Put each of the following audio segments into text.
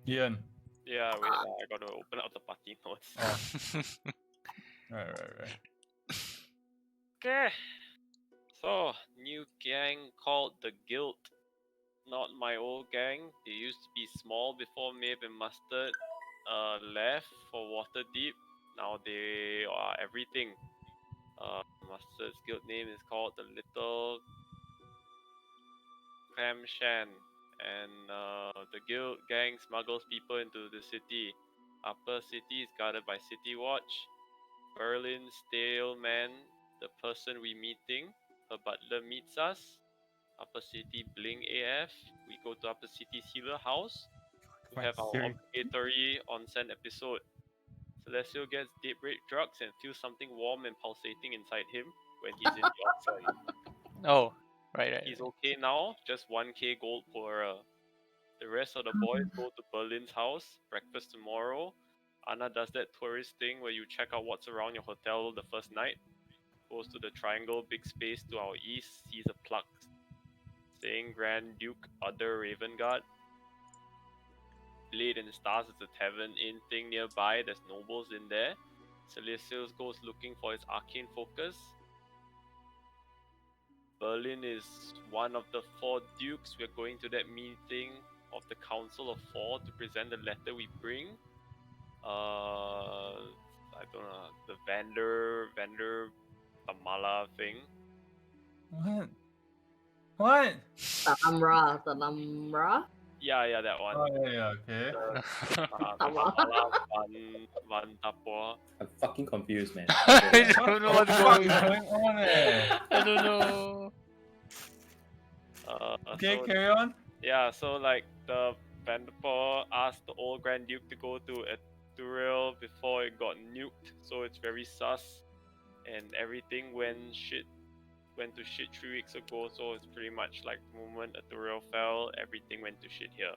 Ian. Yeah, wait, I gotta open up the party notes. Oh. Right. Okay. So, new gang called the Guild. Not my old gang. They used to be small before Maeve and Mustard left for Waterdeep. Now they are everything. Mustard's guild name is called the Little Clam Shan, and the guild gang smuggles people into the city. Upper City is guarded by City Watch. Berlin Staleman, the person we meeting, her butler meets us. Upper City Bling AF. We go to Upper City's healer house to have our obligatory onsen episode. Celestial gets daybreak drugs and feels something warm and pulsating inside him when he's in the onsen. Oh, right. He's okay now, just 1k gold poorer. The rest of the boys go to Berlin's house, breakfast tomorrow. Anna does that tourist thing where you check out what's around your hotel the first night. Goes to the triangle big space to our east, sees a plaque saying Grand Duke Other Raven Guard. Blade and Stars is a tavern inn thing nearby, there's nobles in there. Celestials goes looking for his arcane focus. Berlin is one of the 4 dukes. We're going to that meeting of the Council of 4 to present the letter we bring. I don't know, the vendor Tamala thing. What? Talamra? Yeah, that one. Oh yeah, okay. Tamala Van Tapua. I'm fucking confused, man. I don't know What what's the fuck going is on. going on there? I don't know. Okay, So, carry on. yeah, so like the Vanderpool asked the old Grand Duke to go to Ethereal before it got nuked, so it's very sus. And everything went to shit 3 weeks ago, so it's pretty much like the moment Ethereal fell, everything went to shit here.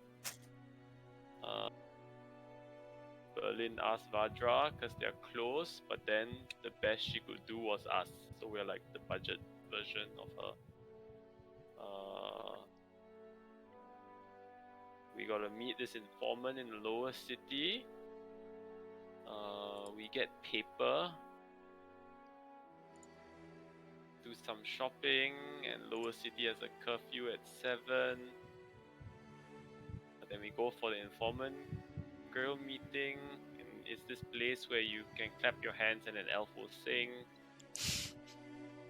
Berlin asked Vadra because they're close, but then the best she could do was us, so we're like the budget version of her. We gotta meet this informant in the lower city. We get paper, do some shopping, and lower city has a curfew at 7. But then we go for the informant girl meeting, and it's this place where you can clap your hands and an elf will sing.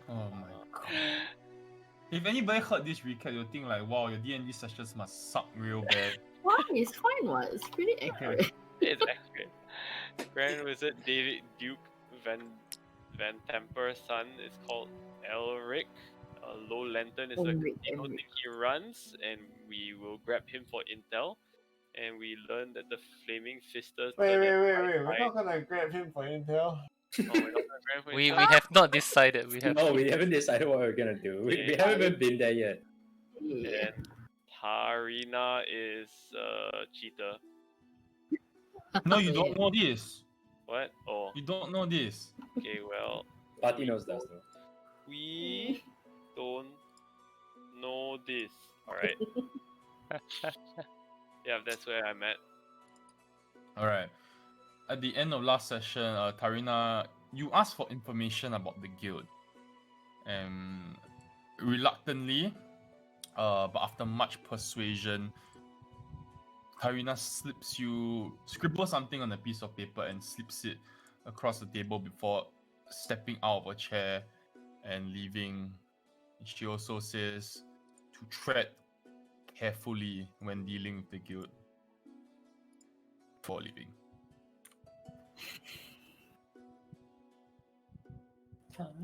Oh my god. If anybody heard this recap, you'll think like, wow, your D&D sessions must suck real bad. Why? It's fine, what? It's pretty accurate. It's accurate. Grand Wizard David Duke Van Temper's son is called Elric. Low Lantern is a casino thing he runs, and we will grab him for intel. And we learned that the Flaming Fisters. Wait. We're not gonna grab him for intel. Oh, we're not gonna grab for We intel? have not decided. We have. No, we haven't decided what we're gonna do. We haven't even been there yet. Yeah. And Tarina is cheater. No, you don't know this. What? Oh, You don't know this. okay. Well, Party knows that though. we don't know this. All right. Yeah, that's where I'm at. Alright. At the end of last session, Tarina, you asked for information about the guild. And reluctantly, but after much persuasion, Tarina scribbles something on a piece of paper and slips it across the table before stepping out of a chair and leaving. She also says to tread carefully when dealing with the guild before leaving.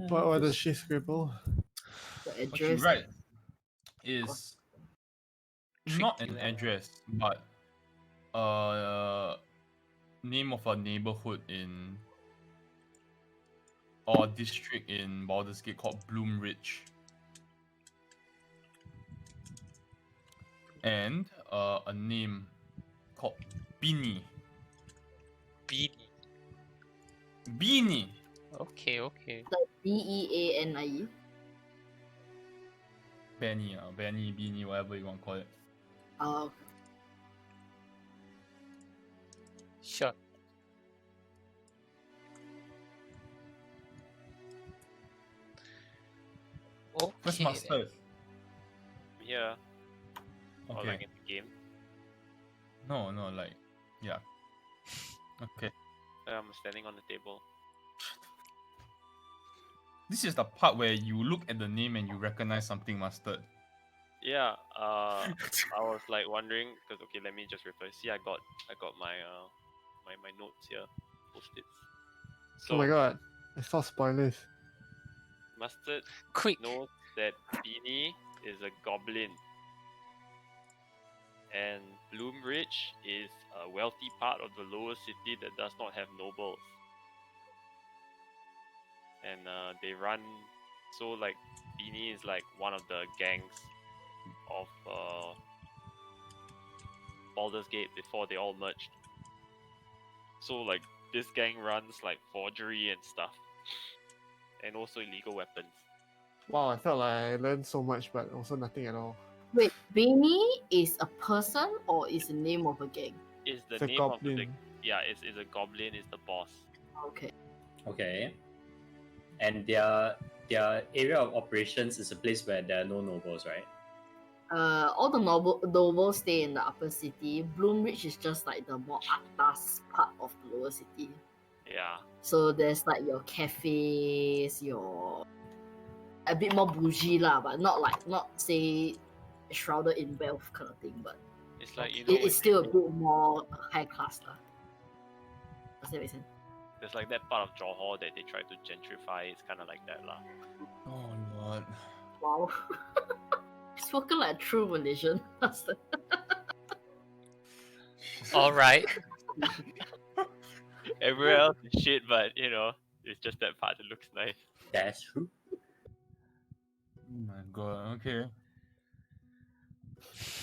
What does she scribble? The What she address. writes is not Tricky an lah. address, but name of a neighborhood in or district in Baldur's Gate called Bloom Ridge. And a name called Beanie. Beanie. Beanie. Okay, okay. Like Beanie. Benny, Benny, Beanie, whatever you want to call it. Oh, Sure. Where's Okay. Mustard? Here, or Okay. like in the game. No, like, yeah. Okay. I'm standing on the table. This is the part where you look at the name and you recognize something, Mustard. Yeah, I was like wondering because okay, let me just reply. See, I got my my notes here, post-its. So Oh my god. I saw spoilers. Mustard Quick. knows that Beanie is a goblin, and Bloomridge is a wealthy part of the lower city that does not have nobles. And they run, so like Beanie is like one of the gangs of Baldur's Gate before they all merged. So like this gang runs like forgery and stuff, and also illegal weapons. Wow, I felt like I learned so much, but also nothing at all. wait, Beanie is a person or is the name of a gang? Is the It's a name of the goblin. yeah? Is a goblin is the boss. Okay. Okay. And their area of operations is a place where there are no nobles, right? All the nobles stay in the upper city. Bloomridge is just like the more atas part of the lower city. Yeah. So there's like your cafes, your a bit more bougie lah, but not say shrouded in wealth kind of thing, but It's like you know, it's still a bit more high class lah. Does that make sense? there's like that part of Johor that they try to gentrify. It's kind of like that lah. Oh lord. Wow. Spoken like a true Malaysian. All right. Everywhere else is shit, but you know, it's just that part that looks nice. That's true. Oh my god. Okay.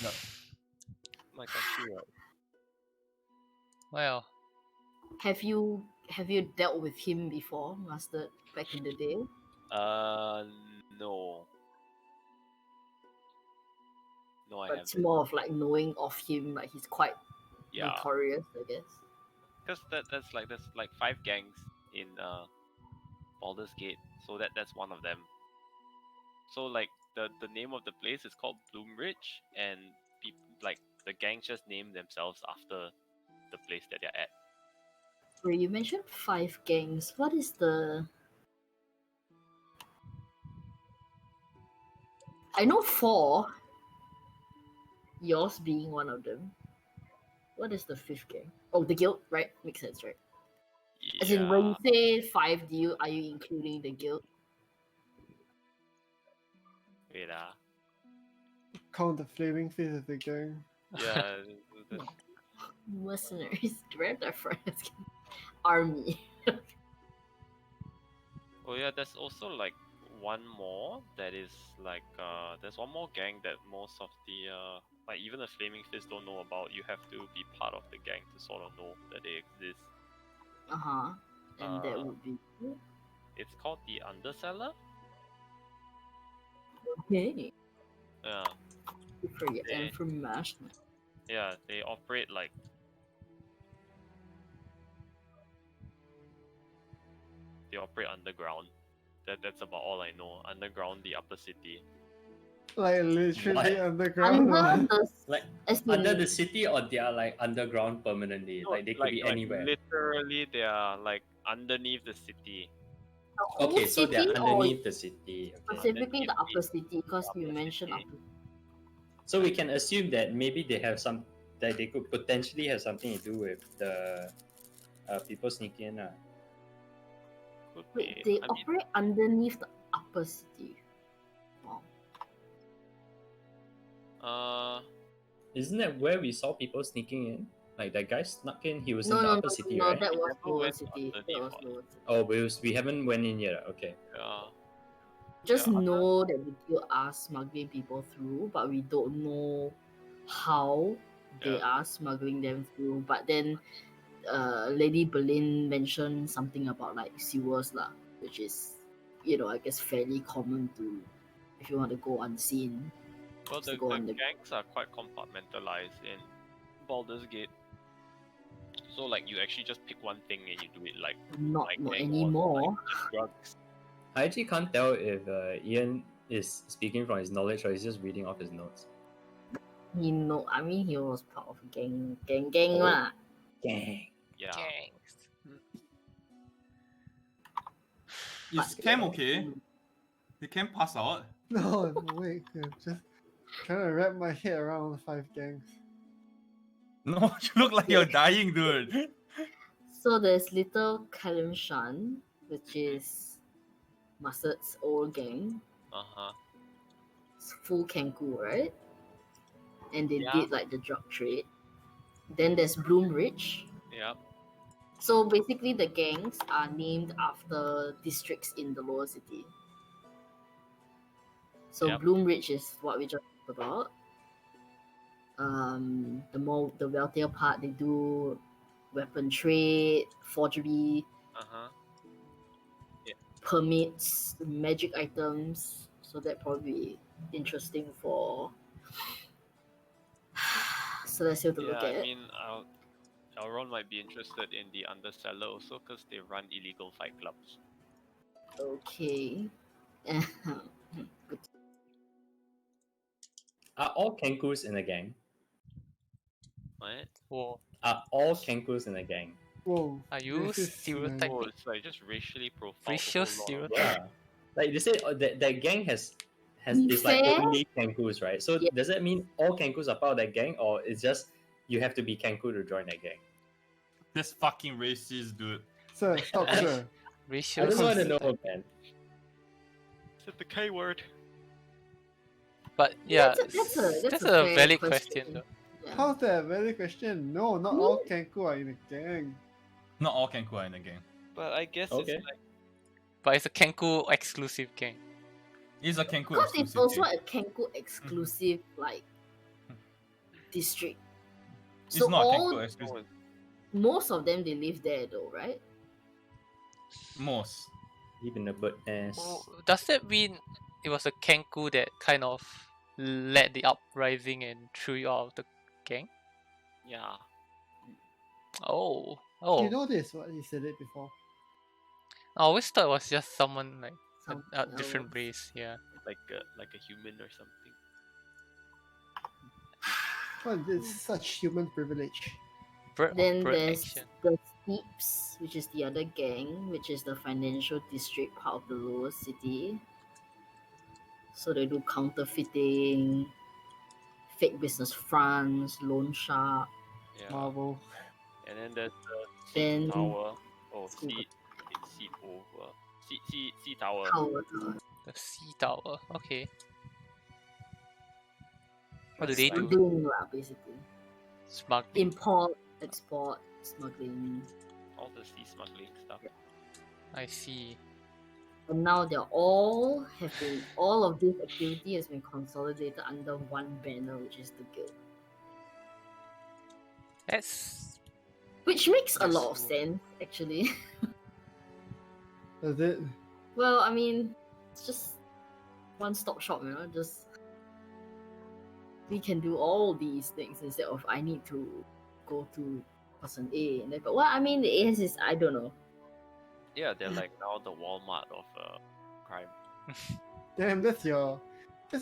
No. My country, right? Well, Have you dealt with him before, Master, back in the day? No. No, I But it's haven't. more of like knowing of him, like he's quite Yeah, notorious, I guess. because that's like there's like 5 gangs in Baldur's Gate, so that's one of them. So like the name of the place is called Bloomridge, and people like the gangs just name themselves after the place that they're at. Wait, you mentioned 5 gangs. What is the? I know 4. Yours being one of them. What is the 5th gang? Oh, the guild, right? Makes sense, right? As in, when you say 5, are you including the guild? Wait, Count the flaming face of the gang. yeah, the- Mercenaries, where are their friends? Army. oh yeah, there's also like one more that is like there's one more gang that most of the like even the Flaming Fist don't know about. You have to be part of the gang to sort of know that they exist. Uh-huh. And that would be It's called the Underseller. okay. Yeah, For your Eh. information. yeah, they operate like they operate underground. That's about all I know. Underground, the upper city. Like literally What? underground. Under the Like as in, under the city, or they are like underground permanently. No, Like they could be anywhere. Literally, they are like underneath the city. the whole Okay, so they are city or underneath the city. Okay. specifically the upper city, because you Upper mentioned city. upper. So we can assume that maybe they have that they could potentially have something to do with the people sneaking in. Could Wait, be. they operate underneath the upper city. Wow. Isn't that where we saw people sneaking in? Like that guy snuck in. He was No, in the no, upper no, city, no, right? that was Never lower went city. That underneath was one. lower city. Oh, we haven't went in yet. Okay. Just Yeah, know that we still are smuggling people through, but we don't know how they Yeah. are smuggling them through. But then Lady Berlin mentioned something about like sewers lah, which is, I guess fairly common to if you want to go unseen. Well, to the go on the- gangs are quite compartmentalized in Baldur's Gate. So like you actually just pick one thing and you do it like Not gang or, anymore. just drugs. I actually can't tell if Ian is speaking from his knowledge or he's just reading off his notes. He was part of gang Oh. lah. Gang. Yeah. Gangs. Is Cam okay? Did Cam pass out? No, wait. I'm just trying to wrap my head around 5 gangs. No, you look like you're dying, dude. So there's Little Kalimshan, which is Mustard's old gang. Uh-huh. It's full Kenku, right? And they Yeah. did like the drug trade. Then there's Bloomridge. Yep. So basically, the gangs are named after districts in the lower city. So Yep. Bloomridge is what we just talked about. The wealthier part, they do weapon trade, forgery, Uh-huh. permits, magic items. So that probably be interesting for Celestial to look Yeah, at. I mean, Elrond might be interested in the Underseller also because they run illegal fight clubs. Okay. Good. Are all Kenkus in a gang? What? Whoa. Are all Kenkus in a gang? Whoa. Are you this is stereotyping? Oh, it's like just racially profiled. the Racial whole lot. stereotype. Yeah. Like they said, that gang has Be is like fair. only Kenkus, right? So Yeah. does that mean all Kenkus are part of that gang, or it's just you have to be Kenku to join that gang? This fucking racist, dude. Sir, stop, sir. Racial I just want to know, stereotype. man. Said the K word. But yeah, That's a that's fair a valid question. question though. Yeah. How's that a valid question? No, not all Kenku are in a gang. Not all Kenku are in the game. But I guess Okay. it's like But it's a Kenku exclusive gang. It's a Kenku Because it's exclusive also game. a Kenku exclusive like district. It's So not a all Kenku exclusive. most of them they live there though, right? Most. Even the bird nest. Does that mean it was a Kenku that kind of led the uprising and threw you out of the gang? yeah. Oh. You know this? What he said it before. I always thought it was just someone like Something a different else. race. Yeah. Like a human or something. Well, it's such human privilege. Then Bird there's action. the Steeps, which is the other gang, which is the financial district part of the lower city. So they do counterfeiting, fake business fronts, loan shark. Yeah. Marvel. And then there's the Then- seed tower. Oh, School. seed over. Seed tower. Tower. The sea tower. Okay. What do That's they like- do? Smuggling lah, basically. Smuggling. Import, export, smuggling. All the sea smuggling stuff. I see. And now all of this activity has been consolidated under one banner, which is the guild. That's Which makes a That's lot of cool. sense, actually. Does it? Well, I mean, it's just one-stop shop, just we can do all these things instead of I need to go to person A and then but well, I mean the A is I don't know. Yeah, they're like now the Walmart of crime. Damn, that's your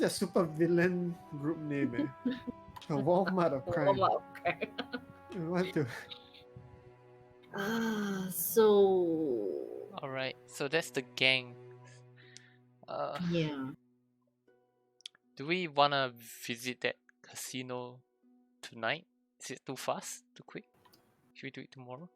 super villain group name, eh? A Walmart of crime. Walmart, okay. You want to? So alright. So that's the gang. yeah. Do we wanna visit that casino tonight? Is it too fast? Too quick? Should we do it tomorrow?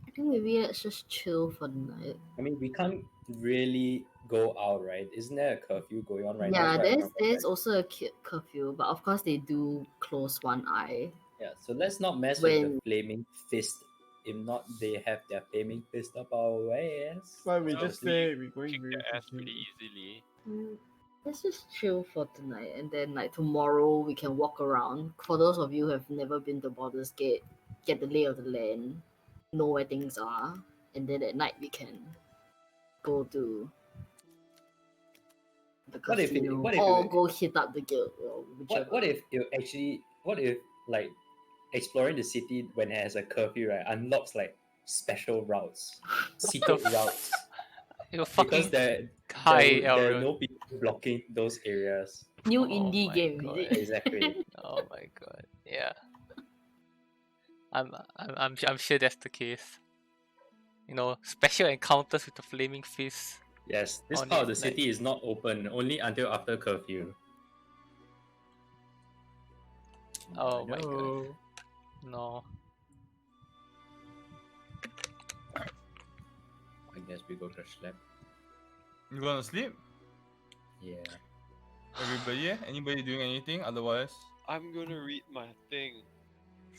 I think maybe let's just chill for the night. I mean, we can't really go out, right? Isn't there a curfew going on right now? Yeah, If I there's remember there's correctly? also a curfew, but of course they do close one eye. Yeah, so let's not mess with When- the flaming fist. If not, they have their flaming fist up our ass. Why we No, just we say we're going Kick very their ass quickly. pretty easily. Let's just chill for tonight, and then like tomorrow we can walk around. For those of you who have never been to Baldur's Gate, get the lay of the land. know where things are, and then at night we can go to the What if it- casino what if or it- go hit up the guild or whichever. What if you actually? What if like exploring the city when it has a curfew, right, unlocks like special routes, secret routes, You're because fucking there high, are Elron. no people blocking those areas. New Oh indie my game, God. is it? Exactly. Oh my god. Yeah. I'm sure that's the case. You know, special encounters with the flaming fist. Yes, this On part of it, the like- city is not open only until after curfew. Oh I my god. know. No. I guess we go to sleep. You gonna sleep? Yeah. Everybody? Anybody doing anything? Otherwise, I'm gonna read my thing.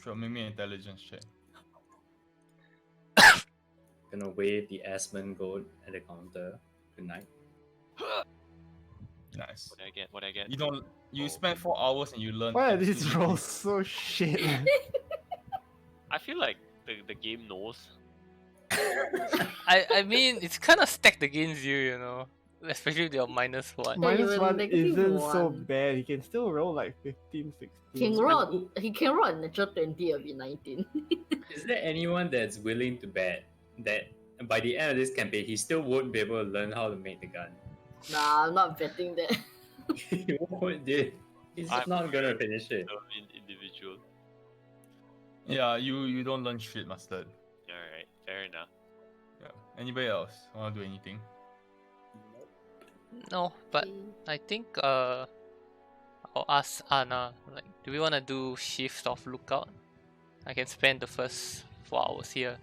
sure, make me an intelligence check. Gonna wave the Asmon gold at the counter. Good night. Nice. What did I get? What did I get? You don't. You Oh. spend 4 hours and you learn. Why are these absolutely rolls so shit? I feel like the game knows. I mean, it's kind of stacked against you, you know. Especially with your -1. Yeah, you Minus were one negative isn't so one. bad. He can still roll like 15, 16. He can roll a natural 20 or be 19. Is there anyone that's willing to bet that by the end of this campaign he still won't be able to learn how to make the gun? Nah, I'm not betting that. He won't, dude. He's just I'm not gonna finish it. Individual. Yeah, you don't learn shit, mustard. Alright, fair enough. Yeah. Anybody else wanna do anything? No, but I think I'll ask Anna, like, do we wanna do shift of lookout? I can spend the first 4 hours here.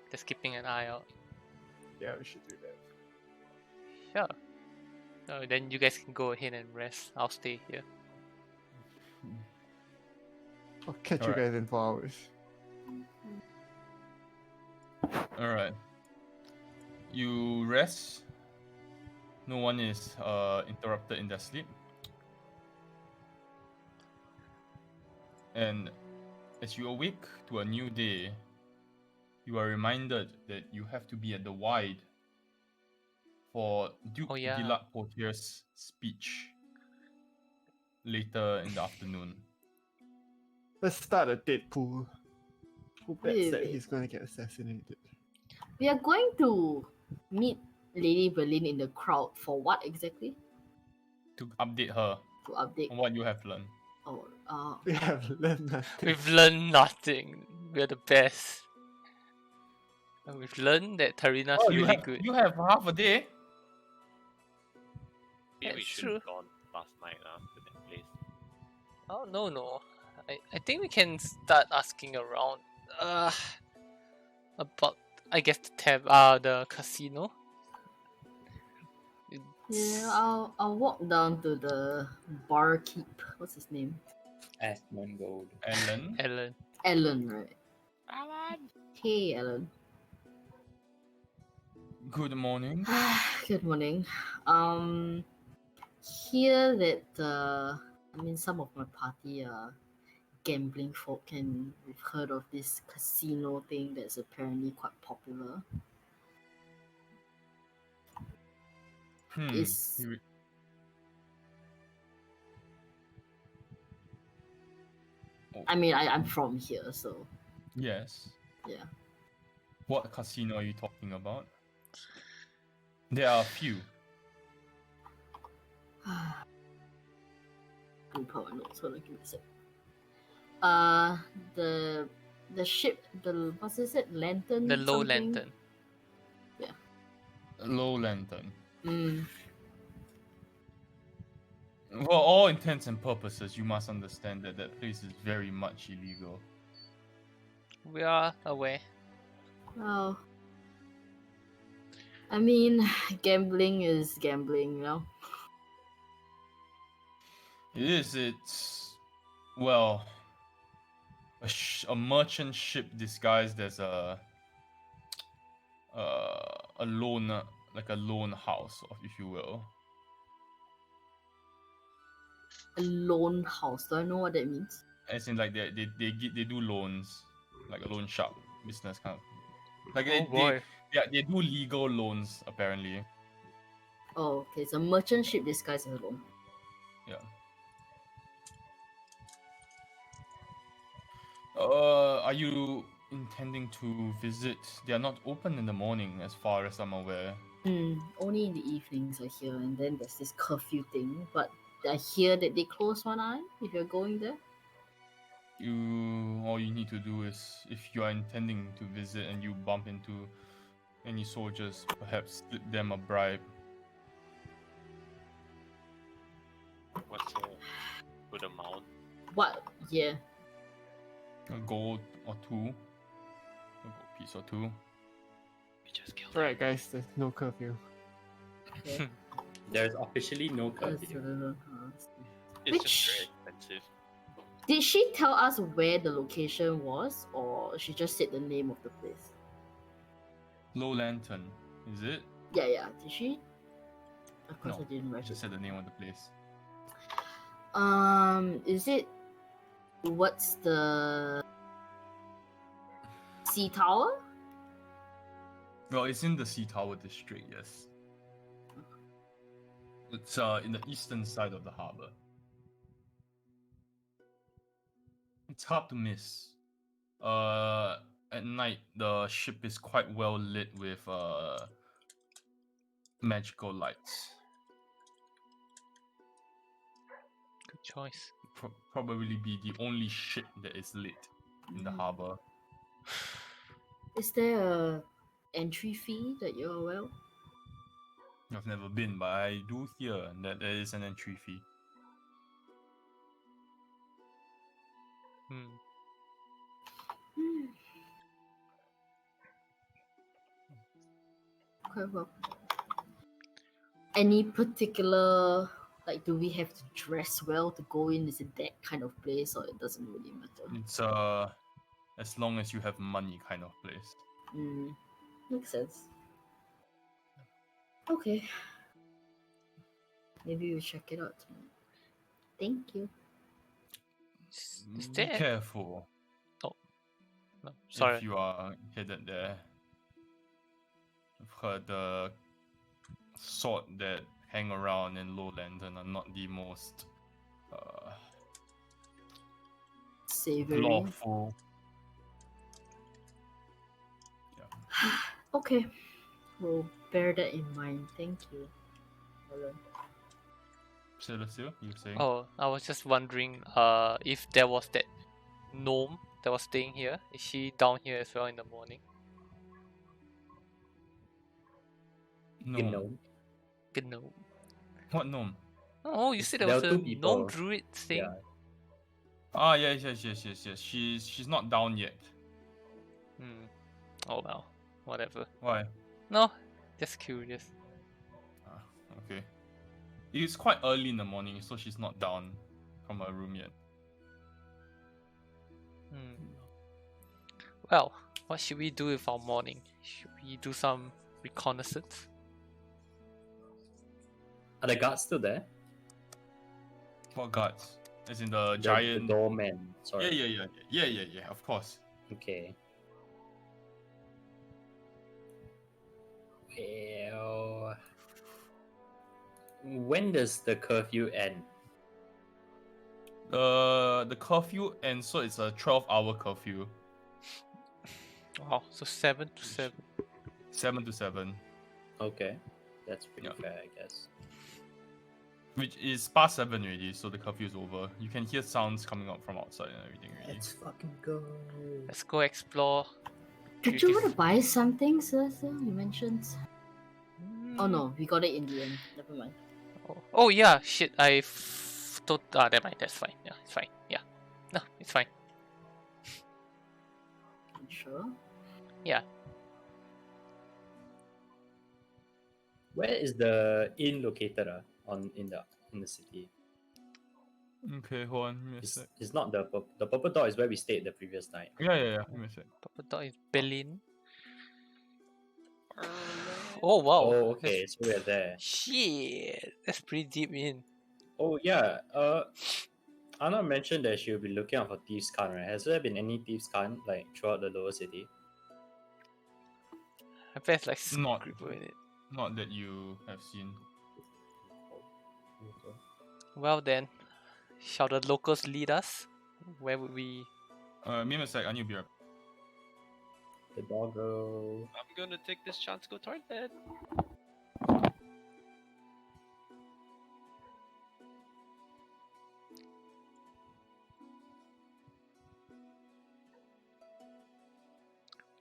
Just keeping an eye out. Yeah, we should do that. Sure. Then you guys can go ahead and rest. I'll stay here. I'll catch you Alright. guys in 4 hours. Alright. You rest. No one is interrupted in their sleep. And as you awake to a new day, you are reminded that you have to be at the Wide for Duke Oh, yeah. Gilad Potier's speech later in the afternoon. Let's start a date pool. Who bets that Wait. he's gonna get assassinated? We are going to meet Lady Berlin in the crowd for what exactly? To update her To update. on what you have learned. Oh, We have learned nothing. We've learned nothing. We're the best. And we've learned that Tarina's Oh, really good. you have half a day. Maybe we That's should have gone last night to that place. Oh no. I think we can start asking around. About, I guess, the casino. yeah. I'll walk down to the barkeep. What's his name? Asmon gold. Ellen. Ellen. Alan, right? Alan! Hey, Alan. Good morning. Good morning. Hear that some of my party are gambling folk, and we've heard of this casino thing that's apparently quite popular. Is You- I'm from here, so Yes. yeah. What casino are you talking about? There are a few. Blue power notes. Hold on, give me a sec. The ship, the what's is it? Lantern. The low something? lantern. Low Lantern. Mm. For all intents and purposes, you must understand that that place is very much illegal. We are aware. Well, I mean, gambling is gambling, you know. It is. It's well, a merchant ship disguised as a loan, like a loan house, if you will. A loan house. Do I know what that means? As in, like they do loans, like a loan shop. business kind of. Like Oh boy. they do legal loans apparently. Oh, okay. It's a merchant ship disguised as a loan. Yeah. Are you intending to visit? They are not open in the morning, as far as I'm aware. Only in the evenings I hear, and then there's this curfew thing. But I hear that they close one eye if you're going there. All you need to do is, if you are intending to visit and you bump into any soldiers, perhaps slip them a bribe. What's a good amount? What? Yeah. A gold or two. A gold piece or two. We just killed Alright, guys, there's no curfew. Okay. There's officially no That's, curfew. It's just very expensive. Did she tell us where the location was, or she just said the name of the place? Low Lantern, is it? Yeah. Did she? Of course, No, I didn't I write just it. said the name of the place. Is it? What's the sea tower? Well, it's in the Sea Tower district, yes. It's in the eastern side of the harbor. It's hard to miss. At night the ship is quite well lit with magical lights. Good choice. Probably be the only ship that is lit in the harbor. Is there a entry fee that you're aware of? I've never been, but I do hear that there is an entry fee. Hmm. Okay, well. Any particular, like, do we have to dress well to go in? Is it that kind of place, or it doesn't really matter? It's as long as you have money kind of place. Makes sense. Okay. Maybe we'll check it out tonight. Thank you. Is Be there? careful No, sorry. if you are headed there. I've heard the sort that hang around in Low Lantern are not the most Savory. lawful. Okay. We'll bear that in mind. Thank you. Helen. Celestial, you were saying? Oh, I was just wondering, if there was that gnome that was staying here. Is she down here as well in the morning? No. Gnome. Good gnome. What gnome? Oh, you said there There was were a two gnome people. druid thing. Yeah. Ah, yes. She's not down yet. Hmm. Oh well, whatever. Why? No, just curious. Ah, okay. It's quite early in the morning, so she's not down from her room yet. Hmm. Well, what should we do with our morning? Should we do some reconnaissance? Are the guards still there? What guards? As in the The giant. doorman. Sorry. Yeah. Of course. Okay. Well, when does the curfew end? The curfew ends, so it's a 12-hour curfew, Wow, so 7 to 7. 7 to 7, Okay, that's pretty Yeah. fair, I guess. which is past 7 already. So the curfew is over. You can hear sounds coming out from outside and everything already. Let's fucking go. Let's go explore. Did you want to buy something, Celestial? You mentioned. Oh Hmm. no, we got it in the end. Never mind. Oh yeah, shit. Never mind. That's fine. Yeah, it's fine. Yeah, no, it's fine. You sure? Yeah. Where is the inn located? In the city. Okay, hold on. Give me a sec. It's not the purple dot is where we stayed the previous night. Yeah. Give me a sec. Purple dot is Berlin. Oh wow. Oh, okay, so we're there. Shit, that's pretty deep in. Oh yeah. Anna mentioned that she'll be looking out for thieves' cant, right? Has there been any thieves' cant like throughout the lower city? I bet it's like Not- scribble in it. Not that you have seen. Okay. Well then, shall the locals lead us? Where would we? Me and I need to be right. The doggo. I'm gonna take this chance to go toilet.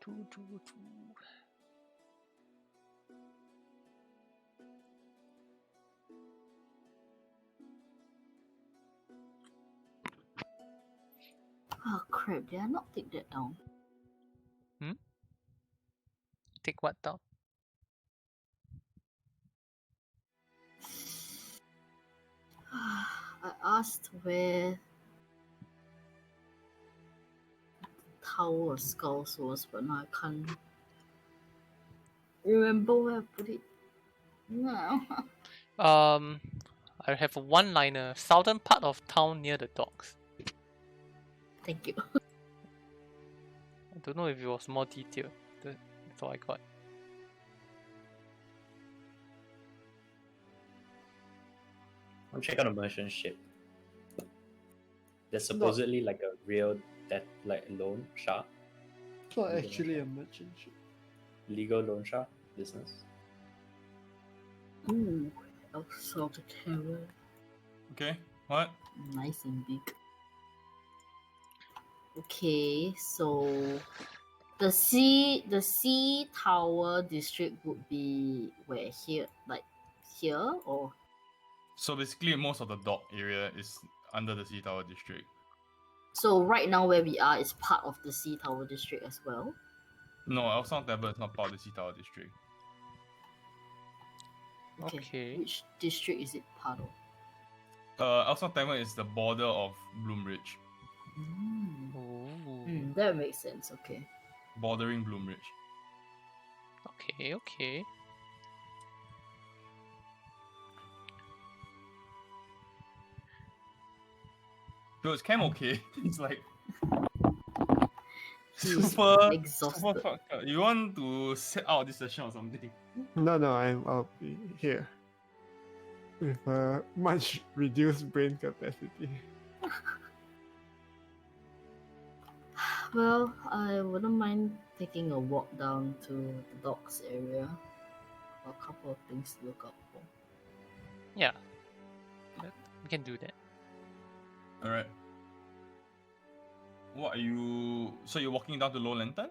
Choo, choo, choo. Oh crap, did I not take that down? Take what down? I asked where Tower of Skulls was, but now I can't remember where I put it. No. I have a one-liner. Southern part of town near the docks. Thank you. I don't know if it was more detailed. That's all I got. I'm checking on a merchant ship. There's Not- supposedly like a real like loan shark, It's not actually a merchant ship. legal loan shark business. Ooh, also the tower. Okay. What? Nice and big. Okay, so the sea tower district would be where here, like here, or So basically, most of the dock area is under the Sea Tower district. so right now where we are is part of the sea tower district as well. No, Elson Tavern is not part of the Sea Tower district. Okay. Which district is it part of? Elson Tavern is the border of Bloomridge, Ooh. That makes sense. Okay. bordering Bloomridge. Okay. Okay. So it's kind of okay. It's like He's super exhausted. fucked up. You want to set out this session or something? No, I'll be here with a much reduced brain capacity. Well, I wouldn't mind taking a walk down to the docks area. A couple of things to look out for. Yeah. We can do that. All right. What are you? So you're walking down to Low Lantern?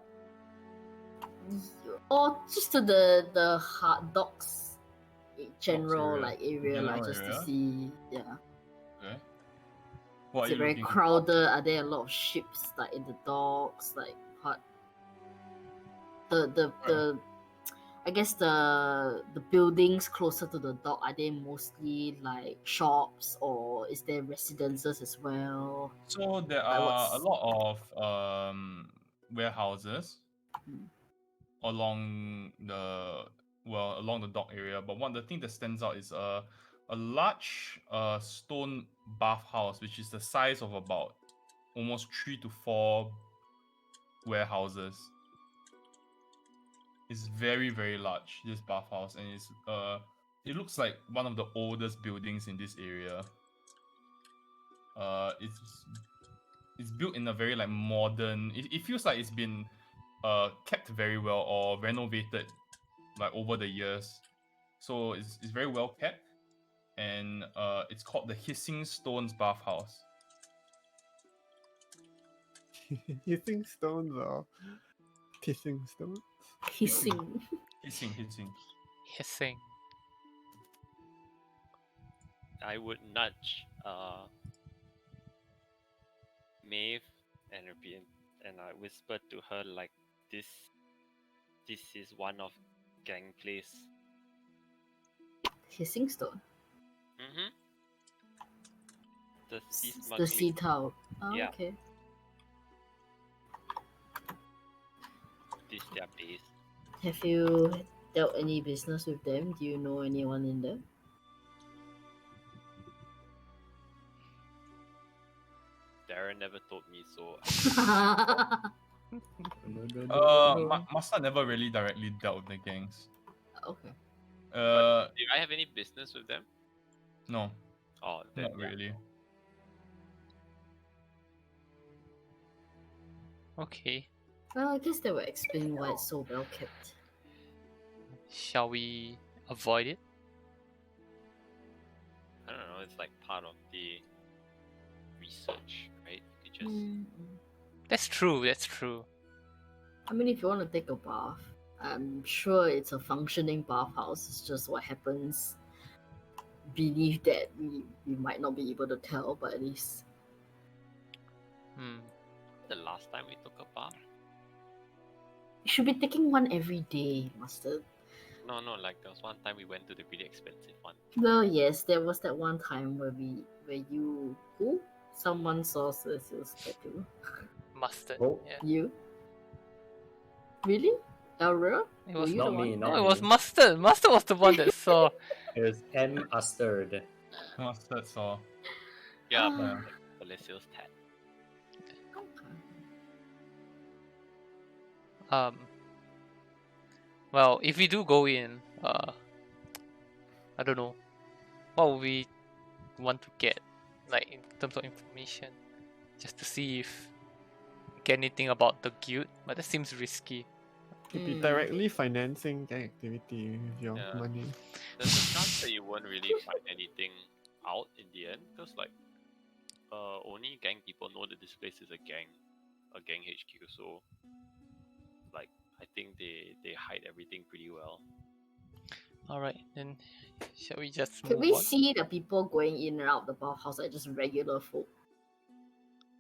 Or just to the hard docks, general area. like area, like General just area? to see. Yeah. Okay. What Is are it you very looking for? crowded? Are there a lot of ships like in the docks? Like what? The I guess the buildings closer to the dock, are they mostly like shops or is there residences as well? So there Like are a what's- lot of warehouses Hmm. along the dock area. But one of the thing that stands out is a large stone bathhouse, which is the size of about almost 3 to 4 warehouses. It's very, very large, this bathhouse, and it looks like one of the oldest buildings in this area. It's built in a very like modern. It feels like it's been kept very well or renovated like over the years. So it's very well kept, and it's called the Hissing Stones Bathhouse. You think stones or kissing stones? Hissing. Hissing. Hissing. I would nudge Maeve and repeat, and I whisper to her like this is one of gang place. Hissing stone. Mm-hmm. The sea The smuggling. sea tower. Oh, Yeah. okay. This their base. Have you dealt any business with them? Do you know anyone in there? Darren never told me, so Master never really directly dealt with the gangs. Okay. Did I have any business with them? No, Oh, then not yeah. really. Okay. Well, I guess that will explain why it's so well kept. Shall we avoid it? I don't know. It's like part of the research, right? You just Mm. That's true. That's true. I mean, if you want to take a bath, I'm sure it's a functioning bathhouse. It's just what happens beneath that we might not be able to tell, but at least Hmm. the last time we took a bath. you should be taking one every day, Mustard. No, like there was one time we went to the really expensive one. Well, yes, there was that one time where someone saw Celestial's tattoo. Mustard. Oh. Yeah. You? Really? Elra? It Were was you not the me, one? not No, it was me. Mustard. Mustard was the one that saw. It was M Mustard. Mustard saw. Yeah, Ah. Yeah. Alessia's tat. Okay. Well, if we do go in, I don't know, what would we want to get, like in terms of information, just to see if we get anything about the guild. But that seems risky. Could be Mm. directly financing gang activity with your Yeah. money. There's a chance that you won't really find anything out in the end, because like, only gang people know that this place is a gang HQ. So, like, I think they hide everything pretty well. All right, then shall we just Could move we on? see the people going in and out of the bathhouse like just regular folk?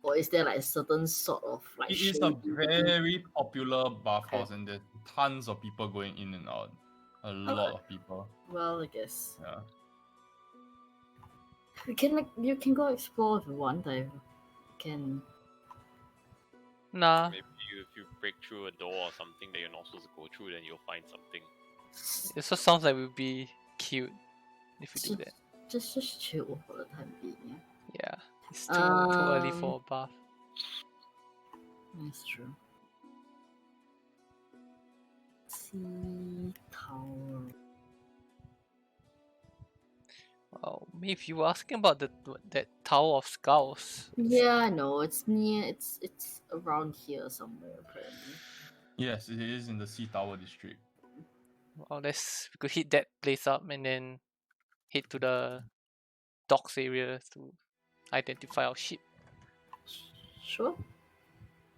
Or is there like a certain sort of like It is a shady looking- very popular bathhouse, and there's tons of people going in and out. A lot of people. Well, I guess. Yeah. You can go explore if you want. I can. Nah, Maybe if you break through a door or something that you're not supposed to go through, then you'll find something. it just sounds like we'd be cute if we do that. Just chill for the time being. Yeah, Yeah, it's too early Um, for a bath. that's true. Sea tower. Well, maybe if you were asking about that Tower of Skulls. Yeah, I know. It's near. It's around here somewhere. Apparently. Yes, it is in the Sea Tower district. Well, we could hit that place up and then head to the docks area to identify our ship. Sure.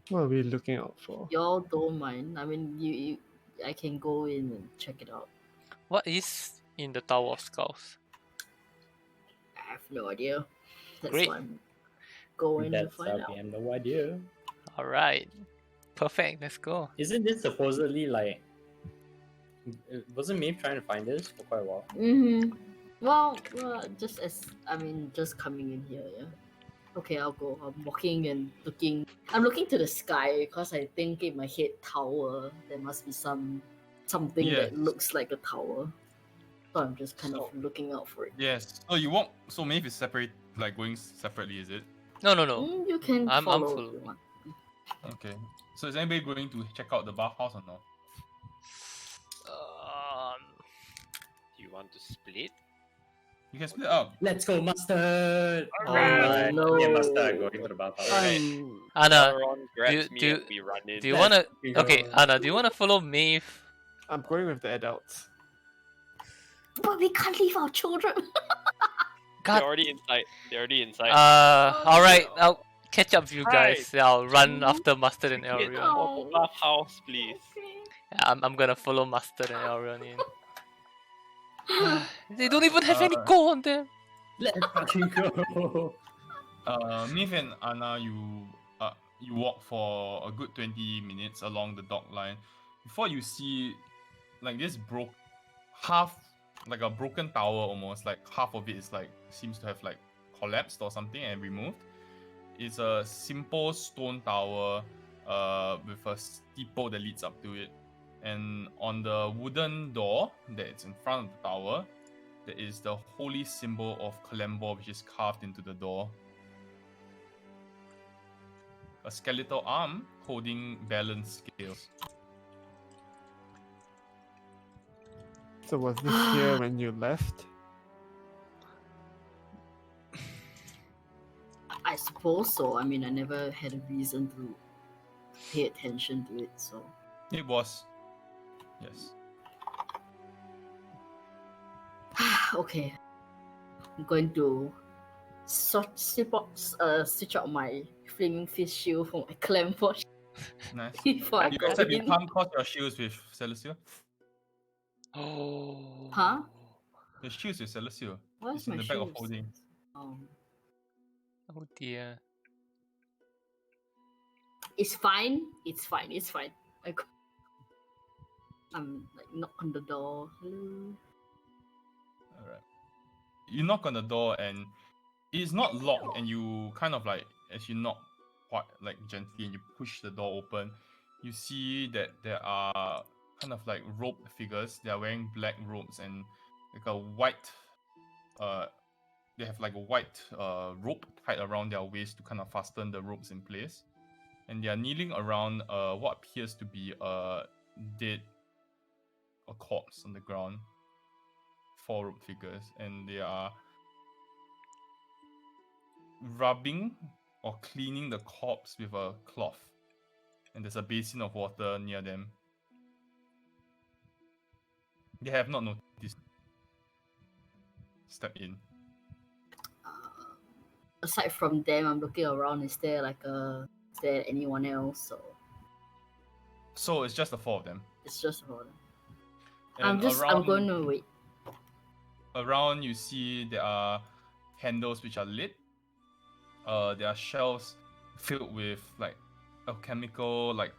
What are we looking out for? Y'all don't mind. I mean, I can go in and check it out. What is in the Tower of Skulls? I have no idea. That's Great. why I'm going to That's find how out. we have no idea. Alright. Perfect, let's go. Isn't this supposedly like? Wasn't Maeve trying to find this for quite a while? Mm-hmm. Well, just coming in here, yeah. Okay, I'll go. I'm walking and looking. I'm looking to the sky because I think in my head tower there must be something Yes. that looks like a tower. So I'm just kind of So- looking out for it. Yes. So you walk. So Maeve is separate, like going separately, is it? No. You can I'm follow full. if you want. Okay. So is anybody going to check out the bathhouse or not? Do you want to split? You can split up. Let's go, Mustard! Alright. Me and Mustard are going to the bathhouse. Alright. Anna, Elrond grabs do me you- and we run in. do you wanna? we Okay, go. Anna, do you wanna follow Maeve? I'm going with the adults. But we can't leave our children. God. They're already inside. Alright, I'll catch up with you guys. Right. I'll run after Mustard and Get Elrion. out of the bathhouse, please. I'm gonna follow Mustard and Elrion in. They don't even have any Uh, gold on them. Let's fucking go! Maeve and Anna, you walk for a good 20 minutes along the dock line before you see like this like a broken tower almost, like half of it is like seems to have like collapsed or something and removed. It's a simple stone tower with a steeple that leads up to it, and on the wooden door that's in front of the tower there is the holy symbol of Kalembor, which is carved into the door. A skeletal arm holding balance scales. So was this here when you left? I suppose so. I mean, I never had a reason to pay attention to it, so. It was. Yes. Okay. I'm going to switch out my flaming fish shield from my clam forge Nice. before I You go accept you in. can't cross your shields with Celestial? Oh. Huh? The shields with Celestial. Where's It's in my the back of shield? holding. Oh dear. It's fine. It's fine. It's fine. I'm like knock on the door. Hello. Alright. You knock on the door and it's not locked, and you kind of like, as you knock quite like gently and you push the door open, you see that there are kind of like robed figures. They are wearing black robes and like a white they have like a white rope tied around their waist to kind of fasten the ropes in place. And they are kneeling around what appears to be a corpse on the ground. 4 rope figures, and they are rubbing or cleaning the corpse with a cloth. And there's a basin of water near them. They have not noticed. Step in. Aside from them, I'm looking around. Is there anyone else? Or So it's just the 4 of them. it's just about them. And I'm going to wait. Around you see there are candles which are lit. There are shelves filled with like alchemical like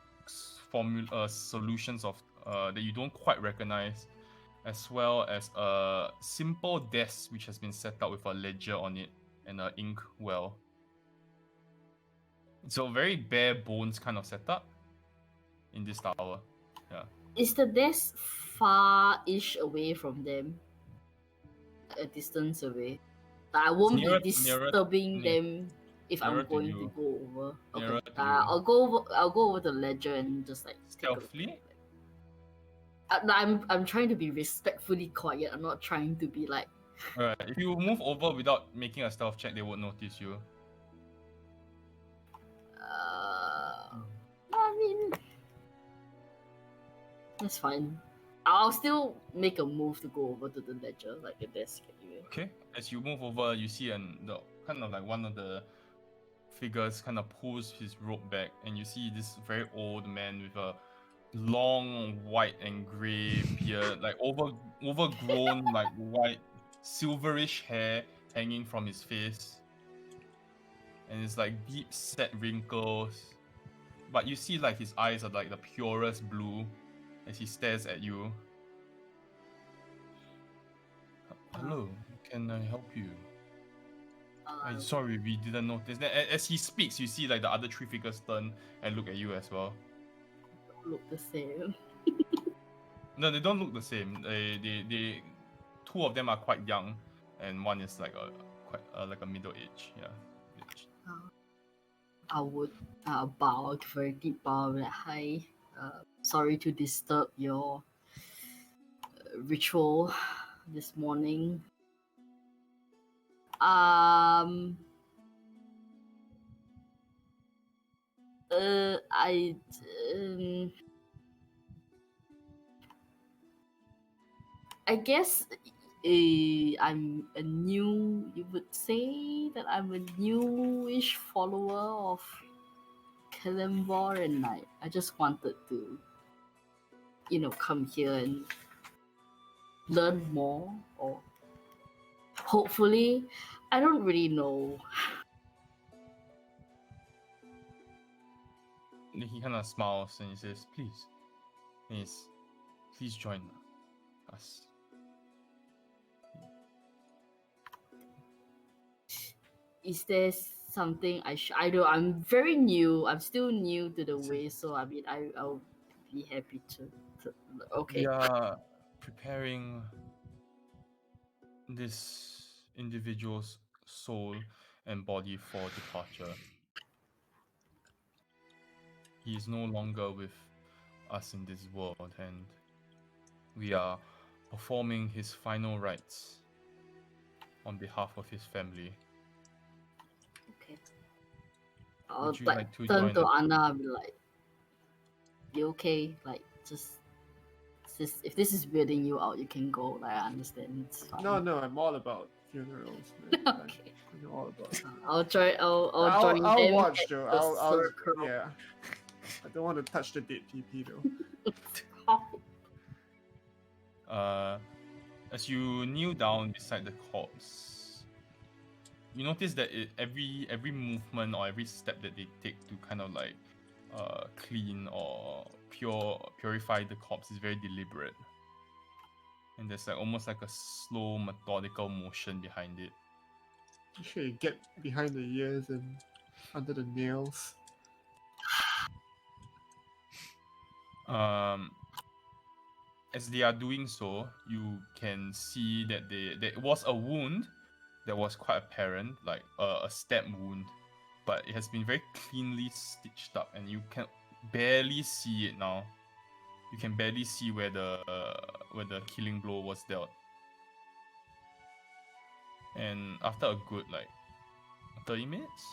solutions of that you don't quite recognize, as well as a simple desk which has been set up with a ledger on it and an ink well. So very bare bones kind of setup in this tower. Yeah. Is the desk far-ish away from them? A distance away. I won't nearer- be disturbing near- them if nearer I'm to going you. to go over. Nearer Okay. to you. I'll go over the ledger and just like take a look. Stealthily? I'm trying to be respectfully quiet. I'm not trying to be like. Alright, if you move over without making a stealth check, they won't notice you. I mean, that's fine. I'll still make a move to go over to the ledger, like the desk anyway. Okay. As you move over, you see the kind of like one of the figures kind of pulls his robe back, and you see this very old man with a long white and grey beard, like overgrown like white silverish hair hanging from his face, and it's like deep set wrinkles. But you see like his eyes are like the purest blue as he stares at you. Hello, can I help you? I'm sorry, we didn't notice. Then as he speaks, you see like the other 3 figures turn and look at you as well. Look the same. No, they don't look the same. They 2 of them are quite young, and one is like a middle age. Yeah. Age. I would bow, give a very deep bow, like, hi. Sorry to disturb your ritual this morning. I guess I'm a new. You would say that I'm a newish follower of Kalimvor, and I just wanted to, come here and learn more, or hopefully, I don't really know. And he kind of smiles and he says, please join us." Is there something I don't? I'm very new. I'm still new to the way, so I mean, I'll be happy to. Okay. We are preparing this individual's soul and body for departure. he is no longer with us in this world, and we are performing his final rites on behalf of his family. Okay. I'll Would you like like to turn join to us? Anna and be like, "You okay? Like, just if this is weirding you out, you can go. Like, I understand. It's fine." No, I'm all about funerals, man. Okay. I'm all about it. I'll try. I'll join I'll them watch at though. the I'll circle. yeah. I don't want to touch the dead PP though. As you kneel down beside the corpse, you notice that every movement or every step that they take to kind of like clean or purify the corpse is very deliberate, and there's like almost like a slow methodical motion behind it. You sure you get behind the ears and under the nails. As they are doing so, you can see that there was a wound that was quite apparent, like a stab wound, but it has been very cleanly stitched up, and you can barely see it now. You can barely see where the killing blow was dealt. And after a good 30 minutes,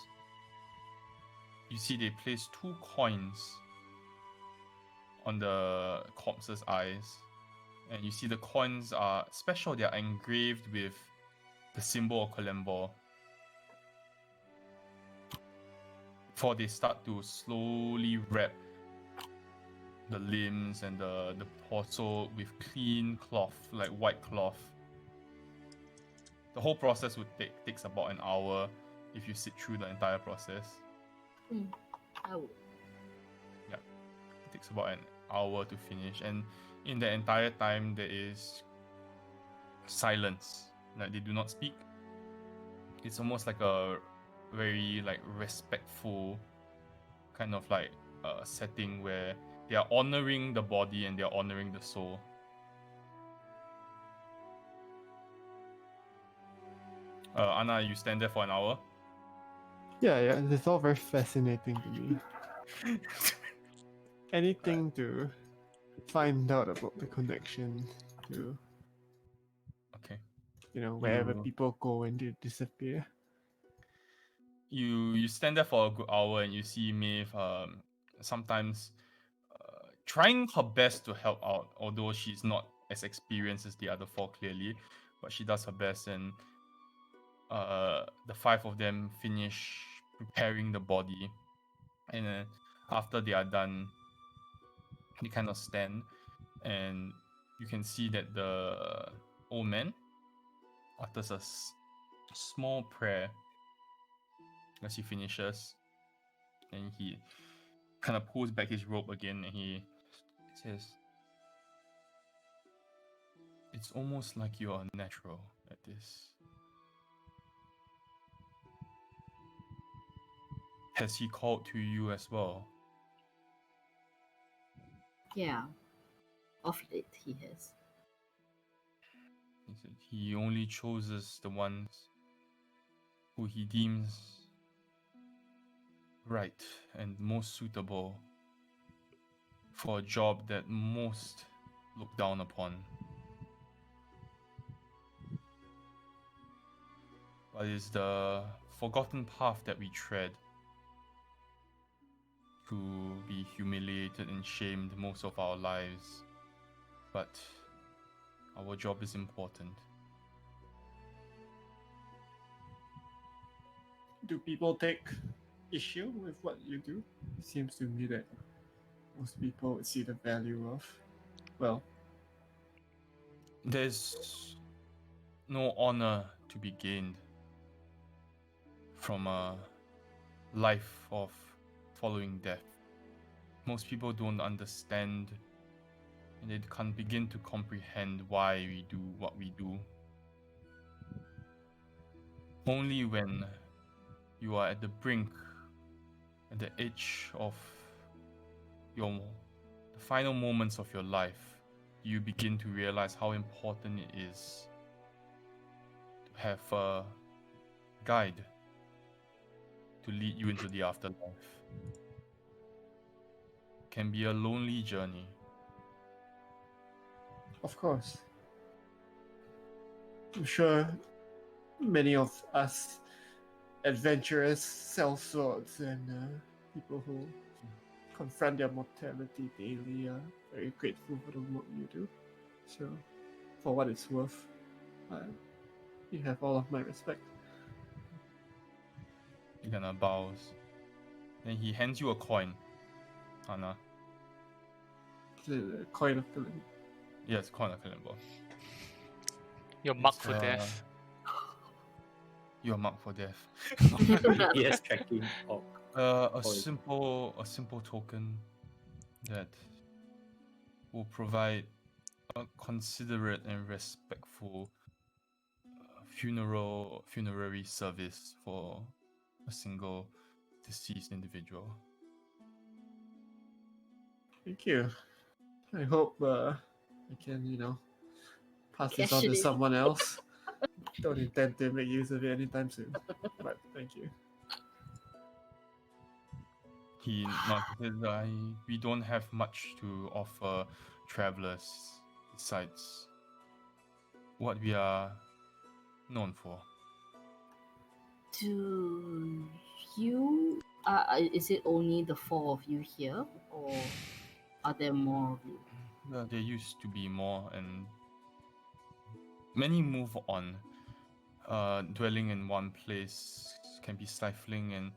you see they place 2 coins on the corpse's eyes, and you see the coins are special. They are engraved with the symbol of Kolembor. Before they start to slowly wrap the limbs and the torso with clean cloth, like white cloth. The whole process would takes about an hour if you sit through the entire process. I would. It takes about an hour to finish, and in the entire time there is silence. Like, they do not speak. It's almost like a very respectful kind of setting where they are honoring the body and they are honoring the soul. Anna, you stand there for an hour. Yeah, it's all very fascinating to me. Anything to find out about the connection to, Okay. wherever You- people go and they disappear. You stand there for a good hour and you see Maeve sometimes trying her best to help out, although she's not as experienced as the other 4 clearly, but she does her best, and the 5 of them finish preparing the body, and after they are done, they kind of stand, and you can see that the old man utters a small prayer as he finishes, and he kind of pulls back his robe again, and he says, "It's almost like you are natural at this." Has he called to you as well? Yeah. Off late, he has. He said he only chooses the ones who he deems right and most suitable for a job that most look down upon. But it's the forgotten path that we tread, to be humiliated and shamed most of our lives. But our job is important. Do people take issue with what you do? It seems to me that most people would see the value of, well, There's no honor to be gained from a life of following death. Most people don't understand, and they can't begin to comprehend why we do what we do. Only when you are at the brink, at the edge of the final moments of your life, you begin to realize how important it is to have a guide to lead you into the afterlife. can be a lonely journey. Of course. I'm sure many of us adventurers, sellswords, and people who confront their mortality daily are very grateful for the work you do. So, for what it's worth, you have all of my respect. He kind of bows. Then he hands you a coin, Hana. The coin of Kalim. Yes, coin of Kalimbo. You're marked for death. You're marked for death. GPS tracking. Oh, A simple token that will provide a considerate and respectful funerary service for a single deceased individual. Thank you. I hope I can, pass this on Cash it to in. someone else. Don't intend to make use of it anytime soon. But thank you. He nods his eye. We don't have much to offer travelers besides what we are known for. Do you? Is it only the four of you here, or are there more of you? Well, there used to be more, and many move on. Dwelling in one place can be stifling, and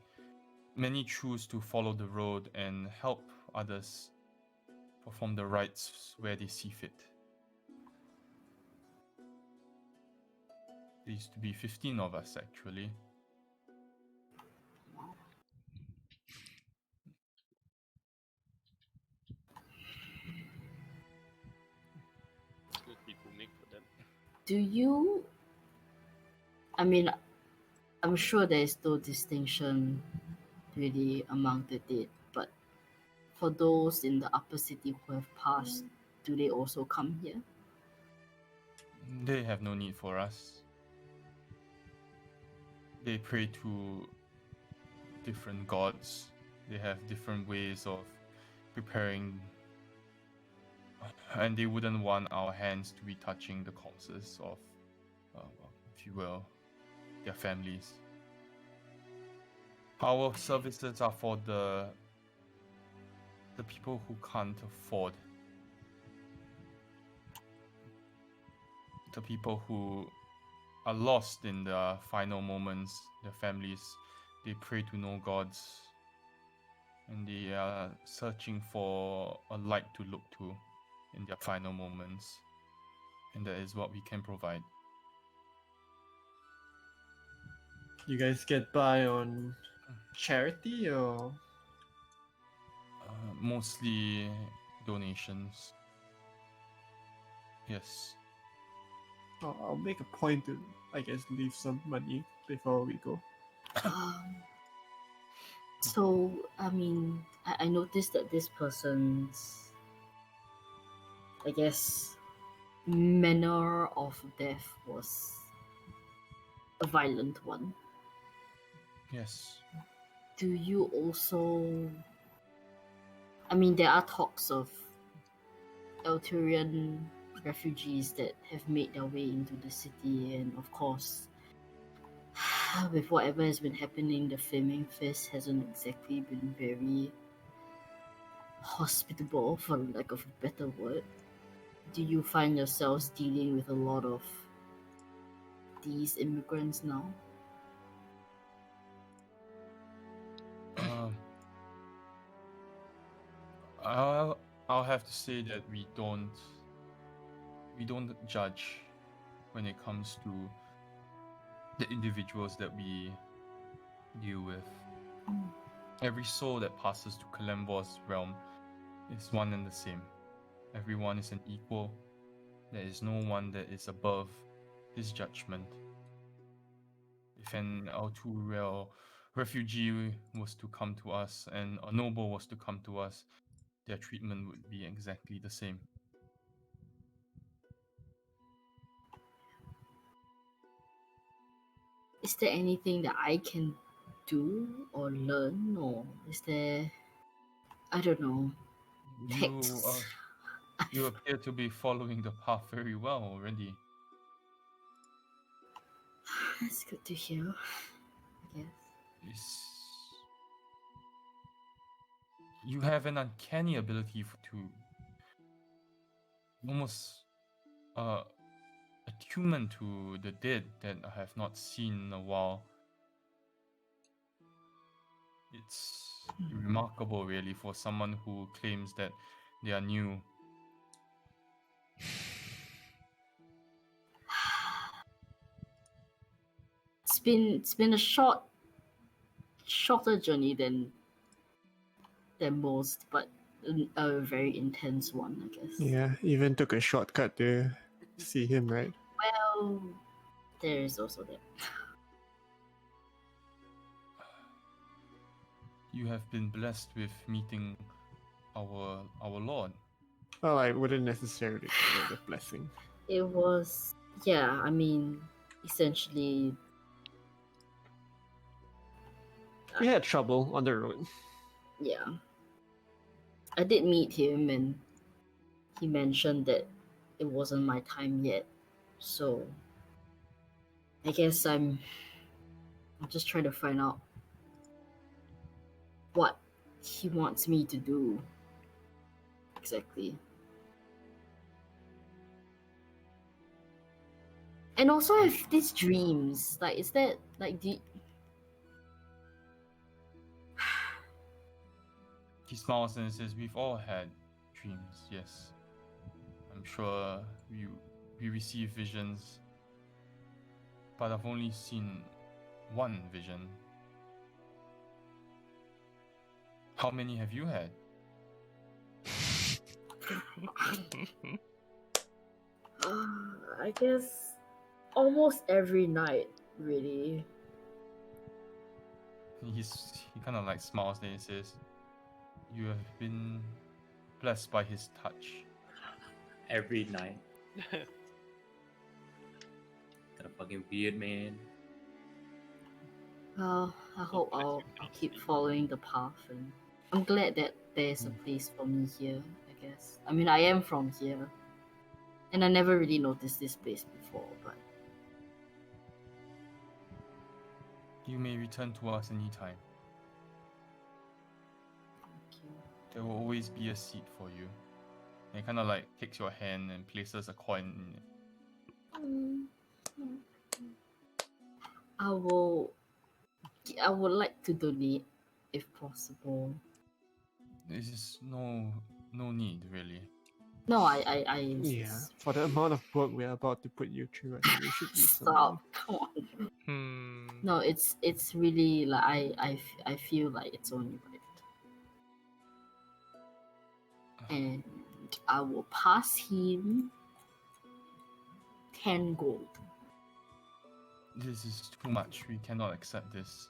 many choose to follow the road and help others perform the rites where they see fit. There used to be 15 of us, actually. Good people make for them. Do you? I mean, I'm sure there is no distinction really among the dead, but for those in the upper city who have passed, do they also come here? They have no need for us. They pray to different gods. They have different ways of preparing, and they wouldn't want our hands to be touching the corpses of, if you will, their families. Our services are for the people who can't afford, the people who are lost in the final moments. Their families, they pray to no gods, and they are searching for a light to look to in their final moments, and that is what we can provide. You guys get by on charity or? Mostly donations. Yes. I'll make a point to, I guess, leave some money before we go. So, I mean, I noticed that this person's, I guess, manner of death was a violent one. Yes. Do you also? I mean, there are talks of Elturian refugees that have made their way into the city, and of course, with whatever has been happening, the Flaming Fist hasn't exactly been very hospitable, for lack of a better word. Do you find yourselves dealing with a lot of these immigrants now? I'll have to say that we don't judge when it comes to the individuals that we deal with. Every soul that passes to Kalembor's realm is one and the same. Everyone is an equal. There is no one that is above his judgment. If an Alturiel refugee was to come to us and a noble was to come to us, their treatment would be exactly the same. Is there anything that I can do or learn, or is there, I don't know, You Thanks. you appear to be following the path very well already. That's good to hear. I guess. You have an uncanny ability to almost attunement to the dead that I have not seen in a while. It's remarkable, really, for someone who claims that they are new. It's been a shorter journey than most, but a very intense one, I guess. Yeah, even took a shortcut to see him, right? Well, there is also that. You have been blessed with meeting our Lord. Well, I wouldn't necessarily call it a blessing. It was, yeah, I mean, essentially, We had trouble on the road. yeah. I did meet him, and he mentioned that it wasn't my time yet. So, I guess I'm just trying to find out what he wants me to do exactly. And also, I have these dreams. Like, is that like He smiles and says, "We've all had dreams, yes. I'm sure we receive visions, but I've only seen one vision. How many have you had?" I guess almost every night, really. He kind of like smiles and he says, "You have been blessed by his touch." Every night. Kind of fucking weird, man. Well, I hope I'll keep following the path, and I'm glad that there's a place for me here, I guess. I mean, I am from here, and I never really noticed this place before, but You may return to us anytime. thank you. There will always be a seat for you. And he kind of like takes your hand and places a coin in it. I would like to donate if possible. There's just no need, really. No, I Yeah, for the amount of work we're about to put you through, I think we should use some stop. money. Come on. Hmm. No, it's really like I feel like it's only right. And I will pass him 10 gold. This is too much. We cannot accept this.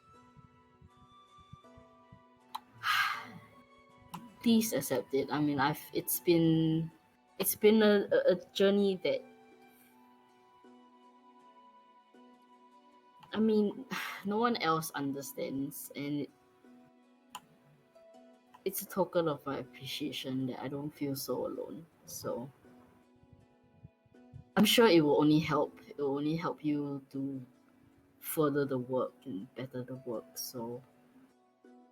Please accept it. I mean, it's been a journey that, I mean, no one else understands, and it's a token of my appreciation that I don't feel so alone. So I'm sure it will only help. It will only help you to further the work and better the work. So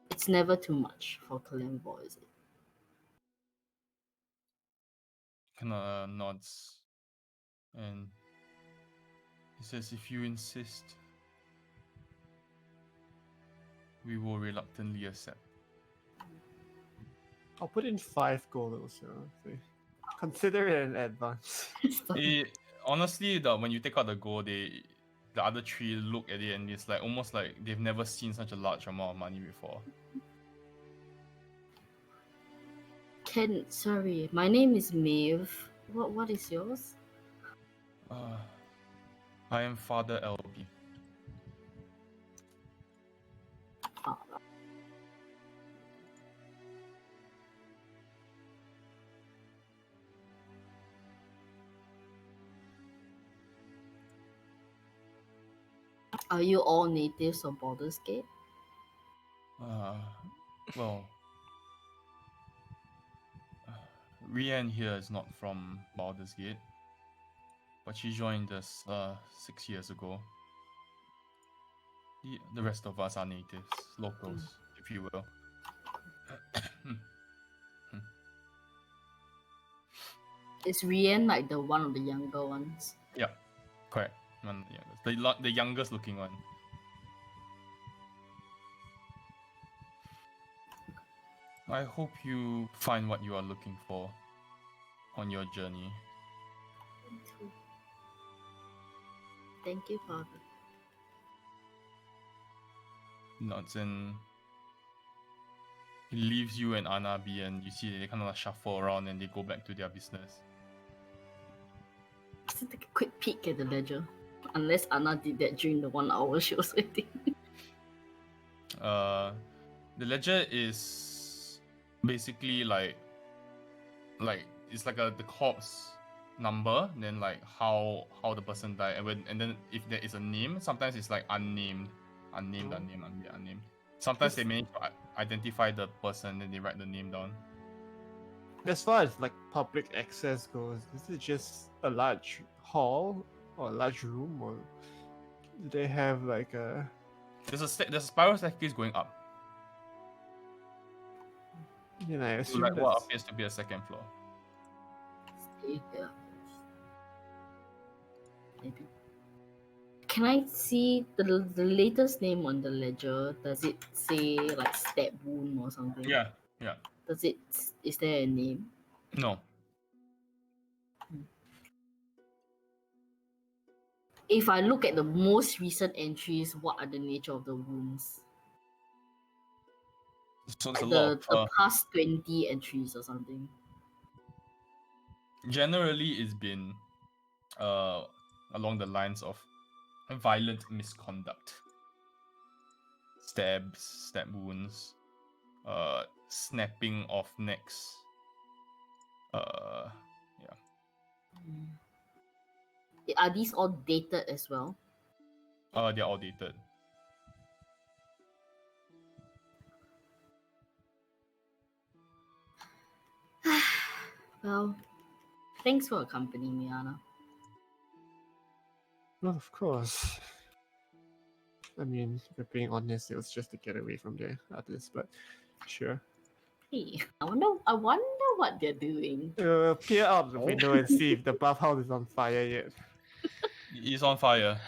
it's never too much for Kalembo, is it? Kind of nods. And he says, "If you insist, we will reluctantly accept." I'll put in 5 gold also. So consider it an advance. Honestly, when you take out the gold, the other three look at it and it's like almost like they've never seen such a large amount of money before. Sorry, my name is Maeve. What is yours? I am Father LB. Father. Are you all natives of Baldur's Gate? Well, Rian here is not from Baldur's Gate, but she joined us 6 years ago. The rest of us are natives, locals, if you will. Is Rian like the one of the younger ones? Yeah, correct. One of the youngest. The youngest looking one. I hope you find what you are looking for on your journey. Thank you, Father. Nods and he leaves you and Anna be, and you see they kind of like shuffle around and they go back to their business. Just take a quick peek at the ledger. Unless Anna did that during the 1 hour she was waiting. The ledger is basically like it's like the corpse number, then like how the person died, and then if there is a name, sometimes it's like unnamed. Sometimes they manage to identify the person, then they write the name down. As far as like public access goes, is it just a large hall or a large room, or do they have like a? There's a spiral staircase going up You know, I to assume like what that's- appears to be a second floor. Stay here. Maybe. Can I see the latest name on the ledger? Does it say like stab wound or something? Yeah. Is there a name? No. If I look at the most recent entries, what are the nature of the wounds? So it's a Like lot the of past 20 entries or something. generally it's been along the lines of violent misconduct, stab wounds, snapping of necks, yeah. Are these all dated as well? They're all dated. Well, thanks for accompanying me, Anna. Well, of course. I mean, if we're being honest, it was just to get away from the others, but sure. Hey, I wonder what they're doing. Peer out the window and see if the bathhouse is on fire yet. It's on fire.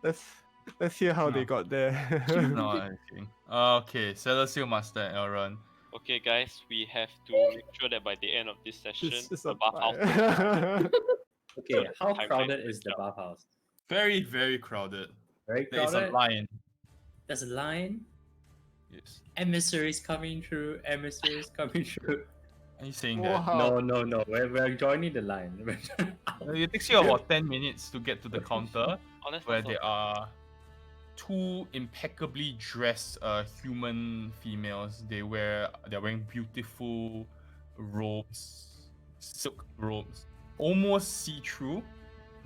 let's hear how they No. got there. No, I'm kidding. Okay, Celestial Master and Elrond. Okay, guys, we have to make sure that by the end of this session, It's the on bathhouse. fire. Okay, how Time crowded like is the job. bathhouse? Very, very crowded. Very There is a crowded. line. There's a line. Yes. Emissaries coming through. Emissaries coming through. Are you saying that? Wow. No. We're joining the line. It takes you about 10 minutes to get to the counter, Oh, that's where not so there are two impeccably dressed human females. They're wearing beautiful robes, silk robes, almost see-through,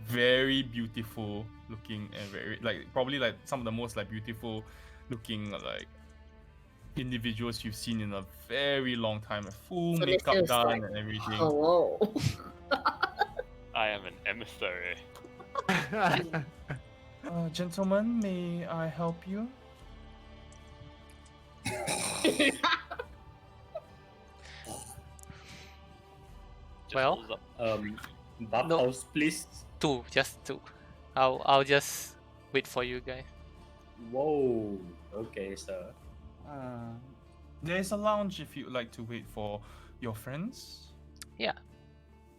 very beautiful looking, and very probably some of the most beautiful looking individuals you've seen in a very long time. Full So this makeup is done like- and everything. Hello. I am an emissary. Gentlemen, may I help you? Just Well, pulls up. Bathhouse, please. Just two. I'll just wait for you guys. Whoa. Okay, sir. There's a lounge if you'd like to wait for your friends.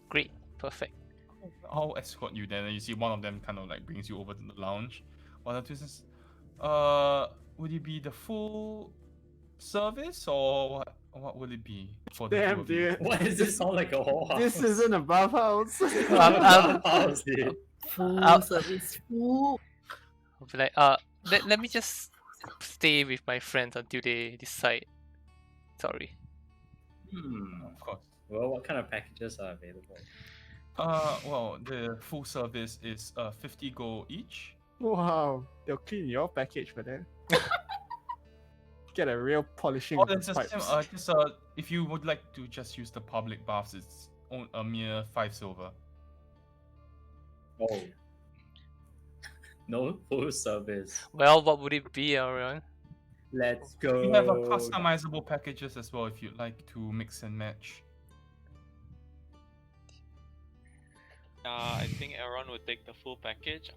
Great, perfect. I'll escort you then. And you see one of them kind of brings you over to the lounge. One of the two says, would it be the full service or what would it be for the two Damn, of you? dude. Why does this sound like a whorehouse? This isn't a bathhouse. Bathhouse, dude. Full service. Full. I'll be like, let me just stay with my friends until they decide. Sorry. Of course. Well, what kind of packages are available? Well, the full service is 50 gold each. Wow, they'll clean your package for that. Get a real polishing Oh, of the there's a pipes. if you would like to just use the public baths, it's a mere 5 silver. Oh. No full service. Well, what would it be, Aaron? Let's go. We have a customizable packages as well if you'd like to mix and match. I think Aaron would take the full package.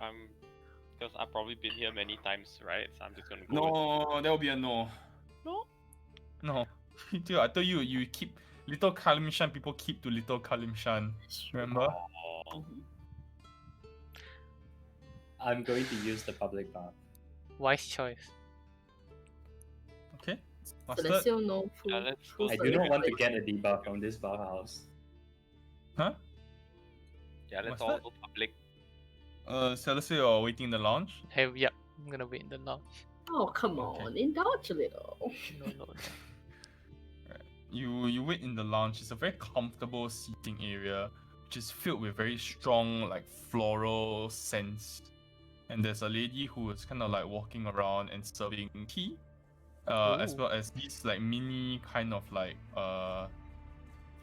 Because I've probably been here many times, right? So I'm just gonna go. No, there will be a no. No. No. Dude, I told you, you keep Little Kalimshan, people keep to Little Kalimshan. Remember? Oh. I'm going to use the public bath. Wise choice. Okay. Mustard? Celestial, no full. Yeah, let's full go. I do not want to service. get a debuff from this bathhouse. Huh? Yeah, let's What's all that? go public. Celeste, you're waiting in the lounge? Hey, yep. I'm gonna wait in the lounge. Oh, come Okay. on, indulge a little. No. You wait in the lounge. It's a very comfortable seating area, which is filled with very strong like floral scents. And there's a lady who is kind of like walking around and serving tea, as Ooh. well as these like mini kind of like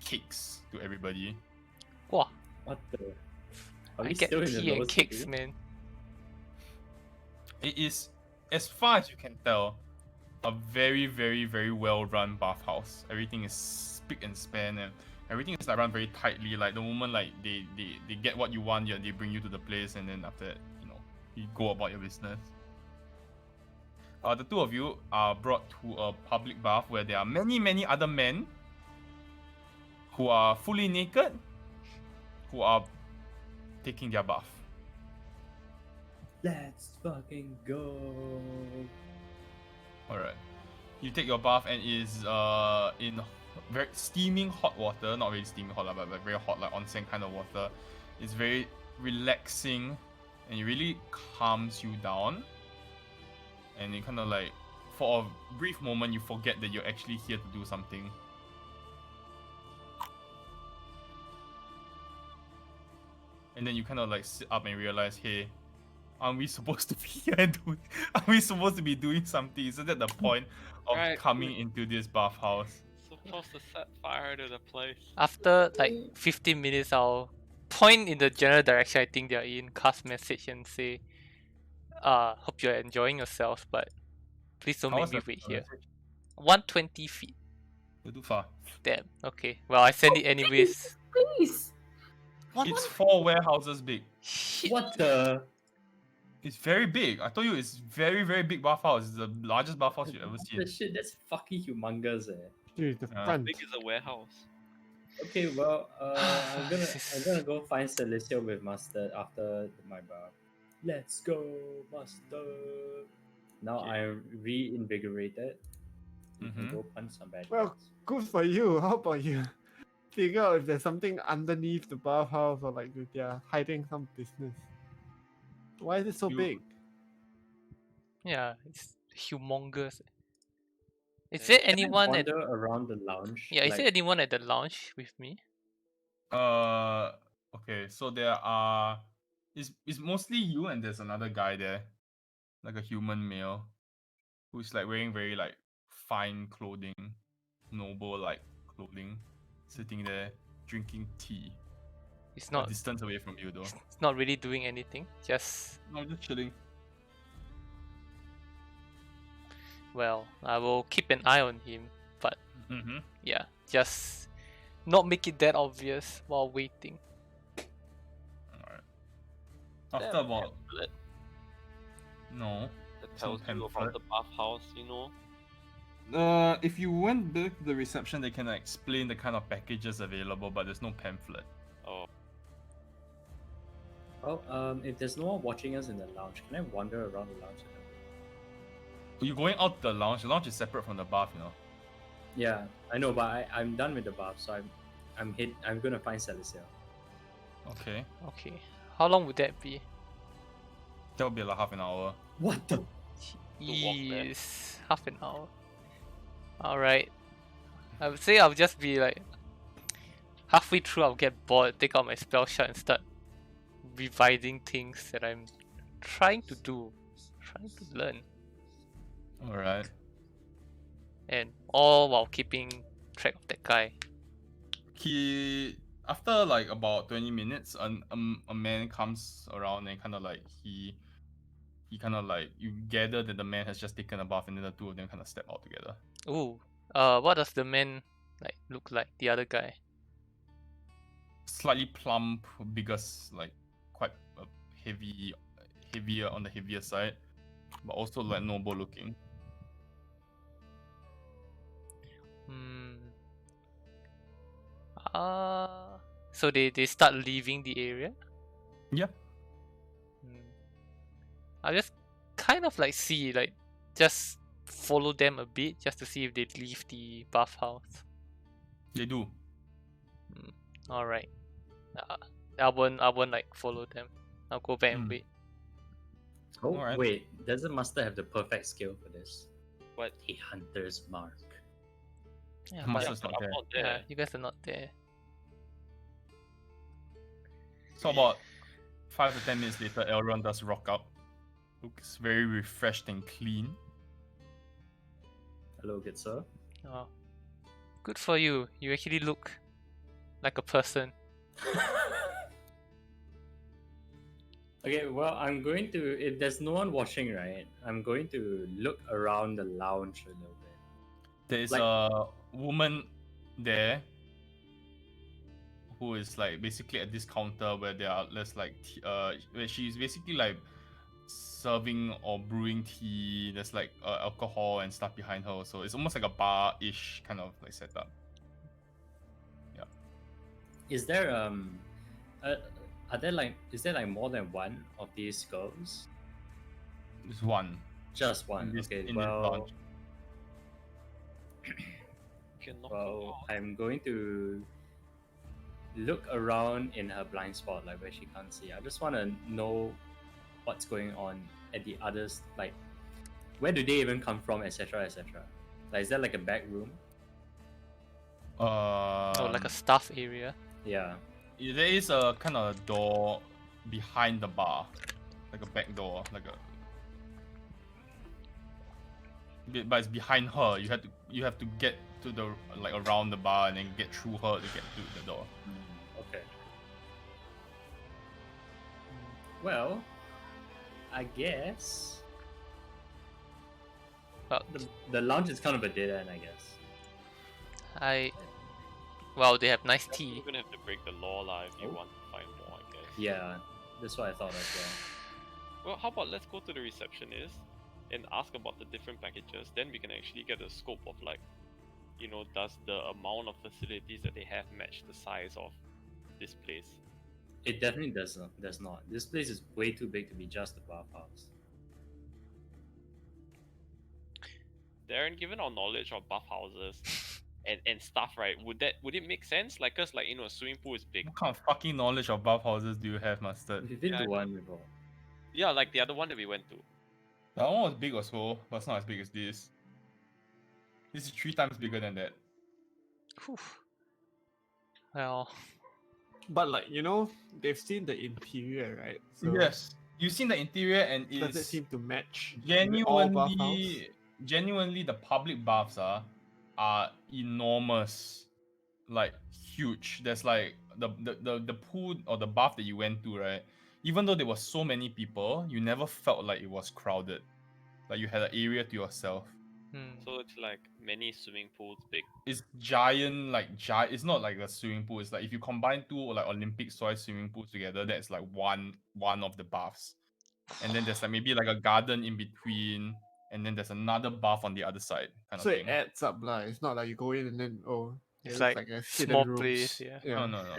cakes to everybody. Wow, What the? Are I we get still in the tea lower and cakes, city? man. It is, as far as you can tell, a very, very, very well-run bathhouse. Everything is spick and span, and everything is like run very tightly. Like the moment like they get what you want, they bring you to the place, and then after that, you go about your business. The two of you are brought to a public bath where there are many, many other men who are fully naked, who are taking their bath. Let's fucking go. Alright. You take your bath and is in very steaming hot water, not really steaming hot, but very hot, like onsen kind of water. It's very relaxing and it really calms you down. And you kind of like, for a brief moment, you forget that you're actually here to do something. And then you kind of like sit up and realize, hey, aren't we supposed to be here and aren't we supposed to be doing something? Isn't that the point of Right. coming into this bathhouse? Supposed to set fire to the place. After like 15 minutes, I'll point in the general direction I think they're in, cast message and say, hope you're enjoying yourself, but please don't How make was me the wait here. message? 120 feet. You're too far. Damn. Okay. Well, I send it anyways. Please. It's 4 warehouses big. Shit. What the? It's very big. I told you it's very, very big bathhouse. It's the largest bathhouse you've ever What seen. the shit? That's fucking humongous, eh. Dude, the Yeah. front. Big is a warehouse. Okay, well, I'm gonna go find Celestial with Mustard after my bath. Let's go, Mustard. Now Okay. I'm reinvigorated. We can Mhm. go punch some bad Well, guys. good for you. How about you? Figure out if there's something underneath the bathhouse or like if they're hiding some business. Why is it so You- big? Yeah, it's humongous. Is Yeah. there Can I anyone at wander around the lounge? is like, there anyone at the lounge with me? Okay, so there are it's mostly you and there's another guy there. Like a human male. Who's like wearing very like fine clothing, noble like clothing, sitting there drinking tea. It's A not distance away from you though. it's not really doing anything. Just No, just chilling. well, I will keep an eye on him, but Mm-hmm. yeah, just not make it that obvious while waiting. Alright. After There, about pamphlet no. that Some tells you about pamphlet. the bathhouse, you know. If you went back to the reception, they can explain the kind of packages available, but there's no pamphlet. Oh, well, if there's no one watching us in the lounge, can I wander around the lounge? You're going out the lounge. The lounge is separate from the bath, you know. Yeah, I know, but I'm done with the bath, so I'm gonna find Celestial. Okay. Okay. How long would that be? That will be like half an hour. What the? walk there. Yes, half an hour. Alright. I would say I'll just be like halfway through I'll get bored, take out my spell shot and start revising things that I'm trying to do. Trying to learn. Alright. and all while keeping track of that guy. He after like about 20 minutes, a man comes around and kind of like he kind of like you gather that the man has just taken a bath and then the two of them kind of step out together. Ooh, what does the man like look like? The other guy. Slightly plump, like quite heavier on the heavier side, but also like noble looking. Hmm. So they start leaving the area. Yeah. I just kind of like see like just follow them a bit just to see if they leave the bathhouse. They do. All right. I won't like follow them. I'll go back and Mm. wait. Oh, Alright. wait, doesn't Master have the perfect skill for this? What? A hunter's mark. Yeah, Must- but Master's not I'm there. not there. yeah, you guys are not there. So about 5 to 10 minutes later, Elrond does rock up. Looks very refreshed and clean. Hello, good sir. Oh, good for you. You actually look like a person. Okay, well, I'm going to. If there's no one watching, right, I'm going to look around the lounge a little bit. There is Like- a woman there who is like basically at this counter where there's like where she's basically like serving or brewing tea. There's like alcohol and stuff behind her, so it's almost like a bar-ish kind of like setup. Is there are there like is there like more than one of these girls? There's one. Just one. In this- Okay. in this Well, lounge. You can knock them well, out. I'm going to look around in her blind spot, like where she can't see. I just want to know what's going on at the others, like where do they even come from, etc., etc. Like, is there like a back room? Or like a staff area. Yeah. There is a kind of door behind the bar, like a back door, but it's behind her. You have to get to the like around the bar and then get through her to get to the door. Okay. Well, I guess Well, the lounge is kind of a dead end, I guess. Well, they have nice You're tea. gonna have to break the law lah if you Oh. want to find more, I guess. Yeah, that's what I thought as well. Well, how about let's go to the receptionist and ask about the different packages. Then we can actually get a scope of like, you know, does the amount of facilities that they have match the size of this place? It definitely does not. This place is way too big to be just a bathhouse. Darren, given our knowledge of bathhouses and stuff, right? Would it make sense? Like, cause like, you know, a swimming pool is big. What kind of fucking knowledge of bathhouses do you have, Mustard? We've been Yeah, to I one before. Yeah, like the other one that we went to. That one was big also, but it's not as big as this. This is 3 times bigger than that. Whew. Well, But like they've seen the interior, right? So Yes, you've seen the interior and does it it's seem to match with all bathhouse? genuinely the public baths are enormous, like huge. There's like the pool or the bath that you went to, right? Even though there were so many people, you never felt like it was crowded. Like you had an area to yourself. So it's like many swimming pools big. It's giant, it's not like a swimming pool. It's like if you combine 2 like Olympic size swimming pools together, that's like one of the baths. And then there's like maybe like a garden in between, and then there's another bath on the other side, kind So of it thing. adds up, lah. It's not like you go in and then It's it's like like a small hidden rooms. place, yeah. No,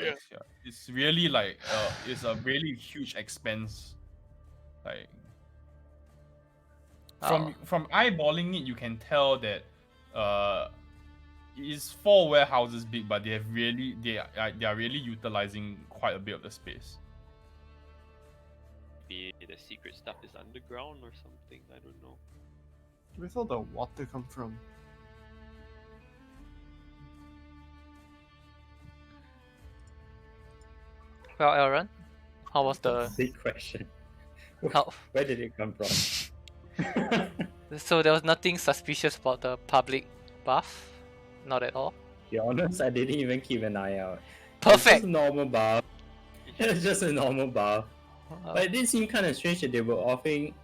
it's really like it's a really huge expense. Like from eyeballing it, you can tell that it is 4 warehouses big, but they are really utilizing quite a bit of the space. Maybe the secret stuff is underground or something. I don't know. Where's all the water come from? Well, Aaron, how was the Big question. how? Where did it come from? So there was nothing suspicious about the public buff? Not at all. To be honest, I didn't even keep an eye out. It's Perfect. just a normal buff. It's just a normal buff. But it did seem kind of strange that they were offering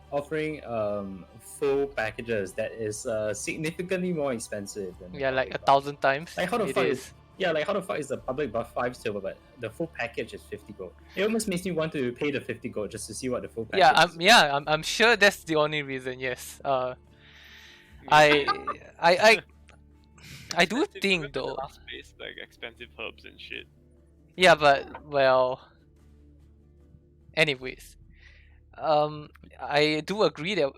full packages that is significantly more expensive than the Yeah, like public 1,000 times. buff. Like how the it fuck is. is like how the fuck is the public buff 5 silver, but the full package is 50 gold? It almost makes me want to pay the 50 gold just to see what the full package is. I'm sure that's the only reason. Yes. I do Expensive, think remember the though. last place, like expensive herbs and shit. Yeah, but well. Anyways, I do agree that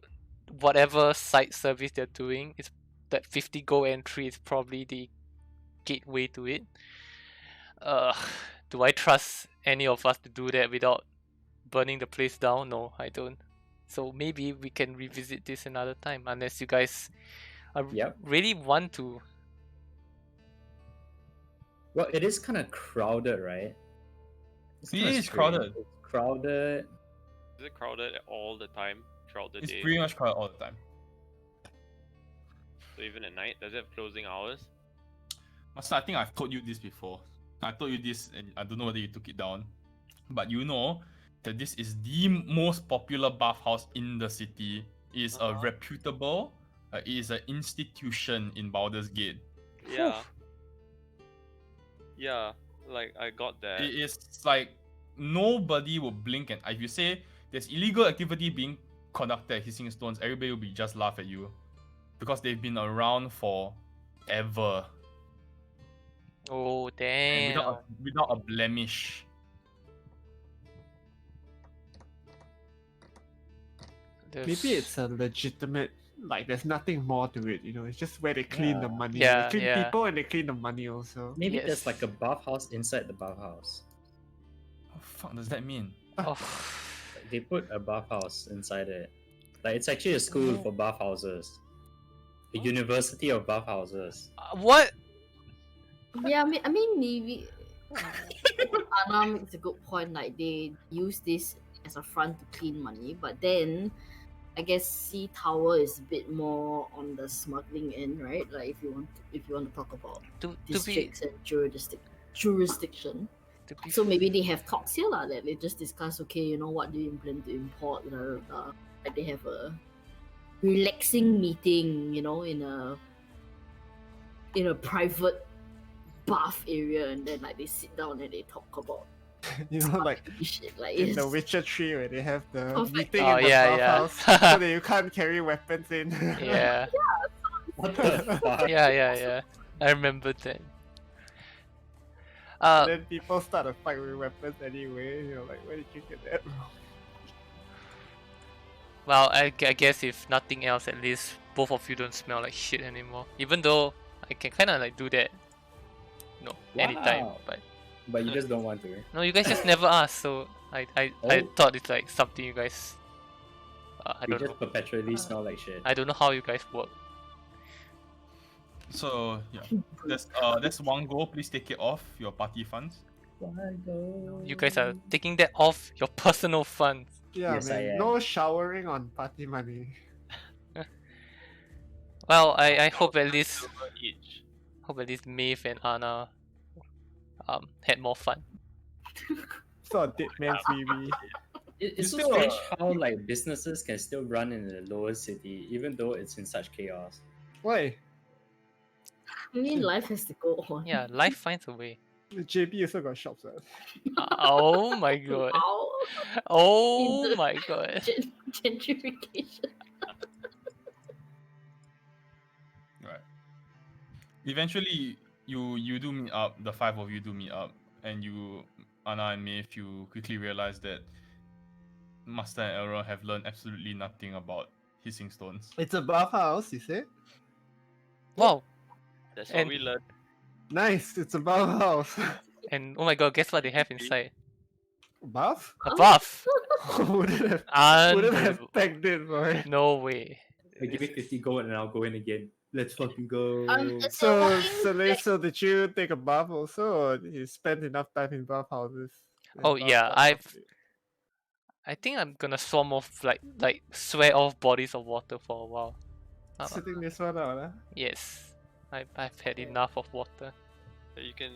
whatever site service they're doing is that 50 gold entry is probably the gateway to it. Do I trust any of us to do that without burning the place down? No, I don't. So maybe we can revisit this another time, unless you guys Yep. really want to. Well, it is kind of crowded, right? It's It kinda is strange. crowded. It's crowded. Is it crowded all the time throughout the It's day? pretty much crowded all the time. So even at night, does it have closing hours? Master, I think I've told you this before. I told you this, and I don't know whether you took it down, but you know that this is the most popular bathhouse in the city. It is a reputable. It is an institution in Baldur's Gate. Yeah. Yeah, like I got that. It is like nobody will blink, and if you say there's illegal activity being conducted at Hissing Stones, everybody will be just laugh at you because they've been around forever Oh and damn! without a blemish. Maybe it's a legitimate, like, there's nothing more to it, you know, it's just where they clean the Yeah. money. Yeah, They clean yeah. people and they clean the money also. Maybe Yes. there's like a buff house inside the buff house. What the fuck does that mean? Oh. Like, they put a buff house inside it. Like it's actually a school for buff houses. A university of buff houses. What? Yeah, I mean maybe Anna makes a good point. Like they use this as a front to clean money, but then I guess Sea Tower is a bit more on the smuggling end, right? Like if you want to talk about To be districts and jurisdiction. to be So maybe they have talks here lah, that they just discuss. Okay, you know what do you plan to import? Blah, blah, blah. Like they have a relaxing meeting, you know, in a private bath area, and then like they sit down and they talk about You know, like shit. Like in it's the Witcher 3 where they have the Perfect. meeting Oh, in the yeah, yeah. bathhouse so that you can't carry weapons in. yeah. What the fuck? Yeah. I remember that. And then people start a fight with weapons anyway. You're like, where did you get that? Well, I guess if nothing else, at least both of you don't smell like shit anymore. Even though I can kind of like do that, anytime. Wow. But But you just don't want to. no, you guys just never ask. So I Oh. thought it's like something you guys. I You don't just know. perpetually smell like shit. I don't know how you guys work. So yeah, that's one goal. Please take it off your party funds. You guys are taking that off your personal funds. Yeah, Yes, I man. am. No showering on party money. Well, I hope at least Silver each. Maeve and Anna had more fun. It's not a dead man's baby. It's so still strange how like businesses can still run in the lower city even though it's in such chaos. Why? I mean life has to go on. Yeah, life finds a way. The JB also got shops. Right? Oh my god. Ow. Oh the- my god. Gentrification. Right. Eventually, you do meet up. The five of you do meet up, and you, Anna and Maeve, you quickly realize that Master and Elrond have learned absolutely nothing about hissing stones. It's a bathhouse, you say? Wow. That's what And- we learned. Nice, it's a bathhouse. And oh my god, guess what they have inside? Bath? A bath. wouldn't have Unbelievable. pegged it, boy. No way. Give me 50 gold and I'll go in again. Let's fucking go. So did you take a bath also, or you spend enough time in bathhouses? Oh, yeah, I think I'm gonna swarm off like swear off bodies of water for a while. Sitting this one out, huh? Yes. I've had Yeah. enough of water. You can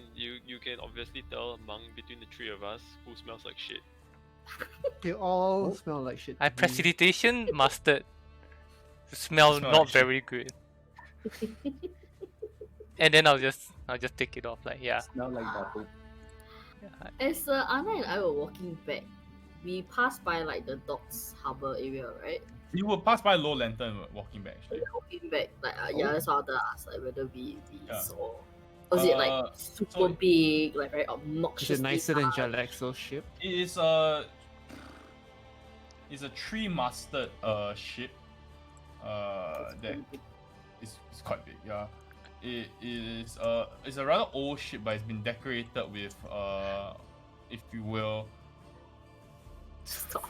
obviously tell among between the three of us who smells like shit. They all Oh. smell like shit. I to me. precipitation mustard. Smell Smell not like shit. very good. And then I'll just take it off. Like yeah. Smell like bubble. As Anna and I were walking back, we passed by like the docks harbor area, right? You will pass by Low Lantern walking back. Actually. Walking back, like yeah, Oh. that's what I wanted to ask, like whether we Yeah. saw. Was it like super so- big, like very Is obnoxious? it nicer than Jalexo's ship? It is it's a three-masted ship. That is quite big. Yeah. It is it's a rather old ship, but it's been decorated with if you will. Stop.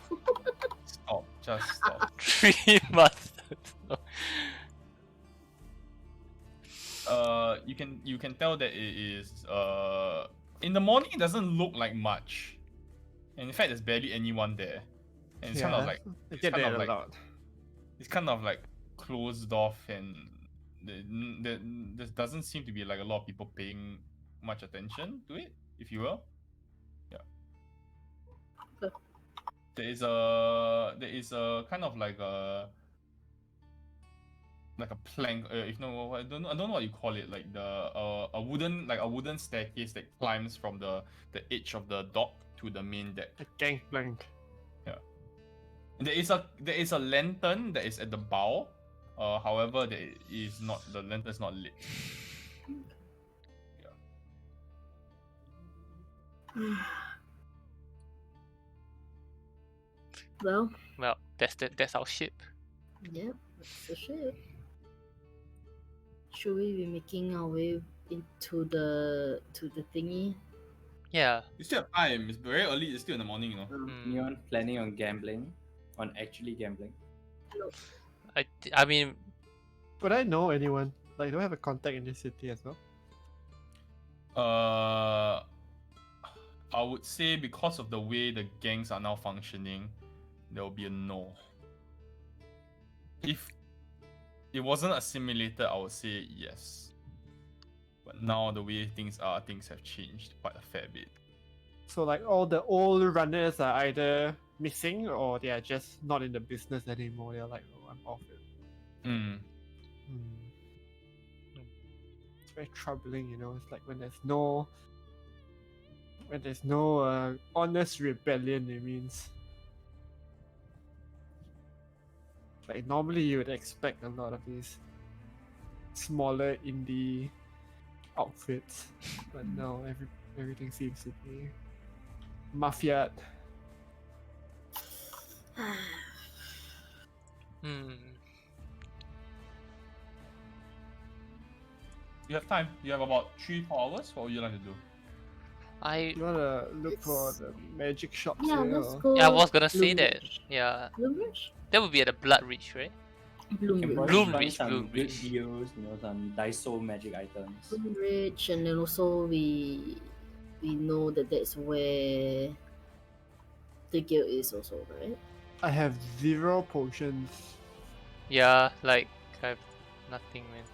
Stop. Just stop. 3 mustards. You can tell that it is in the morning it doesn't look like much, and in fact there's barely anyone there, and it's kind of like I it's get kind that of a like lot. it's kind of like closed off, and there doesn't seem to be like a lot of people paying much attention to it, if you will. Yeah. Okay. There is a kind of like a plank. If no, I don't know what you call it. Like a wooden staircase that climbs from the edge of the dock to the main deck. A gangplank. There is a lantern that is at the bow. However, the lantern is not lit. Well, Well, that's our ship. yeah, that's the shit. Should we be making our way into the thingy? Yeah. You still have time. It's very early. It's still in the morning, you know. Anyone planning on gambling? On actually gambling? I mean, Would I know anyone? Like, do I have a contact in this city as well? I would say because of the way the gangs are now functioning, there will be a no. If it wasn't a simulator, I would say yes. But now the way things are, things have changed quite a fair bit. So, like, all the old runners are either missing or they are just not in the business anymore. They're like, oh, I'm off it. Mm. It's very troubling, you know. It's like when there's no honest rebellion, it means. Like normally you would expect a lot of these smaller indie outfits, but now everything seems to be mafia. You have time. You have about 3-4 hours. What would you like to do? You wanna look for the magic shops Yeah, here? let's or- go. I was gonna say that. Bloomridge. Yeah, Bloomridge? that would be at the Blood Reach, right? Can Bloomridge. probably Bloom find Reach, some Bloom good Reach. deals, some Daiso magic items. Bloomridge, and then also we know that that's where the guild is also, right? I have 0 potions. Yeah, like I have nothing, man.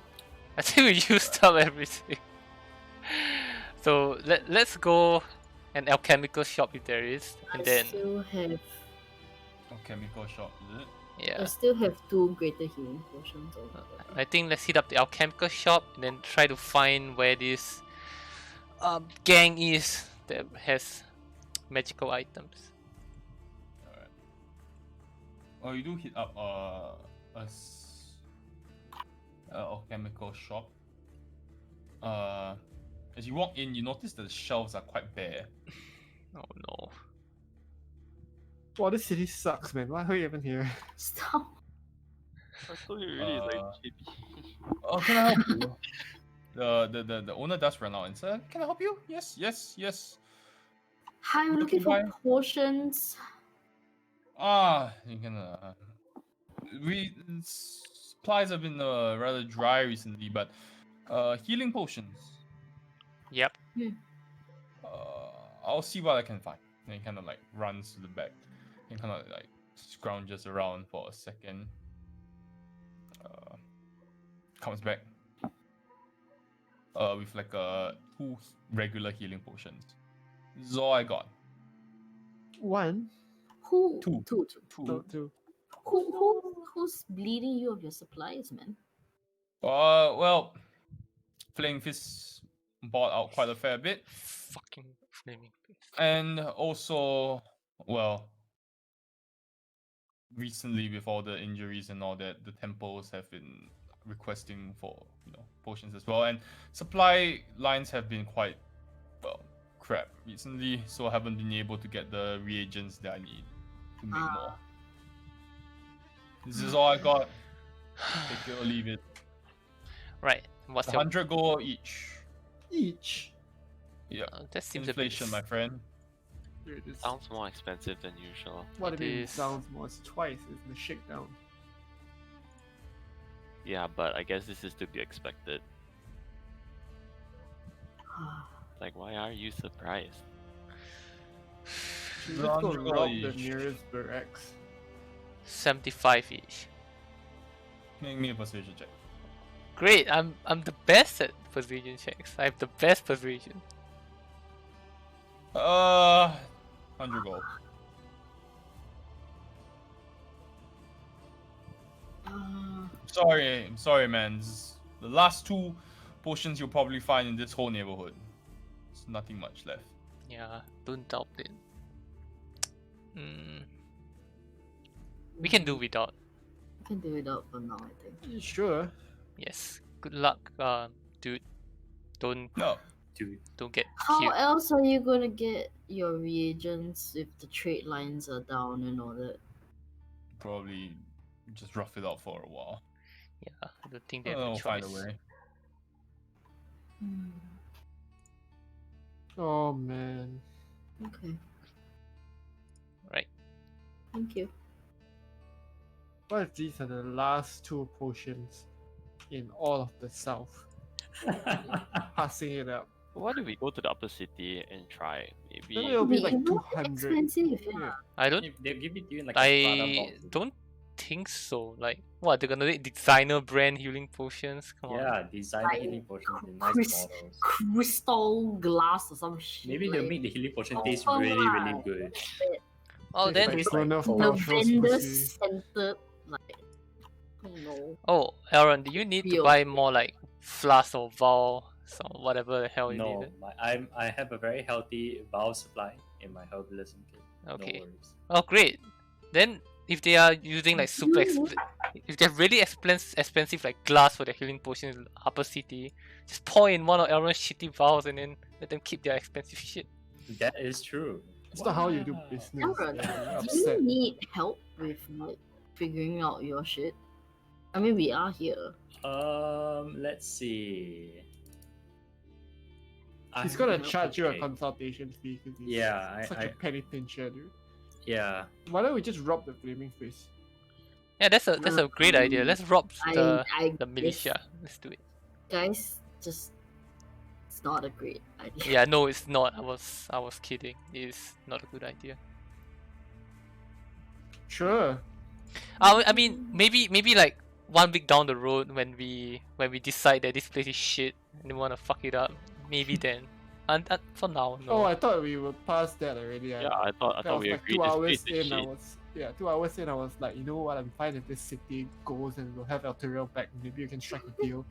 I think we used up everything. So let's go an alchemical shop if there is, and I then still have A chemical shop, is it? yeah. I still have 2 greater healing potions over there. I think let's hit up the alchemical shop and then try to find where this gang is that has magical items. Alright. Oh, you do hit up a chemical shop. As you walk in, you notice that the shelves are quite bare. Oh no. Wow, this city sucks, man. Why are you even here? Stop. I thought you really like Uh, JB. Oh, can I help you? The owner does run out and says, "Can I help you? Yes. Hi, I'm looking for Why? potions. You can. Supplies have been rather dry recently, but healing potions. Yep. I'll see what I can find." And he kind of like runs to the back and kind of like scrounges around for a second. Comes back. with like two regular healing potions. This is all I got. One, Who? Two. Two. no, two. Who's bleeding you of your supplies, man? Well, Flaming Fist bought out quite a fair bit, Fucking flaming fist. and also, well, recently with all the injuries and all that, the temples have been requesting for potions as well, and supply lines have been quite crap recently, so I haven't been able to get the reagents that I need to make more. This is all I got. Take it or leave it. Right. What's your 100 gold each. Each. Yeah. that seems a bit Inflation, my friend. Here it is. Sounds more expensive than usual. What It do you mean is. sounds more? It's twice. It's the shakedown. Yeah, but I guess this is to be expected. Like, why are you surprised? Should we just go 100 rob the each. nearest barracks? 75 each. Make me a persuasion check. Great, I'm the best at persuasion checks. I have the best persuasion. 100 gold. I'm sorry, man. This is the last two potions you'll probably find in this whole neighborhood. There's nothing much left. Yeah, don't doubt it. We can do without. I can do it out for now, I think. You sure? Yes. Good luck, dude. Don't No. Dude. get How killed. else are you gonna get your reagents if the trade lines are down and all that? Probably just rough it out for a while. Yeah, I don't think they have a I'll find a choice. way. Hmm. Oh man. Okay, Right. thank you. What if these are the last two potions in all of the south? Passing it up. Why don't we go to the upper city and try? Maybe. Then it'll be like It will 200. expensive, yeah. Yeah. I don't If they'll give it to you in like a Prada I box. don't think so. Like what, they're gonna make designer brand healing potions? Come on. Yeah, design Like, healing potions in nice Chris- models. Crystal glass or some shit. Maybe they'll like, make the healing potion Oh, taste come really, really on. good. Oh It's then like it's one of oh, the Marshall's vendor pussy. centered, like, I don't know. oh Aaron, do you need to Feel. buy more like flask or vial, so whatever the hell you No, needed? I have a very healthy valve supply in my herbalism kit. Okay. No worries. Oh great. Then if they are using like super You- if they're really expensive like glass for their healing potions in the upper city, just pour in one of Aaron's shitty vials and then let them keep their expensive shit. That is true. It's not how you do Wow. business. Aaron, man. I'm do you upset. need help with like figuring out your shit? I mean, we are here. Let's see. He's I'm gonna charge you a okay. consultation fee because he's Yeah, such I a penny pincher, dude. yeah. Why don't we just rob the flaming fist? Yeah, that's a great idea. Let's rob the I militia. Let's do it. guys, just it's not a great idea. Yeah, no, it's not. I was kidding. It's not a good idea. Sure. I mean, maybe like 1 week down the road when we decide that this place is shit and we wanna fuck it up, maybe then. And for now, no. Oh, I thought we were past that already. Yeah, I thought that was we like agreed 2 this hours place is in. I shit. was 2 hours in. I was like, you know what? I'm fine if this city goes and we'll have Elteriel back. Maybe you can strike a deal.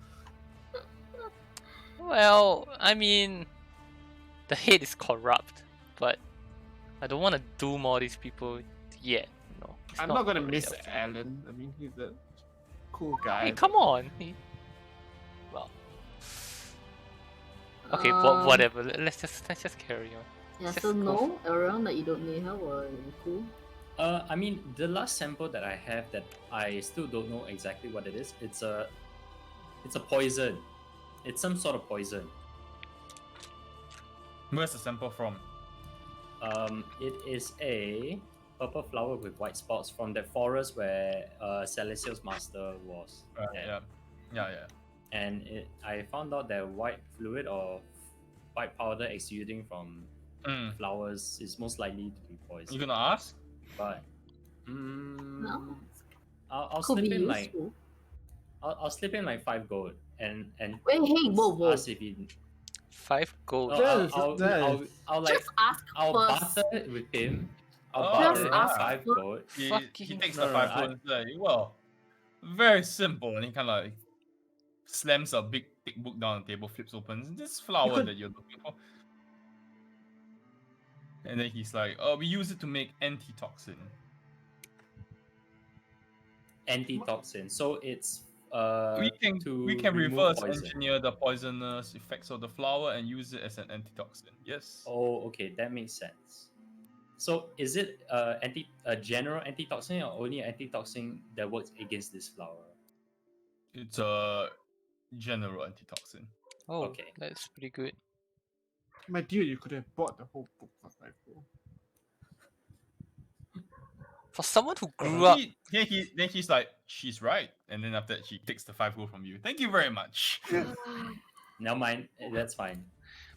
Well, I mean, the head is corrupt, but I don't want to doom all these people yet. No, it's I'm not gonna really miss up to- Alan. I mean, he's a cool guy. Hey, come on. Well, okay, whatever. Let's just carry on. Yeah, Just so go no, around that you don't need help or you're cool. I mean, the last sample that I have that I still don't know exactly what it is. It's a poison. It's some sort of poison. Where's the sample from? It is a purple flower with white spots from that forest where Celestial's master was. at. Yeah. And I found out that white fluid or white powder exuding from flowers is most likely to be poison. You gonna ask? But No, I'll could slip be in like useful. I'll slip in like 5 gold and Wait, hey, whoa. ask if he. 5 gold. No, That's- I'll that's- like Just ask I'll first. barter it with him. I'll Oh, barter Just it ask at 5 first. gold. He Fucking- takes No, the no, 5 I- gold and is like, well, very simple. And he kind of like slams a big thick book down on the table, flips open this flower could- that you're looking for. And then he's like, we use it to make antitoxin. Antitoxin. So it's we can to reverse remove poison. engineer the poisonous effects of the flower and use it as an antitoxin. Yes. Oh, okay, that makes sense. So is it a general antitoxin or only antitoxin that works against this flower? It's a general antitoxin. Oh, Okay. that's pretty good. My dude, you could have bought the whole book for 5 gold. For someone who grew up, Then he's like, she's right. And then after that, she takes the 5 gold from you. Thank you very much. Never mind, that's fine.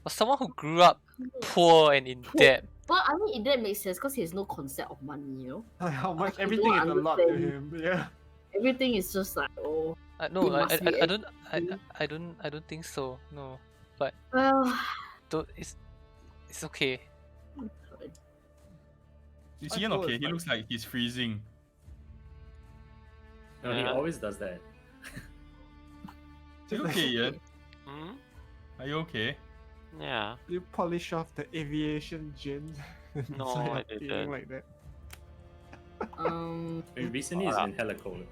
for someone who grew up poor and in debt, Well, I mean, it didn't make sense because he has no concept of money, you know? Like how much I everything is don't a lot to understand. him. Yeah. Everything is just like, oh, no, It must be I don't think so. No, well. don't, it's okay. Is I Ian thought okay? it's He like- looks like he's freezing. No, he Yeah. always does that. Are you okay, Ian? Hmm? Are you okay? Yeah. You polish off the aviation gin. No, inside I of didn't. feeling like that. Recently, it's been hella cold.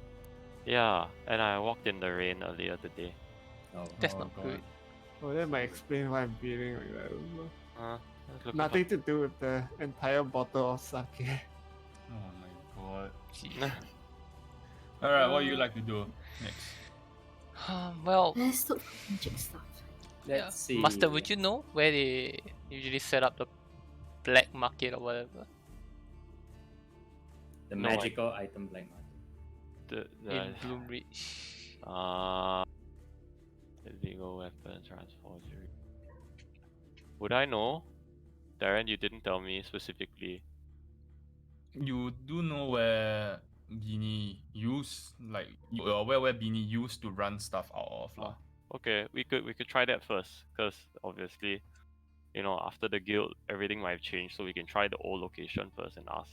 Yeah, and I walked in the rain earlier today. Oh. That's Oh, not God. good. Oh, that might explain why I'm feeling like that. Also. Let's look Nothing to do with the entire bottle of sake. Oh my god. Gee. Alright, what do you like to do next? Well, Let's look for magic stuff. Let's see. Master, would you know where they usually set up the black market or whatever The No, magical item black market. in Bloomridge? Illegal weapon transforgery. Would I know? Darren, you didn't tell me specifically. You do know where Beanie used, like, where Beanie used to run stuff out of, lah. Okay, we could try that first, because obviously, you know, after the guild, everything might have changed, so we can try the old location first and ask.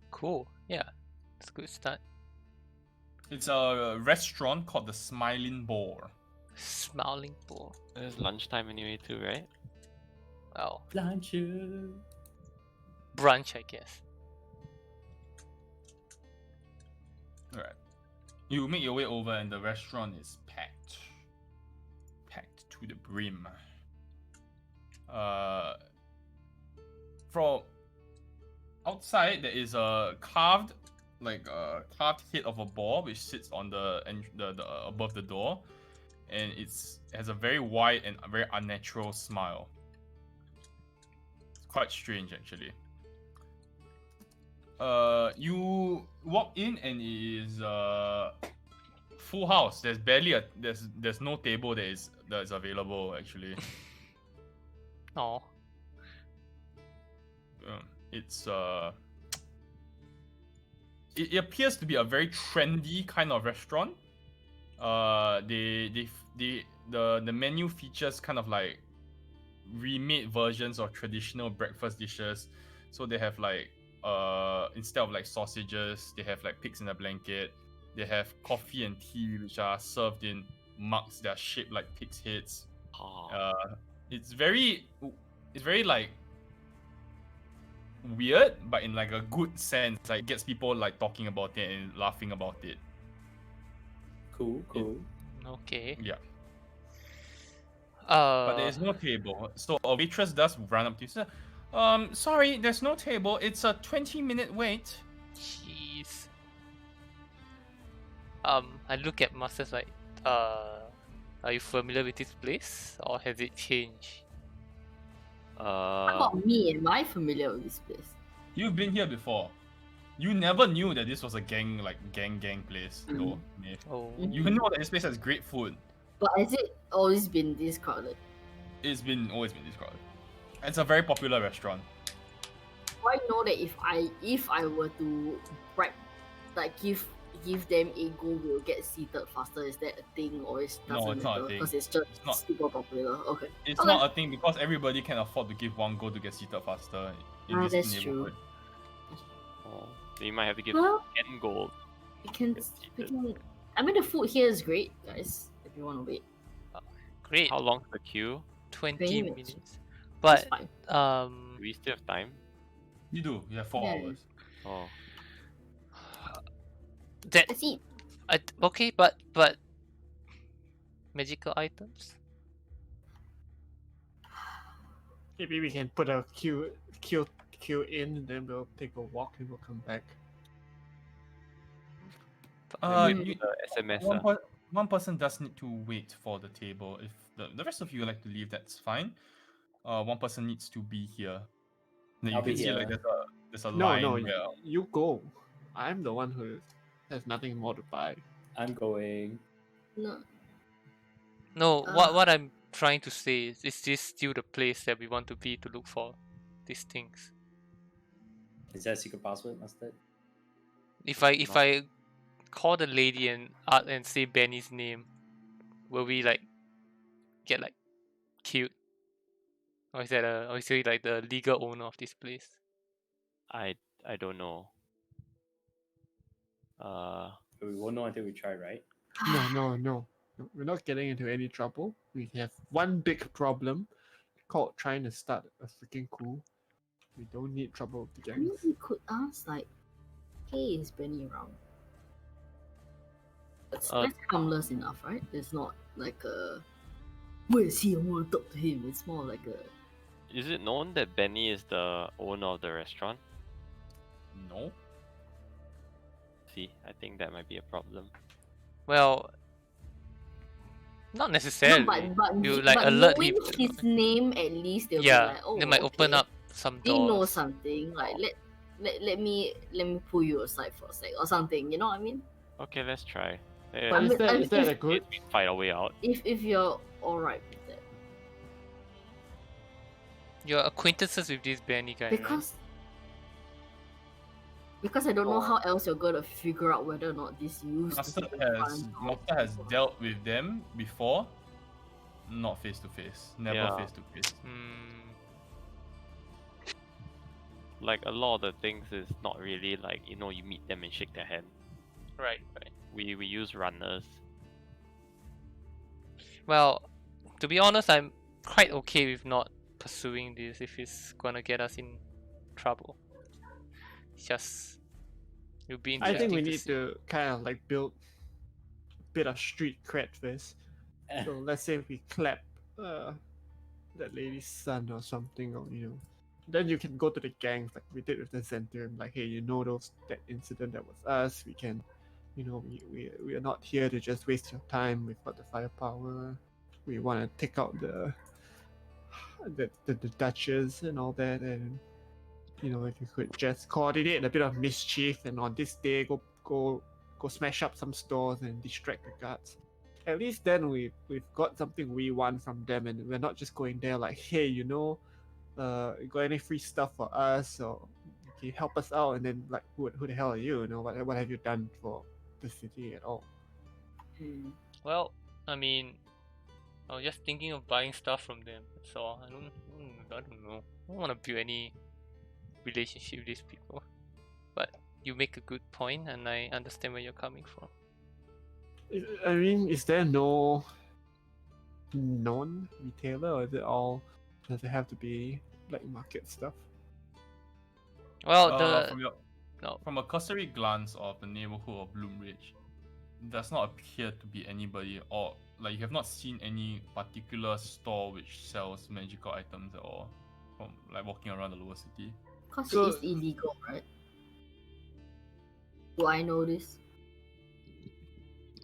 Cool. Yeah, it's a good start. It's a restaurant called the Smiling Boar. Smiling Boar. It's lunchtime anyway too, right? Well, Lunch you. brunch, I guess. Alright. You make your way over and the restaurant is packed. Packed to the brim. From outside there is a carved head of a boar which sits on the above the door, and it has a very wide and very unnatural smile. It's quite strange actually. You walk in and it is full house. There's barely there's no table that's available actually. Oh, It's it appears to be a very trendy kind of restaurant. The menu features kind of like remade versions of traditional breakfast dishes. So they have like instead of like sausages, they have like pigs in a blanket. They have coffee and tea which are served in mugs that are shaped like pigs' heads. It's very like weird, but in like a good sense. Like it gets people like talking about it and laughing about it. Cool. okay. Yeah. But there Uh, is no table. So a waitress does run up to you. So, sorry, there's no table. It's a 20-minute wait. jeez. I look at Masters like, are you familiar with this place or has it changed? How about me? Am I familiar with this place? You've been here before. You never knew that this was a gang place, though. Nate. Oh, You know that this place has great food. But has it always been this crowded? It's always been this crowded. It's a very popular restaurant. Do I know that if I were to bribe, like give give them a gold will get seated faster? Is that a thing, or it No, doesn't it's not a matter thing. because it's just It's not. super popular? Okay. It's Okay. not a thing because everybody can afford to give 1 gold to get seated faster in Ah, this that's true. neighborhood. Oh, so you might have to give Well, 10 gold. we can. Get We seated. can. I mean, the food here is great, guys. If you want to wait, Great. How long's the queue? 20 20 minutes. minutes. But it's fine. Do we still have time? You do. You have 4 Yeah. hours. Oh, that Let's eat. okay, but magical items. Maybe we can put a queue in, and then we'll take a walk and we'll come back. You, the SMS. one person does need to wait for the table. If the rest of you like to leave, that's fine. One person needs to be here. Then you I'll be can see like here. there's a No, line no, where you go. I'm the one who has nothing more to buy. I'm going. No. No, Ah. what I'm trying to say is this still the place that we want to be to look for these things? Is that a secret password, Mustard? If I call the lady and say Benny's name, will we like get like killed? Or is he like the legal owner of this place? I don't know. We won't know until we try, right? No. We're not getting into any trouble. We have one big problem called trying to start a freaking coup. We don't need trouble with the I mean, gangs. we could ask like, "Hey, is Benny around?" That's harmless enough, right? It's not like a, "Where is he? I want to talk to him." It's more like a, Is it known that Benny is the owner of the restaurant? no. See, I think that might be a problem. Well, not necessarily. no, but you like but alert knowing him. his name at least they'll Yeah, be like, "Oh, they might open okay. up some They know doors. something. Like let me pull you aside for a sec or something. You know what I mean? Okay, let's try. But I is mean, that a if- good? We fight our way out. If you're alright with that, You're acquaintances with this Benny guy, right? because I don't know how else you're gonna figure out whether or not this used Master to be has fun or- Master has dealt with them before, not face to face, never Yeah. face to face. Like a lot of the things is not really like you meet them and shake their hand. Right. We use runners. Well, to be honest, I'm quite okay with not pursuing this if it's gonna get us in trouble. It's just it'll be I interesting think we to need see. to kind of like build a bit of street cred first. So let's say if we clap that lady's son or something, or then you can go to the gangs like we did with the center and like, hey, that incident that was us. We can, we are not here to just waste your time. We've got the firepower. We want to take out the Duchess and all that, and if you could just coordinate a bit of mischief and on this day go smash up some stores and distract the guards. At least then we've got something we want from them, and we're not just going there like, hey, you got any free stuff for us, or can you help us out? And then like, who the hell are you? What have you done for the city at all? Well, I mean, I was just thinking of buying stuff from them. That's all. I don't know. I don't want to build any relationship with these people. But you make a good point, and I understand where you're coming from. I mean, is there no non-retailer, or does it have to be black market stuff? Well, From a cursory glance of the neighborhood of Bloomridge, does not appear to be anybody, or like you have not seen any particular store which sells magical items at all from like walking around the lower city. Because So- it is illegal, right? Do I know this?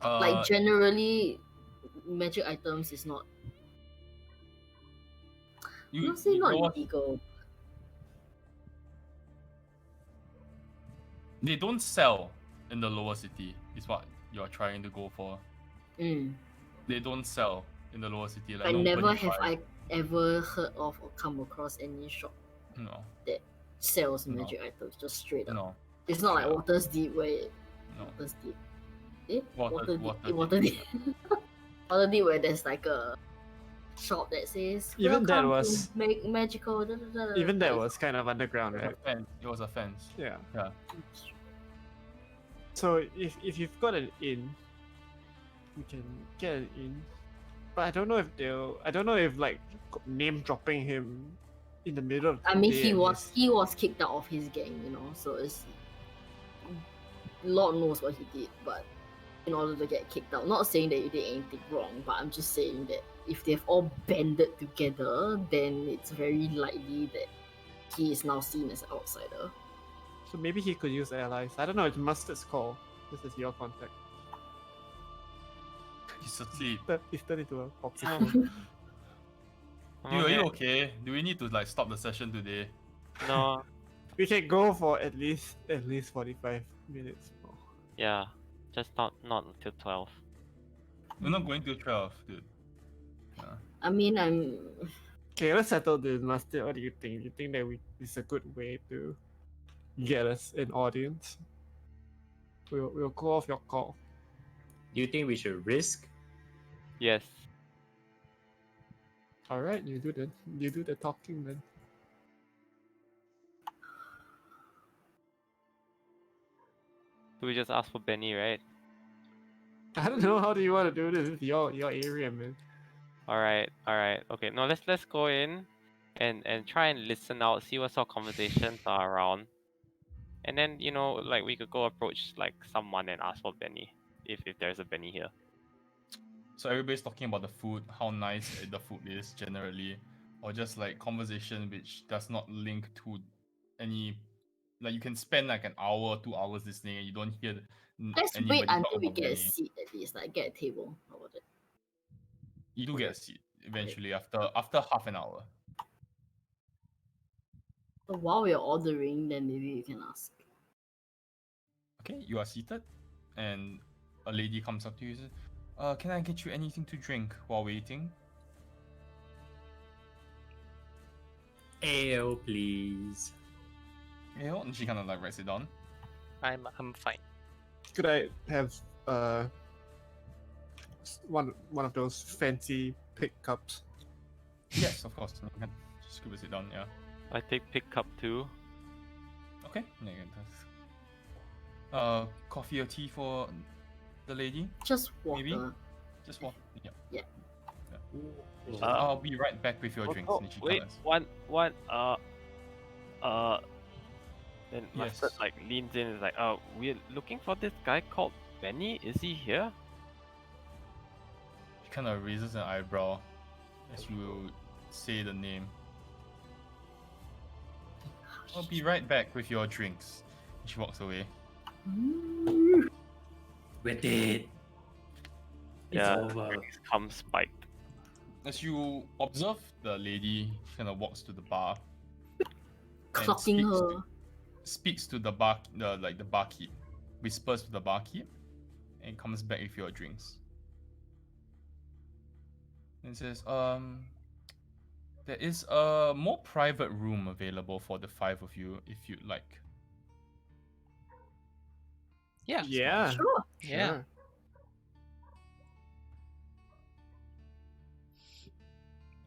Like generally, magic items is not. I'm not saying not illegal. They don't sell in the lower city, is what you're trying to go for. They don't sell in the lower city. Like I never nobody have buys. I ever heard of or come across any shop No, that sells No. magic items just straight up. no. It's not like Yeah. Water's Deep where No. Water's Deep. Eh? Waterdeep. Waterdeep. Waterdeep, where there's like a shop that says Even that "Welcome was- to make magical." Da, da, da, da. Even that Like, was kind of underground, It was right? a fence. It was a fence. Yeah. Yeah. So if you've got an inn, we can get an inn. But I don't know if like name dropping him in the middle of the I mean, day he and was his- kicked out of his gang, you know. So it's Lord knows what he did, but in order to get kicked out, not saying that you did anything wrong, but I'm just saying that if they've all banded together, then it's very likely that he is now seen as an outsider. So maybe he could use allies. I don't know. It's Mustard's call. This is your contact. He's asleep. He's turned into a popsicle. Dude, I'm are you okay. okay? Do we need to like stop the session today? No, We can go for at least 45 minutes more. yeah, just not until 12. We're not going to 12, dude. I mean, I'm Okay, let's settle this, Master. What do you think? You think that it's a good way to get us an audience? We'll go off your call. Do you think we should risk? Yes. All right, you do the talking then. Do we just ask for Benny, right? I don't know. How do you want to do this? It's your area, man. All right. Okay. No, let's go in, and try and listen out, see what sort of conversations are around, and then like we could go approach like someone and ask for Benny if there's a Benny here. So everybody's talking about the food, how nice the food is generally, or just like conversation which does not link to any. Like you can spend like an hour, 2 hours listening, and you don't hear let's anybody wait talk until we about get a Benny. seat at least, like get a table. How about it? You do get a seat eventually after half an hour. So while we're ordering, then maybe you can ask. Okay, you are seated, and a lady comes up to you and says, can I get you anything to drink while waiting? Ale, please. Yeah, and she kind of like writes it down. I'm fine. Could I have one of those fancy pick cups? Yes, of course. You can scribble it down, yeah. I take pick cup 2. Okay, yeah, that's... coffee or tea for the lady? Just water. Maybe? Just one. Yeah. I'll be right back with your drinks. And she Wait, comes. one. Then Mustard Yes. like leans in and is like, we're looking for this guy called Benny. Is he here? She kind of raises an eyebrow as you say the name. I'll be right back with your drinks. And she walks away. With it. It's Yeah, over. drinks come spiked. As you observe the lady kind of walks to the bar and Clocking her. speaks to the barkeep, whispers to the barkeep, and comes back with your drinks. And says, there is a more private room available for the 5 of you if you'd like. Yeah. Yeah. Sure. Yeah. Sure.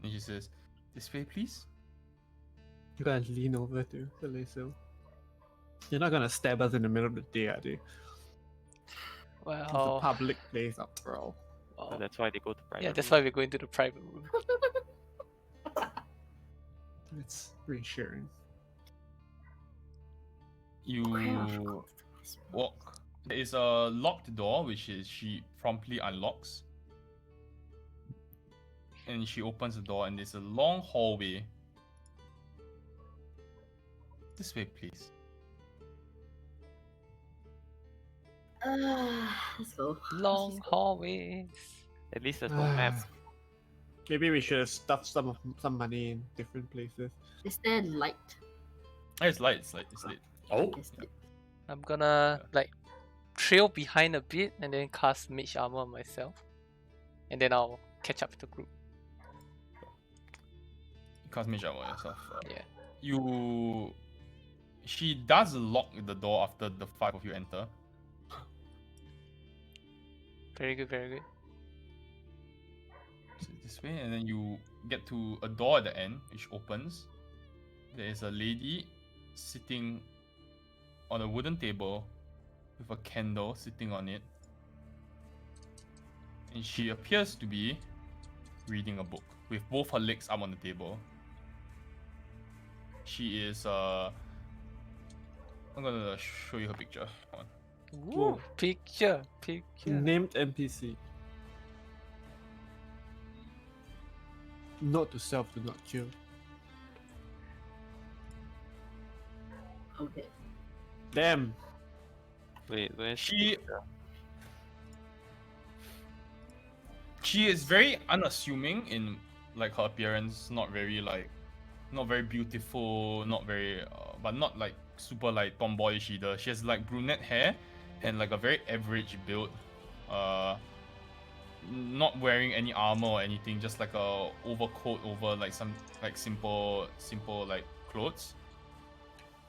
And she says, this way, please. You gotta lean over to the laser. You're not gonna stab us in the middle of the day, are you? It's a Well, public place after all. So well, that's why they go to private. yeah, that's room. why we're going to the private room. It's reassuring. You walk. There is a locked door, which she promptly unlocks. And she opens the door, and there's a long hallway. This way, please. Let's go. Long hallways. At least there's no map. Maybe we should have stuffed some money in different places. Is there light? Oh, it's light. It's lit. Oh, Yes, lit. I'm gonna like trail behind a bit and then cast mage armor on myself, and then I'll catch up with the group. You cast mage armor yourself. Yeah. She does lock the door after the 5 of you enter. Very good, very good. So this way, and then you get to a door at the end, which opens. There is a lady sitting on a wooden table with a candle sitting on it. And she appears to be reading a book with both her legs up on the table. She is I'm gonna show you her picture. Hold on. Ooh, picture. Named NPC. Note to self: do not kill. Okay. Damn. Wait, where's She is very unassuming in like her appearance, not very beautiful, not very but not like super like tomboyish either. She has like brunette hair and like a very average build. Not wearing any armor or anything, just like a overcoat over like some like simple like clothes.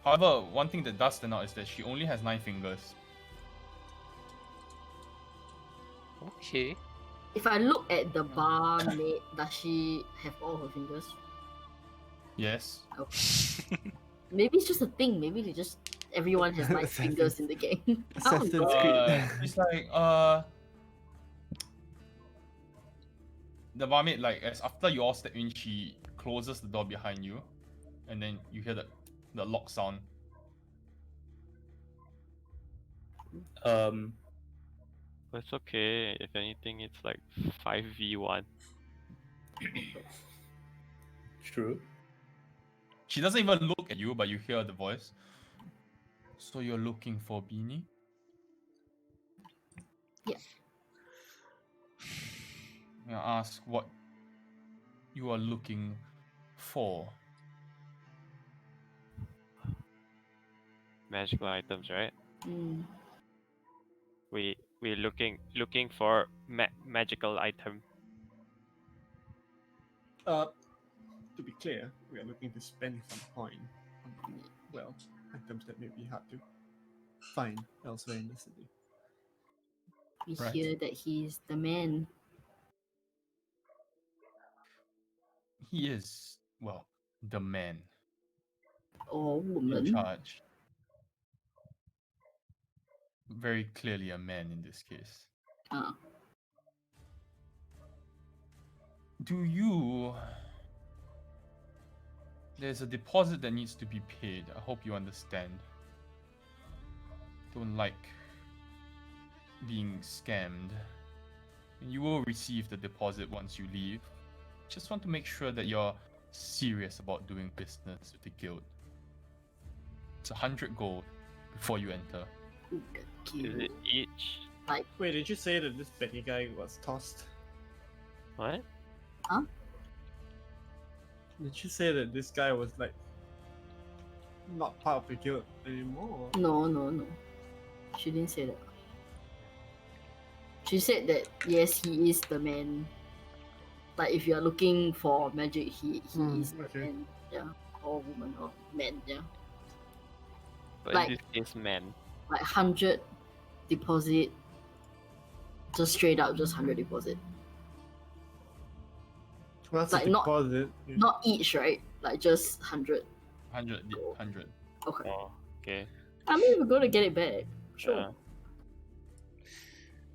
However, one thing that does stand out is that she only has 9 fingers. Okay. If I look at the barmaid, does she have all her fingers? Yes. Maybe it's just a thing. Maybe they just everyone has 9 fingers in the game. I don't Assassin's know. Creed. It's like the barmaid, like as after you all step in, she closes the door behind you, and then you hear the lock sound. It's okay. If anything, it's like 5v1. True. She doesn't even look at you, but you hear the voice. So you're looking for Beanie? Yeah. May I ask what you are looking for? Magical items, right? Mm. We're looking for magical item. To be clear, we are looking to spend some coin on, well, items that may be hard to find elsewhere in the city. We Right. hear that he's the man. He is, well, the man Or in woman. charge. Very clearly a man in this case. Ah. Do you... There's a deposit that needs to be paid. I hope you understand. Don't like being scammed. And you will receive the deposit once you leave. Just want to make sure that you're serious about doing business with the guild. It's 100 gold before you enter. Ooh, Is it each? Wait, did you say that this Benny guy was tossed? What? Did you say that this guy was like not part of the guild anymore? No. She didn't say that. She said that yes, he is the man. Like if you are looking for magic, he is the okay. man. Yeah. Or woman or man, yeah. But Like- in this case, man. Like 100 deposit. Just straight up, just 100 deposit. What's Like, the not- deposit? Yeah. Not each, right? Like just 100. 100. Okay. Oh, okay. I mean, we're gonna get it back. Sure. Yeah.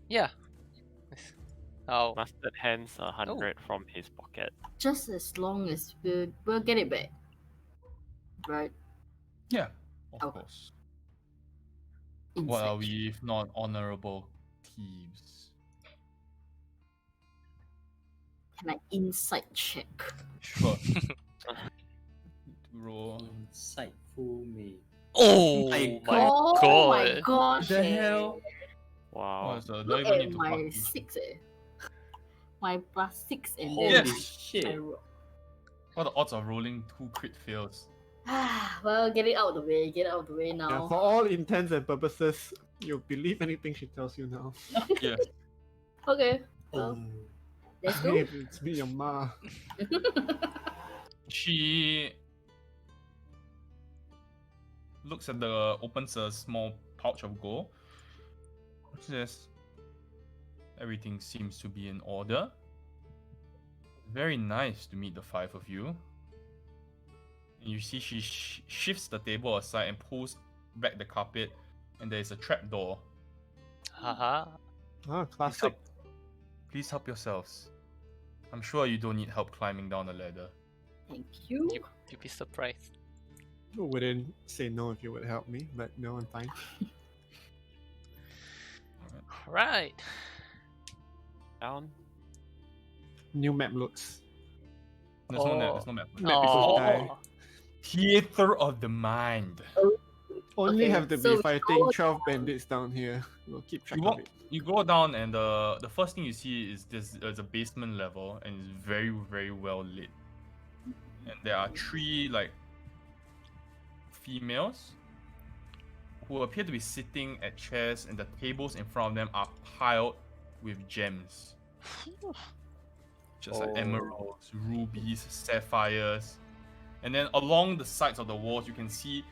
Yeah. Oh, Mustard hands 100 from his pocket. Just as long as we'll get it back. Right? Yeah, of Okay. course. What Inside. are we if not honorable thieves? Can I insight check? Sure. Roll. Insightful me. oh My my Oh god. my gosh! The eh. hell? Wow. Oh, so don't Look even at need to my fuck you. 6 My +6 and Holy then Yes. shit. I roll. What are the odds of rolling 2 crit fails? Well, get it out of the way. Get it out of the way Yeah, now. for all intents and purposes, you'll believe anything she tells you now. Yeah. Okay. Well, Oh. let's go. If it's me, your ma. She looks at opens a small pouch of gold. She says, Everything seems to be in order. Very nice to meet the five of you. And you see she shifts the table aside and pulls back the carpet, and there is a trap door. Haha. Oh, classic. Please help yourselves. I'm sure you don't need help climbing down the ladder. Thank you. You'd be surprised. I wouldn't say no if you would help me, but no, I'm fine. Right. Down. New map loads. There's no map. There's no map. Map is so die. Oh, Theater of the mind. Only Okay, have to so be we fighting go 12 bandits down here. We'll keep track You of walk, it. you go down, and the first thing you see is there's a basement level, and it's very, very well lit. And there are three like females who appear to be sitting at chairs, and the tables in front of them are piled with gems. Just like Oh. emeralds, rubies, sapphires. And then along the sides of the walls, you can see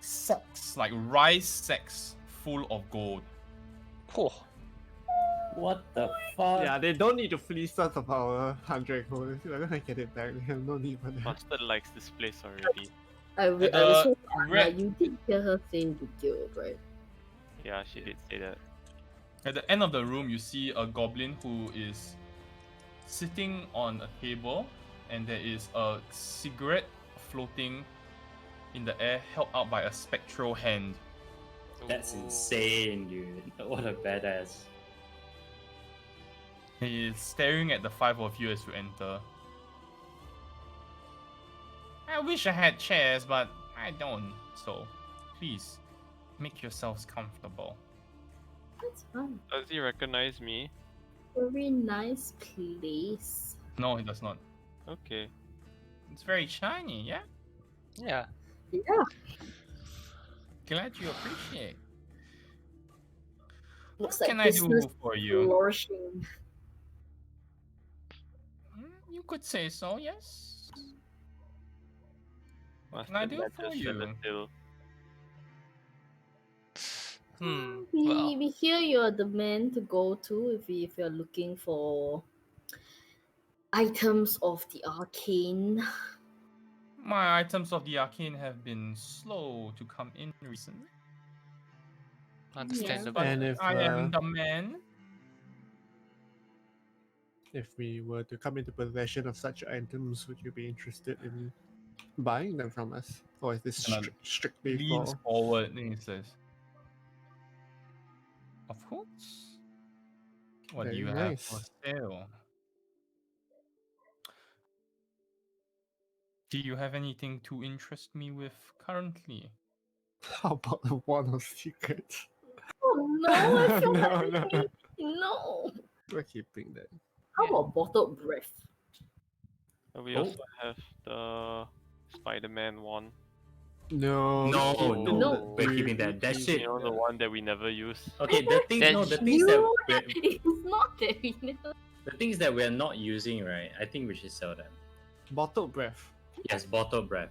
sacks, like rice sacks full of gold. oh. What the fuck? Yeah, they don't need to fleece us of our 100 gold. We're gonna get it back. We have no need for that. Mustard likes this place already. I was the so red- you did hear her say the guild, right? Yeah, she did say that. At the end of the room, you see a goblin who is sitting on a table, and there is a cigarette floating in the air, held out by a spectral hand. That's Ooh. insane, dude. What a badass. He is staring at the five of you as you enter. I wish I had chairs, but I don't. So, please, make yourselves comfortable. That's fine. Does he recognize me? Very nice place. No, he does not. Okay. It's very shiny, yeah? Yeah. Yeah. Glad you appreciate. Looks What like can I business do for you? flourishing. You could say so, yes. Mustard can I do led for us to you? the till. We hear you're the man to go to if you're looking for items of the arcane. My items of the arcane have been slow to come in recently. Understandable. But And if, I am the man. If we were to come into possession of such items, would you be interested in buying them from us? Or is this Kinda strictly Leans for... forward and he says, "Of course. What do Very you have for nice. sale? Do you have anything to interest me with currently?" How about the one of secrets? Oh no, I feel No, like no. no. We're keeping that. How about bottled breath? We Oh. also have the Spider-Man one. No, No, keep no, it. we're keeping that. That keep shit. You know, the one that we never use. Okay, the thing, That no, the sh- things that You we're, it's not that we know. the things that we're not using, right? I think we should sell them. Bottled breath. Yes, bottle breath.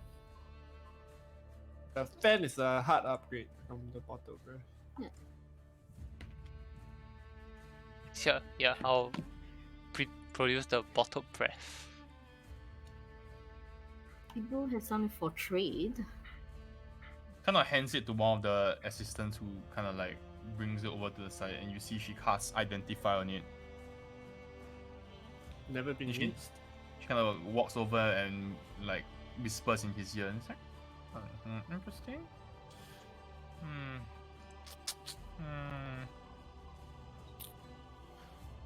The fan is a hard upgrade from the bottled breath. Sure. Yeah. I'll produce the bottled breath. People have something for trade. Kind of hands it to one of the assistants who kind of like brings it over to the side, and you see she casts Identify on it. Never been She- used. She kind of walks over and like whispers in his ear and it's like, interesting.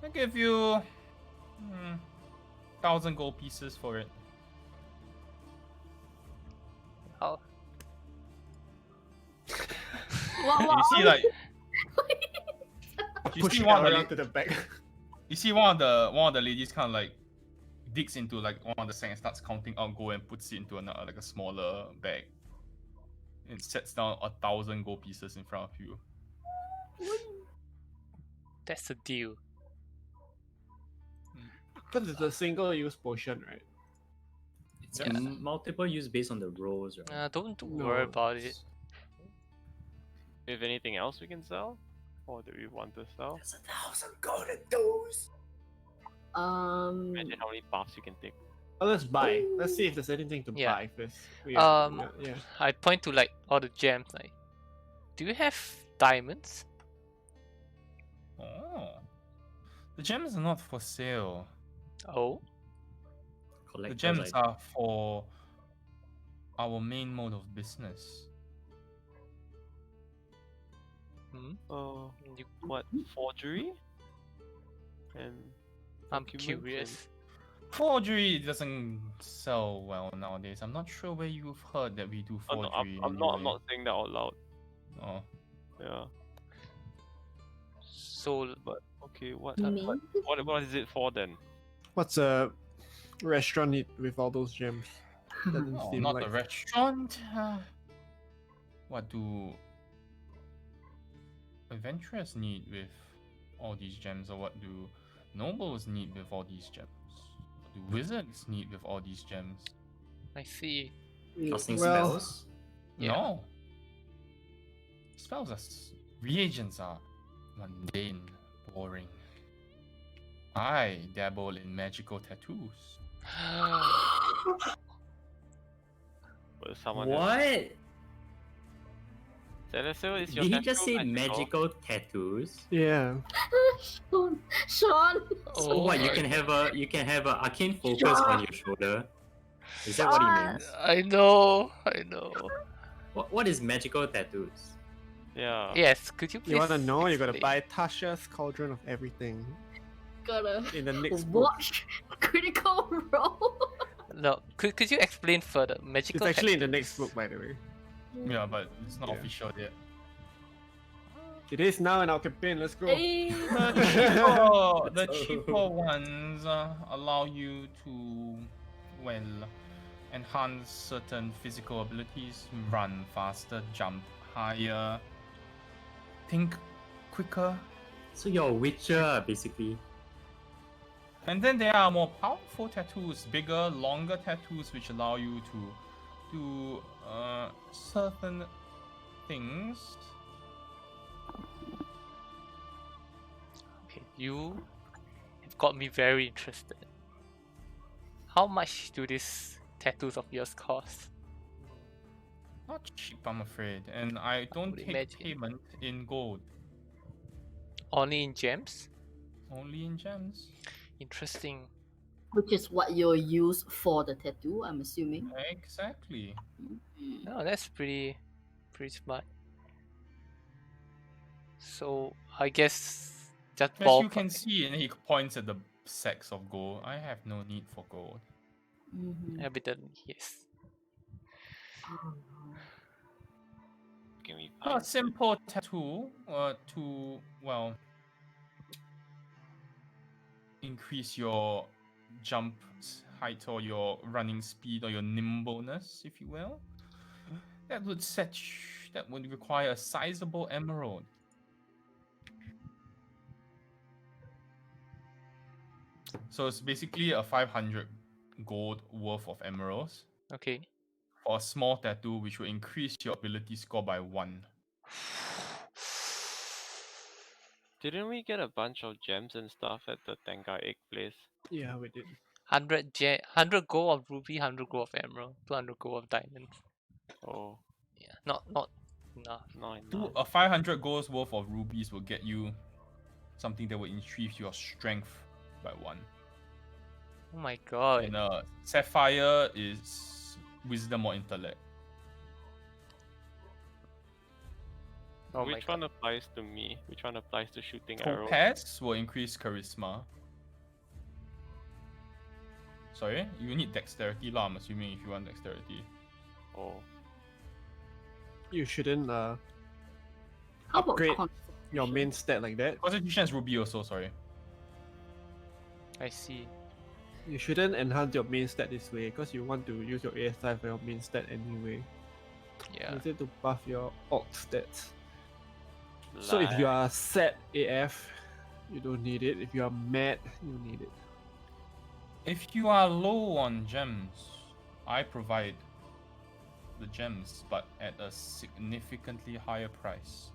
I'll give you 1,000 gold pieces for it. Oh. And you see like you Push see it one of the around to the back. you see one of the ladies kind of like digs into like one of the sacks and starts counting out gold and puts it into another like a smaller bag. It sets down 1,000 gold pieces in front of you. That's a deal. Because it's a single-use potion, right? It's in multiple use based on the rolls, right? Don't worry about it. Do you have anything else we can sell? Or do we want to sell? There's 1,000 golden toes. Imagine how many buffs you can take. Oh, let's buy. Let's see if there's anything to Yeah. buy first. Yeah. I point to like all the gems. Like, do you have diamonds? Oh. The gems are not for sale. Oh, The Collector's gems item. are for our main mode of business. you, What forgery? And I'm documents curious. Forgery doesn't sell well nowadays. I'm not sure where you've heard that we do Oh, no, forgery. I'm not saying that out loud. Oh. Yeah, So but okay, what is it for then? What's a restaurant need with all those gems? Doesn't Oh, seem not like a restaurant. What do adventurers need with all these gems, or what do nobles need with all these gems? What do wizards need with all these gems? I see. Casting Well- spells. Yeah. No. Spells are reagents are mundane, boring. I dabble in magical tattoos. But someone What? Celestial, is your Did he tattoo just say magical tattoos? Yeah. Sean. So Oh what? You my can have a arcane focus on your shoulder. Is that what he means? I know. What is magical tattoos? Yeah. Yes, could you please? You wanna know? You gotta explain? buy Tasha's Cauldron of Everything Gotta in the next book. watch Critical Role. No, could you explain further? It's Magical. actually in the next tattoos. book, by the way. Yeah, but it's not Yeah. official yet. It is now in our campaign. Let's go. Hey. The cheaper ones allow you to, well, enhance certain physical abilities, run faster, jump higher, think quicker. So you're a witcher, basically. And then there are more powerful tattoos, bigger, longer tattoos, which allow you to do certain things. Okay, you have got me very interested. How much do these tattoos of yours cost? Not cheap, I'm afraid, and I don't would take imagine. payment in gold, Only in gems? only in gems. Interesting. Which is what you'll use for the tattoo, I'm assuming. Exactly. No, that's pretty smart. So I guess just As you can ballpark. see, and he points at the sacks of gold. I have no need for gold. Mhm. Evidently, yes. Can we A find simple tattoo to, well, increase your jump height or your running speed or your nimbleness, if you will. That would require a sizable emerald. So it's basically a 500 gold worth of emeralds Okay. for a small tattoo, which will increase your ability score by 1. Didn't we get a bunch of gems and stuff at the Tengai Egg place? Yeah, we did. 100 gold of ruby, 100 gold of emerald, 200 gold of diamonds. Oh, Yeah, not enough. no. A 500 gold worth of rubies will get you something that will increase your strength by 1. Oh my god. And sapphire is wisdom or intellect. Oh my Which god. one applies to me? Which one applies to shooting arrows? Topaz will increase charisma. Sorry, you need dexterity lah, I'm assuming, if you want dexterity. Oh, You shouldn't How about upgrade con- your main stat like that. Constitution is ruby also, sorry. I see. You shouldn't enhance your main stat this way because you want to use your ASI for your main stat anyway. Yeah. Use it to buff your alt stats. So if you lag. are sad AF, you don't need it. If you are mad, you need it. If you are low on gems, I provide the gems, but at a significantly higher price.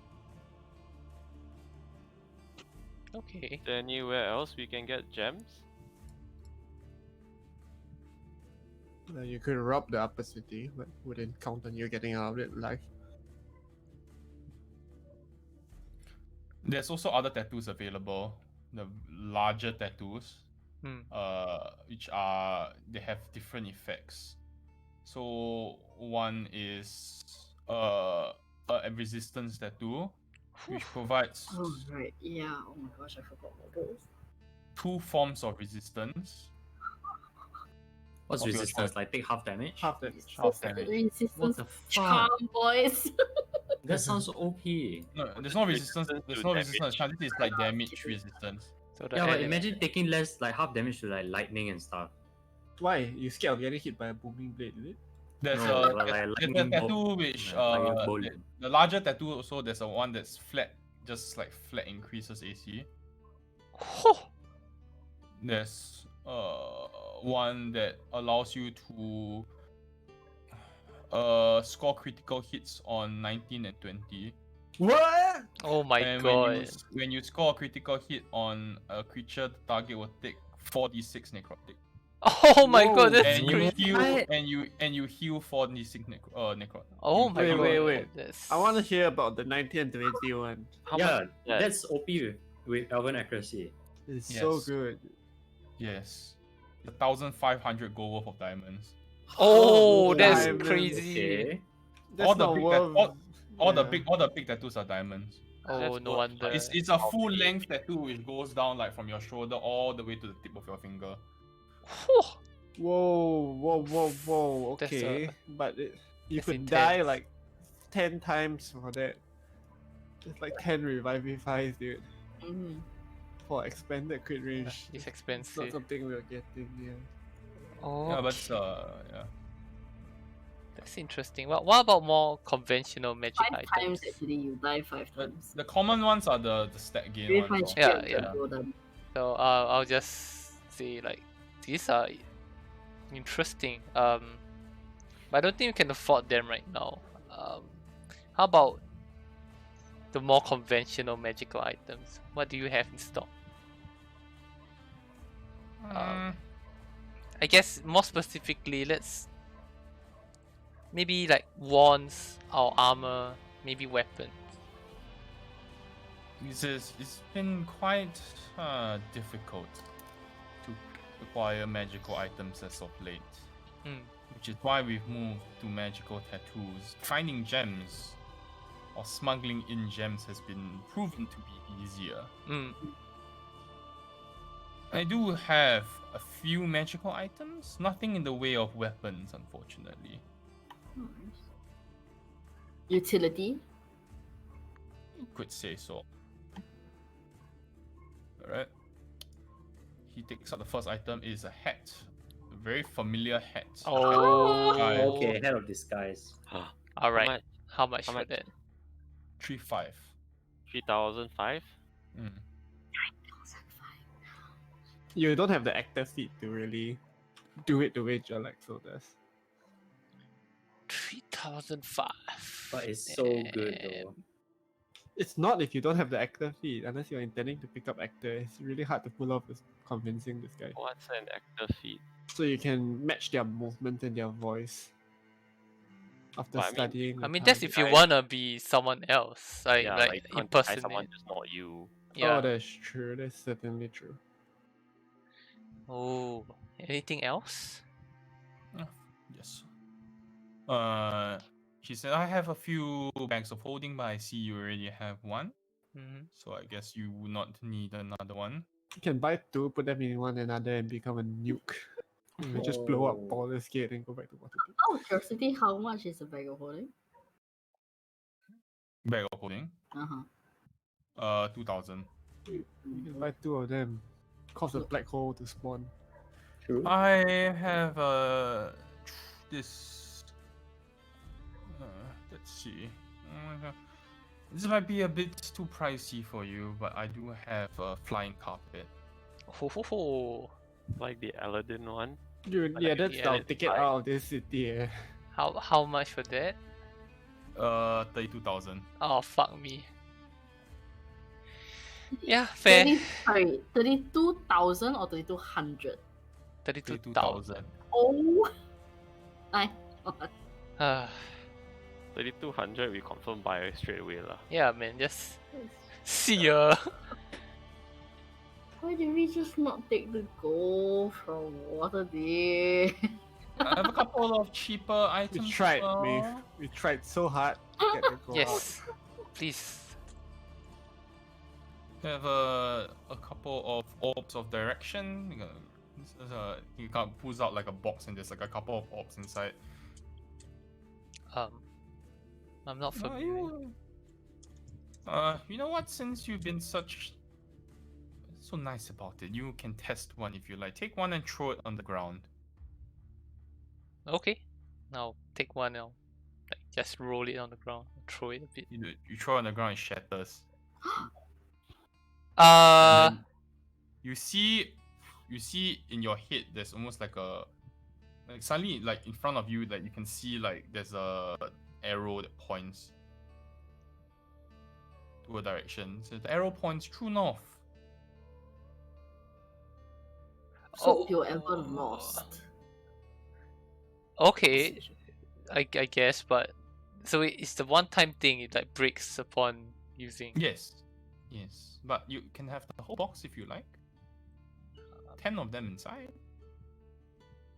Okay. Is there anywhere else we can get gems? You could rob the upper city, but wouldn't count on you getting out of it alive. There's also other tattoos available. The larger tattoos, Hmm. which they have different effects. So one is a resistance tattoo, which provides Oh right, yeah. Oh my gosh, I forgot about those. 2 forms of resistance. What's Of your resistance? choice. Like take half damage? Half damage. Half damage. Resistance What the charm, fuck? boys. That sounds OP. No, Oh, there's there's no resistance. resistance There's to no damage. resistance. This is like damage resistance. So the Yeah, but enemy- imagine taking less, like half damage to like lightning and stuff. Why? You scared of getting hit by a booming blade, is it? There's No, a but like there's a lightning tattoo bolt. which Yeah, like a bolt. the larger tattoo also there's a one that's flat, just like flat increases AC. There's one that allows you to score critical hits on 19 and 20. What? Oh my And god. when you score a critical hit on a creature, the target will take 4d6 necrotic. Oh my Whoa. god, that's And you crazy. heal What? and you heal 4d6 necrotic. Oh my Wait, god. wait, wait. That's... I want to hear about the 19 and 21. How Yeah, much is that? that's OP with elven accuracy. It's so Yes. good. Yes. 1,500 gold worth of diamonds. Oh, Oh, that's diamonds. crazy. Okay. That's All the not big worth. All yeah. the big tattoos are diamonds. Oh, That's no worth, wonder. like, It's a full length tattoo which goes down like from your shoulder all the way to the tip of your finger. Whew. Whoa. That's Okay. But you that's could die intense. like 10 times for that. It's like 10 revivifies, dude. Mhm. For expanded crit range. It's It's not expensive. something we're getting, yeah. Oh, Yeah, but yeah. that's interesting. What about more conventional magic 5 items? times actually, you die 5 But times. the common ones are the stat gain Very ones. much lor. Yeah, yeah. golden. So I'll just say like these are interesting. But I don't think we can afford them right now. How about the more conventional magical items? What do you have in stock? Mm, I guess more specifically, let's maybe like wands or armor, maybe weapons. it's been quite difficult to acquire magical items as of late. Hmm. Which is why we've moved to magical tattoos. Finding gems or smuggling in gems has been proven to be easier. Mm. I do have a few magical items, nothing in the way of weapons, unfortunately. Nice. Utility. You could say so. Alright. He takes out the first item, is a hat. A very familiar hat. Oh. Right. Okay, head of disguise. All right. much? How much How for much? that? 3-5. 3,005? Mm. You don't have the active feat to really do it the way Jalaxo does. 3,005. But it's so good though. It's not if you don't have the active feat, unless you're intending to pick up actor. It's really hard to pull off this convincing this guy. What's an active feat? So you can match their movement and their voice. After But I mean- studying. I the mean, that's if you target. wanna be someone else, like Yeah, like like you can't disguise impersonate. someone just not you. Yeah. Oh, that's true. That's certainly true. Oh, anything else? Yes. She said, I have a few bags of holding, but I see you already have one. Mm-hmm. So I guess you would not need another one. You can buy 2, put them in one another, and become a nuke. You just blow up Oh. Baldur's Gate and go back to Waterdeep. Out of curiosity, how much is a bag of holding? Bag of holding. Uh-huh. 2,000. You can buy 2 of them. Cause a black hole to spawn. True. I have this. Let's see. This might be a bit too pricey for you, but I do have a flying carpet. Ho, ho, ho. Like the Aladdin one. Dude, But yeah, like, that's yeah, our that's ticket fine. out of this city. Eh. How much for that? 32,000. Oh fuck me. Yeah, fair. 32,000 or 3,200? 32,000. 32,000. Oh my god. Ah, 3,200 we confirm buy straight away lah. yeah, man, just see ya. Why did we just not take the gold from Waterdeep? I have a couple of cheaper We items. tried, as Maeve. well. We tried so hard to get the goal out. Yes, please. I have a couple of orbs of direction. You can pulls out like a box and there's like a couple of orbs inside. I'm not familiar. You know what? Since you've been so nice about it, you can test one if you like. Take one and throw it on the ground. Okay, now take one now. Like just roll it on the ground, throw it a bit. You throw it on the ground, it shatters. Uh, And then you see in your head there's almost like suddenly like in front of you, like you can see like there's a arrow that points to a direction. So the arrow points true north. So Oh. you're ever lost. okay, I guess, but so it's the one-time thing. It like breaks upon using. Yes. But you can have the whole box if you like. 10 of them inside.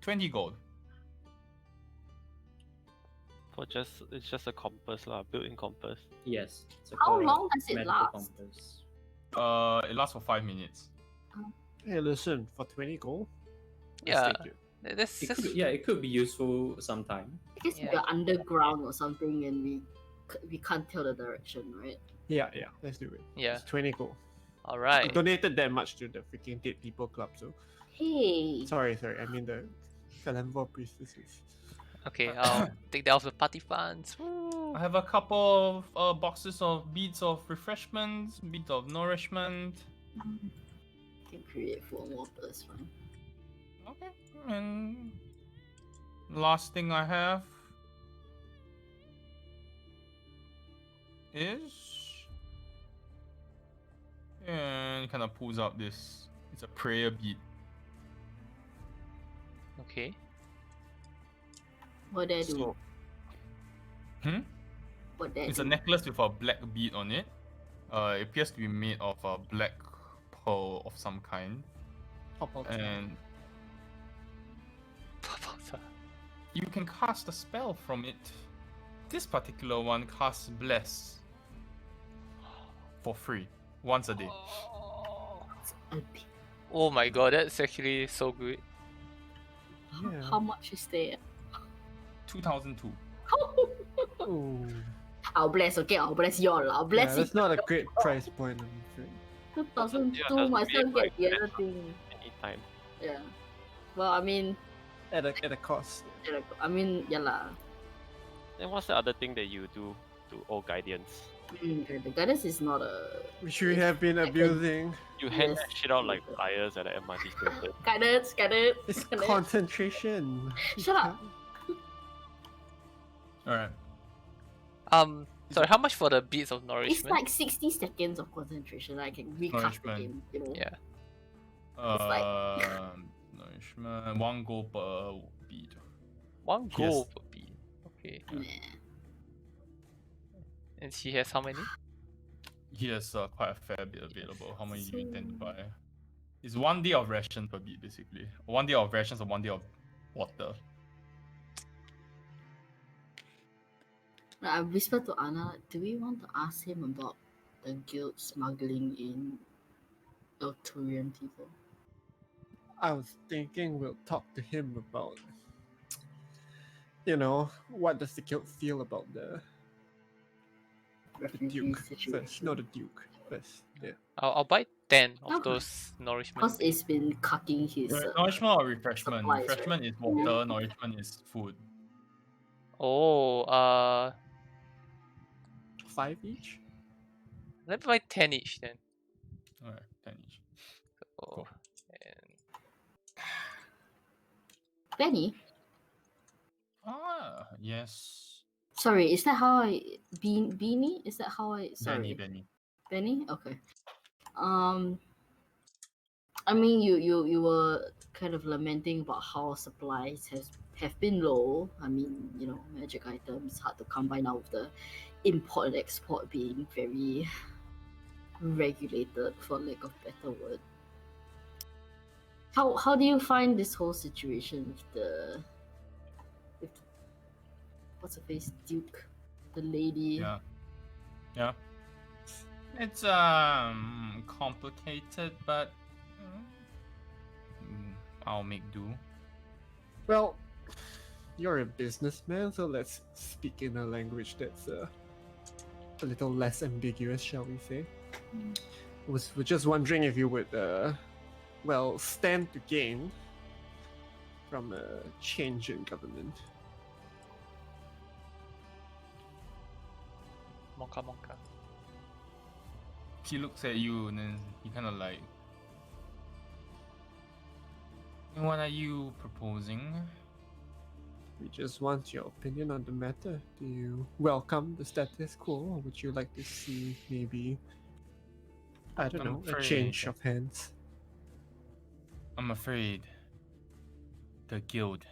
20 gold. It's just a compass lah, built-in compass. Yes. It's a How correct long does it medical last? compass. It lasts for 5 minutes. Hey, listen, for 20 gold, Yeah, let's take it. that's It could, yeah, it could be useful sometime. I guess Yeah. we're underground or something and we can't tell the direction, right? Yeah, let's do it. yeah. It's 20 gold. All I right. donated that much to the freaking Dead People Club, so Hey. sorry, I mean the Kalemvor priestesses. Okay, I'll take that off the party funds. Woo. I have a couple of boxes of beads of refreshment, beads of nourishment. Can create 4 more, but that's fine. Okay. And last thing I have is, and it kind of pulls out this. It's a prayer bead. Okay. What did I do? So, What did I it's do? a necklace with a black bead on it. It appears to be made of a black pearl of some kind, Pop out. and you can cast a spell from it. This particular one casts Bless for free once a day. Oh my god, that's actually so good. Yeah. How much is there? 2002. Oh. I'll bless, okay? I'll bless y'all. I'll Yeah, bless that's it. not a great price point, I'm afraid. 2002, doesn't myself make get like the that. other thing. Anytime. Yeah. Well, I mean, At a cost. yeah lah. Then what's the other thing that you do to all guardians? The goddess is not a Which we have been abusing. You hand Yes. that shit out like flyers at the MRT station. guidance. It's concentration. Shut up. Alright. Sorry, how much for the beads of It's nourishment? like 60 seconds of concentration. I can recast the Nourishment. game, you know. Yeah. Nourishment. 1 gold per bead. 1 Yes. gold per bead. Okay. Nah. And she has how many? He has quite a fair bit available. How many do you intend to buy? It's 1 day of ration per bead, basically. 1 day of rations or 1 day of water. I whispered to Anna, do we want to ask him about the guild smuggling in Elturian people? I was thinking we'll talk to him about, what does the guild feel about the Refugee Duke situation. first. No, the Duke first. Yeah. I'll buy 10 of Okay. those nourishment. Because it's been cucking his. Nourishment or refreshment? supplies, right? Refreshment is water, nourishment is food. Oh, 5 each? let me buy 10 each then. Alright, 10 each. Oh, Cool. and Benny? Ah, yes. Sorry, is that how I. Beanie? Is that how I. Sorry. Benny. Benny? Okay. Um, I mean, you were kind of lamenting about how supplies have been low. I mean, magic items hard to come by now with the import and export being very regulated, for lack of better word. How do you find this whole situation with what's her face, Duke, the lady? Yeah. Yeah. It's complicated, but I'll make do. Well, you're a businessman, so let's speak in a language that's a little less ambiguous, shall we say. We're just wondering if you would, stand to gain from a change in government. Monka Monka. He looks at you and then he kind of like, what are you proposing? We just want your opinion on the matter. Do you welcome the status quo, or would you like to see maybe, I don't I'm know, a afraid- change of hands? I'm afraid the guild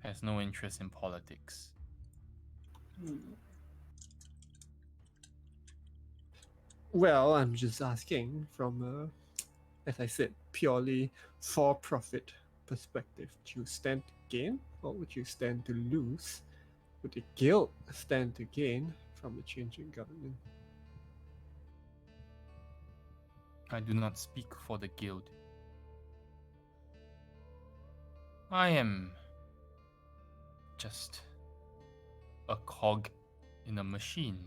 has no interest in politics. Well, I'm just asking from a, as I said, purely for-profit perspective. Would you stand to gain, or would you stand to lose? Would the guild stand to gain from the change in government? I do not speak for the guild. I am just a cog in a machine.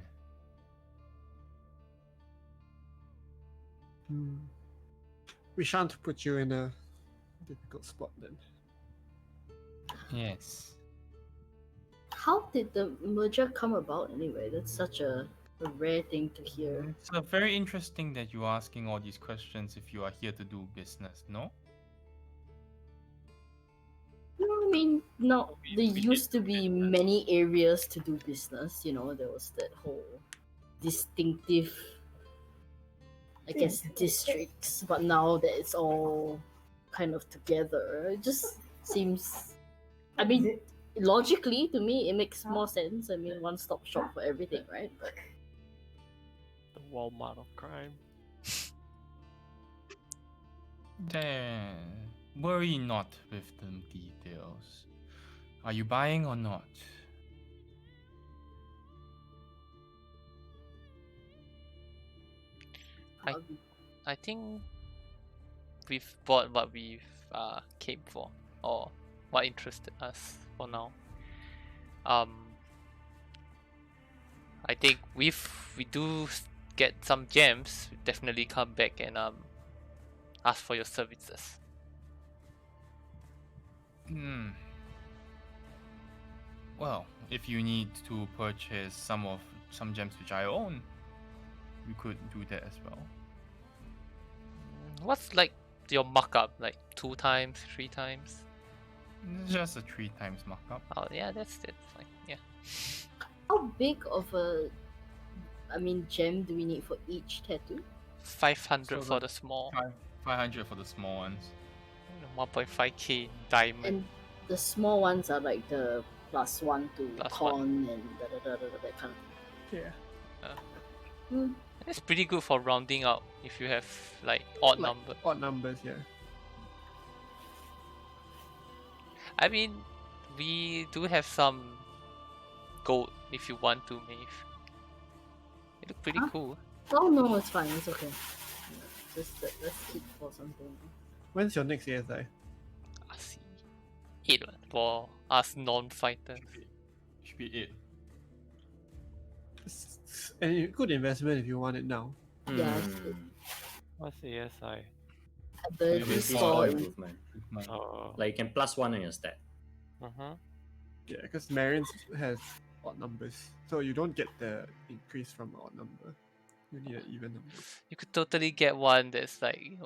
We shan't put you in a difficult spot then. Yes. How did the merger come about anyway? That's such a rare thing to hear. It's very interesting that you're asking all these questions if you are here to do business, no? No, I mean, no. We- There we used to did be business. many areas to do business. There was that whole distinctive, I guess, districts. But now that it's all kind of together, it just seems. I mean, logically, to me, it makes more sense. I mean, one-stop shop for everything, right? But The Walmart of crime. Then worry not with the details. Are you buying or not? I think we've bought what we've came for, or what interested us for now. I think if we do get some gems, we definitely come back and ask for your services. Well, if you need to purchase some gems which I own, we could do that as well. What's like your markup? Like 2 times, 3 times? Just a 3 times markup. Oh yeah, that's fine. Yeah. how big of a, gem do we need for each tattoo? 500 So for the the small, 500 for the small ones. 1.5k diamond. And the small ones are like the +1 to +1. con and that kind of thing. Yeah. That's pretty good for rounding out if you have like odd Like, number. Odd numbers, yeah. I mean, we do have some gold if you want to, Maeve. They look pretty Huh? cool. Oh no, it's fine. It's okay. Just let's keep for something. When's your next ASI? I see. 8 for us non-fighters. Should be 8. It's a good investment if you want it now. Yeah, it's good. What's ASI? Ability Maybe Ability score score. score is- improvement. Oh. Like you can +1 on your stat. Yeah, because Marion's has odd numbers, so you don't get the increase from odd number. You need an even number. You could totally get one that's like,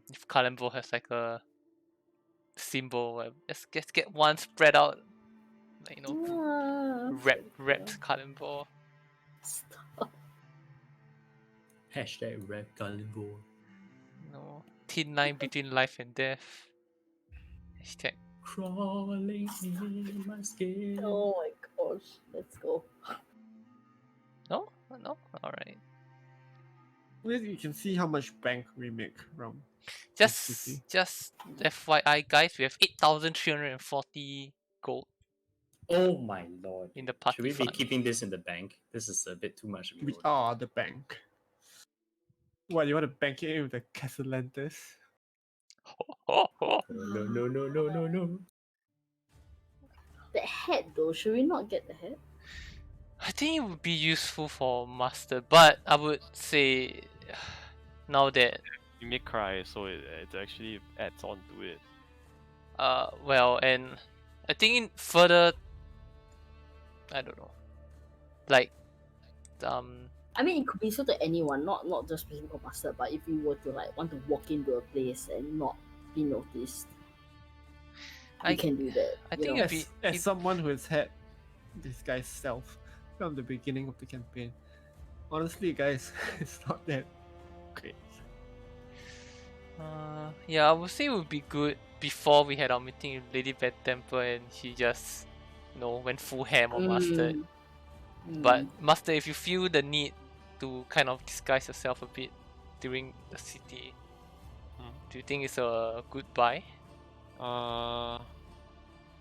if Kalimbo has like a symbol, just get one spread out, like, Ah, wrapped Kalimbo. Stop. Hashtag rap carnivore. No. Thin line between life and death. Hashtag. Crawling in my skin. Oh my gosh. Let's go. No? No? Alright. Well, you can see how much bank we make from city. Just FYI guys, we have 8,340 gold Oh my lord. in the Should party we be fund. keeping this in the bank? This is a bit too much. We are the bank. What, you want to bank it in with the Castellantis? No. The hat though, should we not get the hat? I think it would be useful for master, but I would say now that You may cry, so it actually adds on to it. well, and I think in further, I don't know, like I mean, it could be so to anyone, not just specific for master. But if you were to like want to walk into a place and not be noticed, I you can do that. I you think know? it'd As someone who has had this guy's self from the beginning of the campaign, honestly, guys, it's not that great. yeah, I would say it would be good before we had our meeting with Lady Bad Temper and she just went full ham on Master. But Master, if you feel the need to kind of disguise yourself a bit during the city, do you think it's a good buy?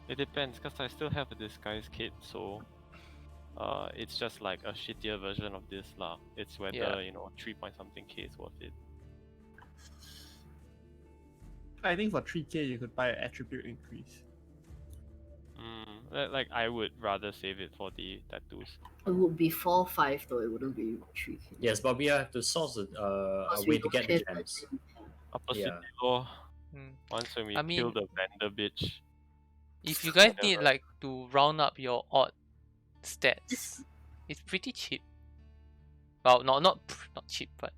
It depends, because I still have a disguise kit, so it's just like a shittier version of this lah. It's whether Yeah. 3 point something K is worth it. I think for 3k you could buy an attribute increase. Like I would rather save it for the tattoos. It would be 4-5 though. It wouldn't be 3. Yes, but we have to source a way to get the gems. Upper Yeah. city law. Hmm. Once when we I kill mean- the vendor bitch. If you guys need Whatever. like to round up your odd stats, it's pretty cheap. Well, not cheap, but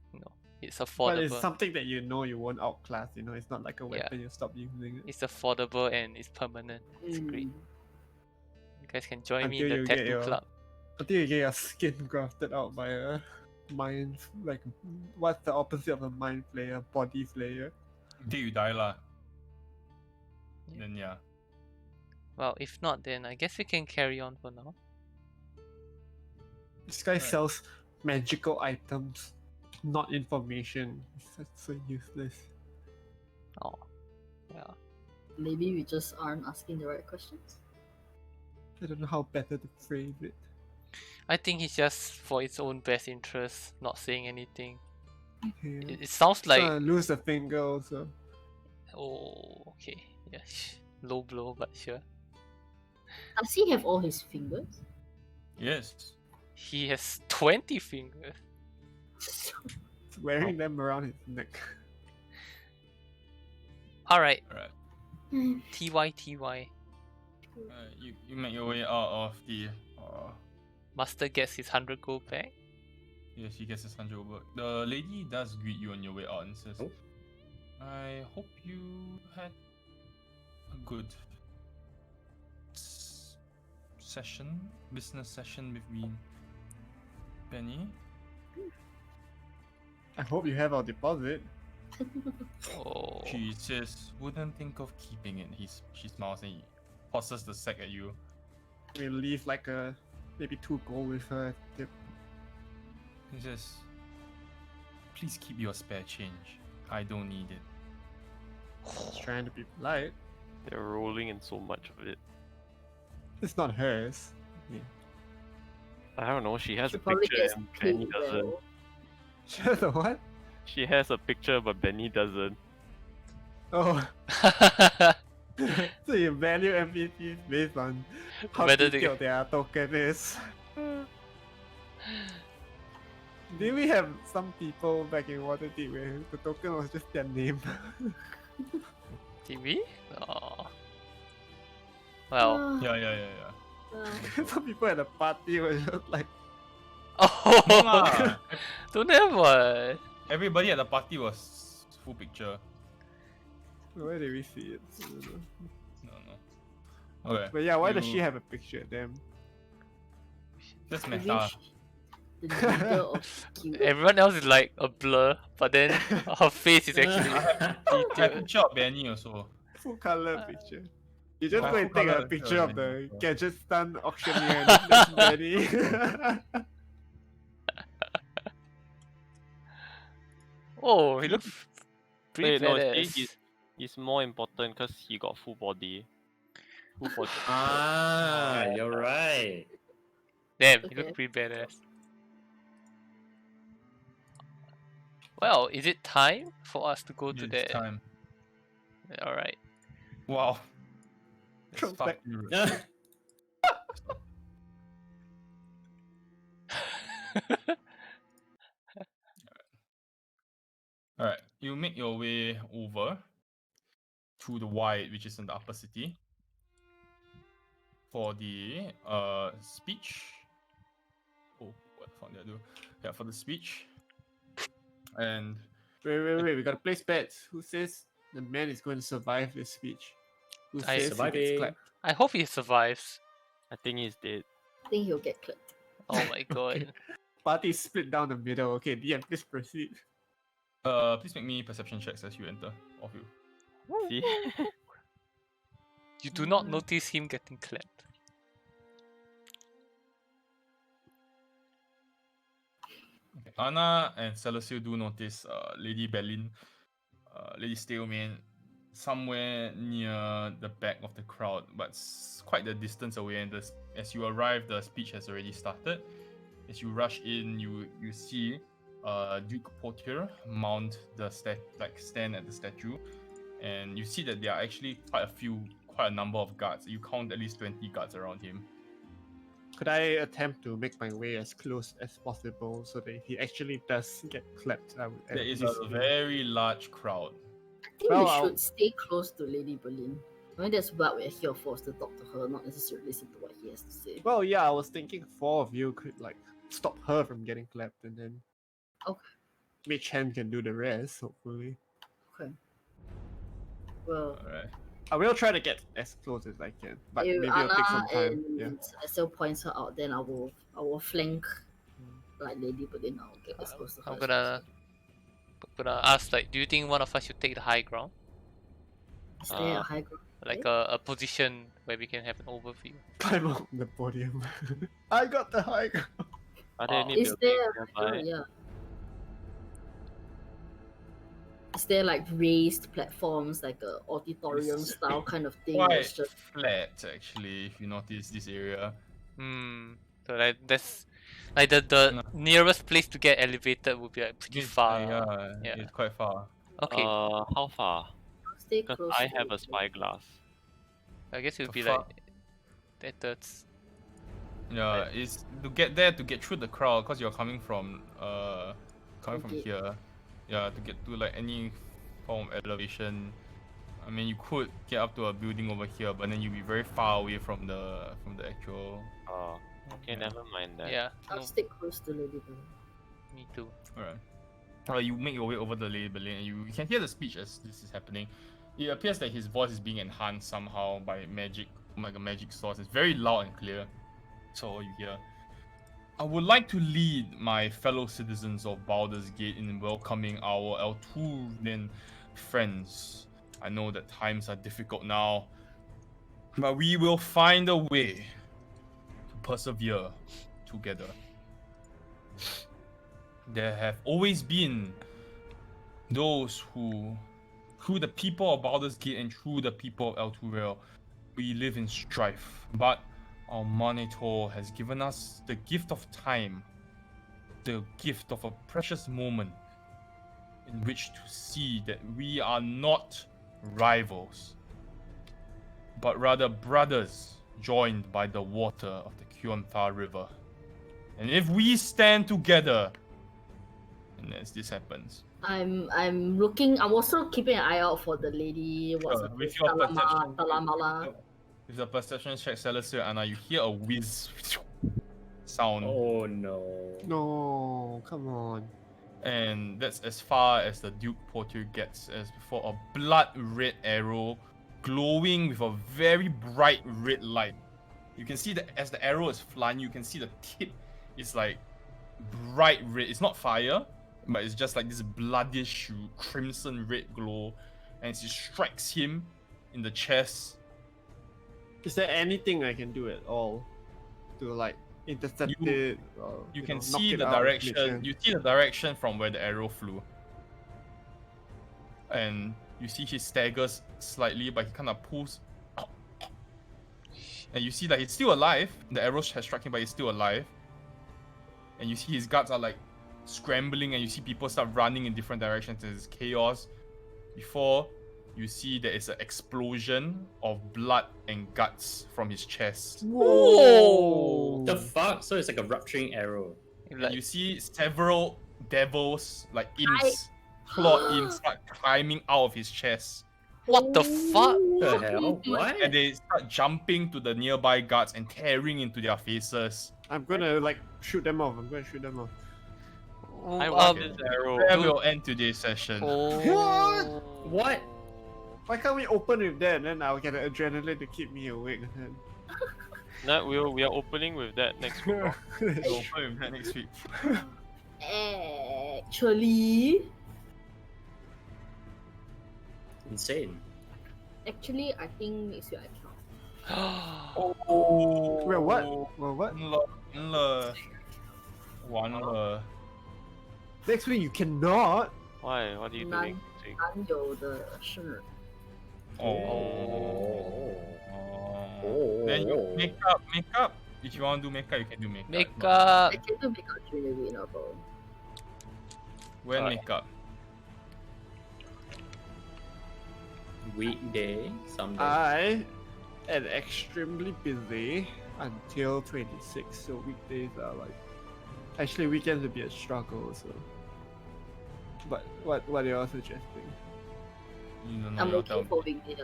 it's affordable. But it's something that you know you won't outclass, it's not like a weapon you stop using it. It's affordable and it's permanent. It's great. You guys can join me in Until the you get tattoo your- club. Until you get your skin grafted out by a mind, like, what's the opposite of a mind flayer? Body flayer. Until you die lah. Yeah. Then yeah. Well, if not, then I guess we can carry on for now. This guy Right. sells magical items, not information. That's so useless. Oh, yeah. Maybe we just aren't asking the right questions. I don't know how better to phrase it. I think he's just for its own best interest, not saying anything. Yeah. It sounds like lose a finger also. oh, okay, yeah, low blow, but sure. Does he have all his fingers? Yes. He has 20 fingers. He's wearing them around his neck. All right, Alright. TY. You make your way out of the. Master gets his 100 gold back. Yes, he gets his 100 over. The lady does greet you on your way out and says, Oh. I hope you had a good business session with me, Penny. I hope you have our deposit. Oh, She says, wouldn't think of keeping it. She smiles and he tosses the sack at you. We leave like maybe 2 gold with her tip. He says, please keep your spare change. I don't need it. Just trying to be polite. They're rolling in so much of it. It's not hers. Yeah. I don't know, she has She a probably picture gets and Benny paid doesn't. well. Sure, the what? She has a picture but Benny doesn't. Oh, so you value NPCs based on how Whether they- detailed their token is. Did we have some people back in Waterdeep where the token was just their name? TV? Oh. Well, Yeah. Some people at the party were just like, oh, Ah, don't have one. everybody at the party was full picture. where did we see it? I don't know. No. Okay. But yeah, why does you- she have a picture of them? That's Maybe meta. the leader of the guild. Everyone else is like a blur, but then her face is actually I have detailed. picture of Benny also. Full color picture. You just Yeah, go full and take colour a picture picture of of the Benny. gadget stand auctioneer and that's Benny. Oh, he looks pretty Wait, no, badass. see, he's more important because he got full body. Full body. Ah, you're right. Damn, he Okay. looks pretty badass. Well, is it time for us to go to It's the? time. All right. Wow. That's Throws back. fucking rude. Alright, you make your way over to the White, which is in the upper city, for the speech. Oh, what the fuck did I do? Yeah, for the speech. And Wait, we gotta place bets. Who says the man is going to survive this speech? Who I- says he Surviving. gets clapped? I hope he survives. I think he's dead. I think he'll get clipped. Oh my god. Party split down the middle. Okay, DM, please proceed. please make me perception checks as you enter, all of you. See? You do not notice him getting clapped. Okay. Anna and Celestial do notice Lady Berlin, Lady Stalemate, somewhere near the back of the crowd, but quite the distance away. And as you arrive, the speech has already started. As you rush in, you see Duke Portier mount the stand at the statue, and you see that there are actually quite a number of guards. You count at least 20 guards around him. Could I attempt to make my way as close as possible so that he actually does get clapped? I would at There is least a feel- very large crowd. I think Well, we I'll- should stay close to Lady Berlin. I mean, that's what we're here for, is to talk to her, not necessarily listen to what he has to say. Well, yeah, I was thinking 4 of you could like stop her from getting clapped, and then Okay. Mage Hand can do the rest. Hopefully, Okay. Well, Alright. I will try to get as close as I can, but if maybe it'll take some Anna time. Yeah. and Cecil points her out, then I will flank like Lady Berlin. I'll get as close to her. I'm as gonna ask, like, do you think one of us should take the high ground? possible. Is there a high ground? Like a position where we can have an overview. Climb up the podium. I got the high ground. Are there any Is buildings there? nearby? Yeah. Is there like raised platforms, like a auditorium It's style kind of thing? Quite That's just flat, actually, if you notice this area. So like that's like the nearest place to get elevated would be like pretty far. Yeah, it's quite far. Okay, How far? stay Because close. I to have a it. spyglass. I guess it would be far- like that's Yeah, it's to get there, to get through the crowd, because you're coming from Okay. here. Yeah, to get to like any form of elevation. I mean, you could get up to a building over here, but then you'll be very far away from the actual. Oh, okay, Yeah. never mind that. yeah. I'll No, stick close to Lady Berlin. me too. Alright. You make your way over the Lady Berlin, and you can hear the speech as this is happening. It appears that his voice is being enhanced somehow by magic, like a magic source. It's very loud and clear. So all you hear. I would like to lead my fellow citizens of Baldur's Gate in welcoming our Elturian friends. I know that times are difficult now, but we will find a way to persevere together. There have always been those who, through the people of Baldur's Gate and through the people of Elturel, we live in strife. But our Monitor has given us the gift of time, the gift of a precious moment in which to see that we are not rivals, but rather brothers joined by the water of the Kyonthar River. And if we stand together, and as this happens, I'm looking. I'm also keeping an eye out for the lady. What's her with name? your perception, Talamala. with the perception check, Celestial Anna, you hear a whiz sound, Oh no. No, come on. and that's as far as the Duke Portier gets. As before, a blood red arrow glowing with a very bright red light. You can see that as the arrow is flying, you can see the tip is like bright red. It's not fire, but it's just like this bloodish crimson red glow, and it strikes him in the chest. Is there anything I can do at all to like intercept You- it? Or, You can knock see it the out of direction. mid-air? You see the direction from where the arrow flew, and you see he staggers slightly, but he kind of pulls. And you see that he's still alive. The arrow has struck him, but he's still alive. And you see his guards are like scrambling, and you see people start running in different directions. There's chaos. Before you see there is an explosion of blood and guts from his chest. Whoa! The fuck? So it's like a rupturing arrow. And you see several devils, like imps, clawed imps, start climbing out of his chest. What the fuck? What the hell? What? And they start jumping to the nearby guards and tearing into their faces. I'm gonna like shoot them off. I'm gonna shoot them off. I want okay. this arrow. That will end today's session. Oh. What? Why can't we open with that? Then I'll get the adrenaline to keep me awake. No, we are opening with that next week. We'll open that next week. Insane. Insane. I think next week I cannot. Oh. Wait, what? Well, what? 完了. Next week you cannot. Why? What are you doing next week? 男友的事。 Oh. Oh. Then you make up. If you want to do makeup, you can do makeup. Makeup. I can do makeup during the week, no problem. When Alright. makeup? Weekday, someday. I am extremely busy until 26, so weekdays are like. Actually, weekends would be a struggle. So. But what are you all suggesting? You don't know. I'm you'll okay tell for me. weekday.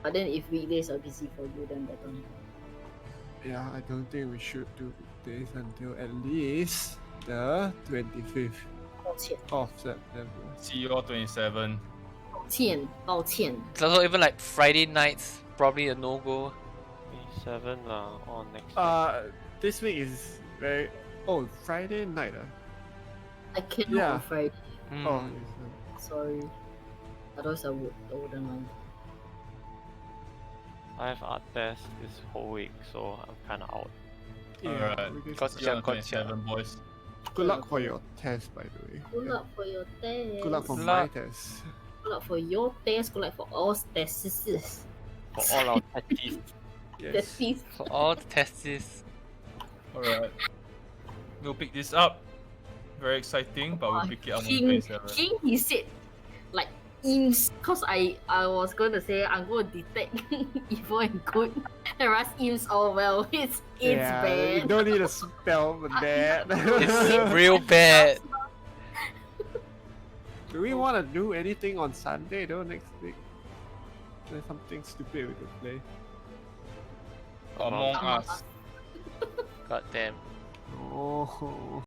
But then if weekdays are busy for you, then that don't. Yeah, I don't think we should do weekdays until at least the 25th 抱歉， of September. See you all 27. 抱歉。 So even like Friday nights, probably a no-go. 27 on next week. This week is very. Oh, Friday night. I cannot Yeah. on Friday. Hmm. Oh, Sorry. Otherwise I wouldn't mind. I have art test this whole week, so I'm kind of out. yeah. Alright. we can- Gotcha. See you on Gotcha. 27, boys. Good luck for your test, by the way. Good luck for your test. Good luck for Good my luck. test. Good luck for your test. Good luck for all tests. For all our testies. Yes. Tests. For all the tests. Alright. We'll pick this up. Very exciting, but we'll pick it up on King, 27. King, he said, like, imps, because I was going to say, I'm going to detect evil and good. Whereas imps, oh well, it's Yeah, you bad. don't need a spell for that. It's real bad. Do we want to do anything on Sunday though next week? There's something stupid we could play. Among Us. God damn. Oh.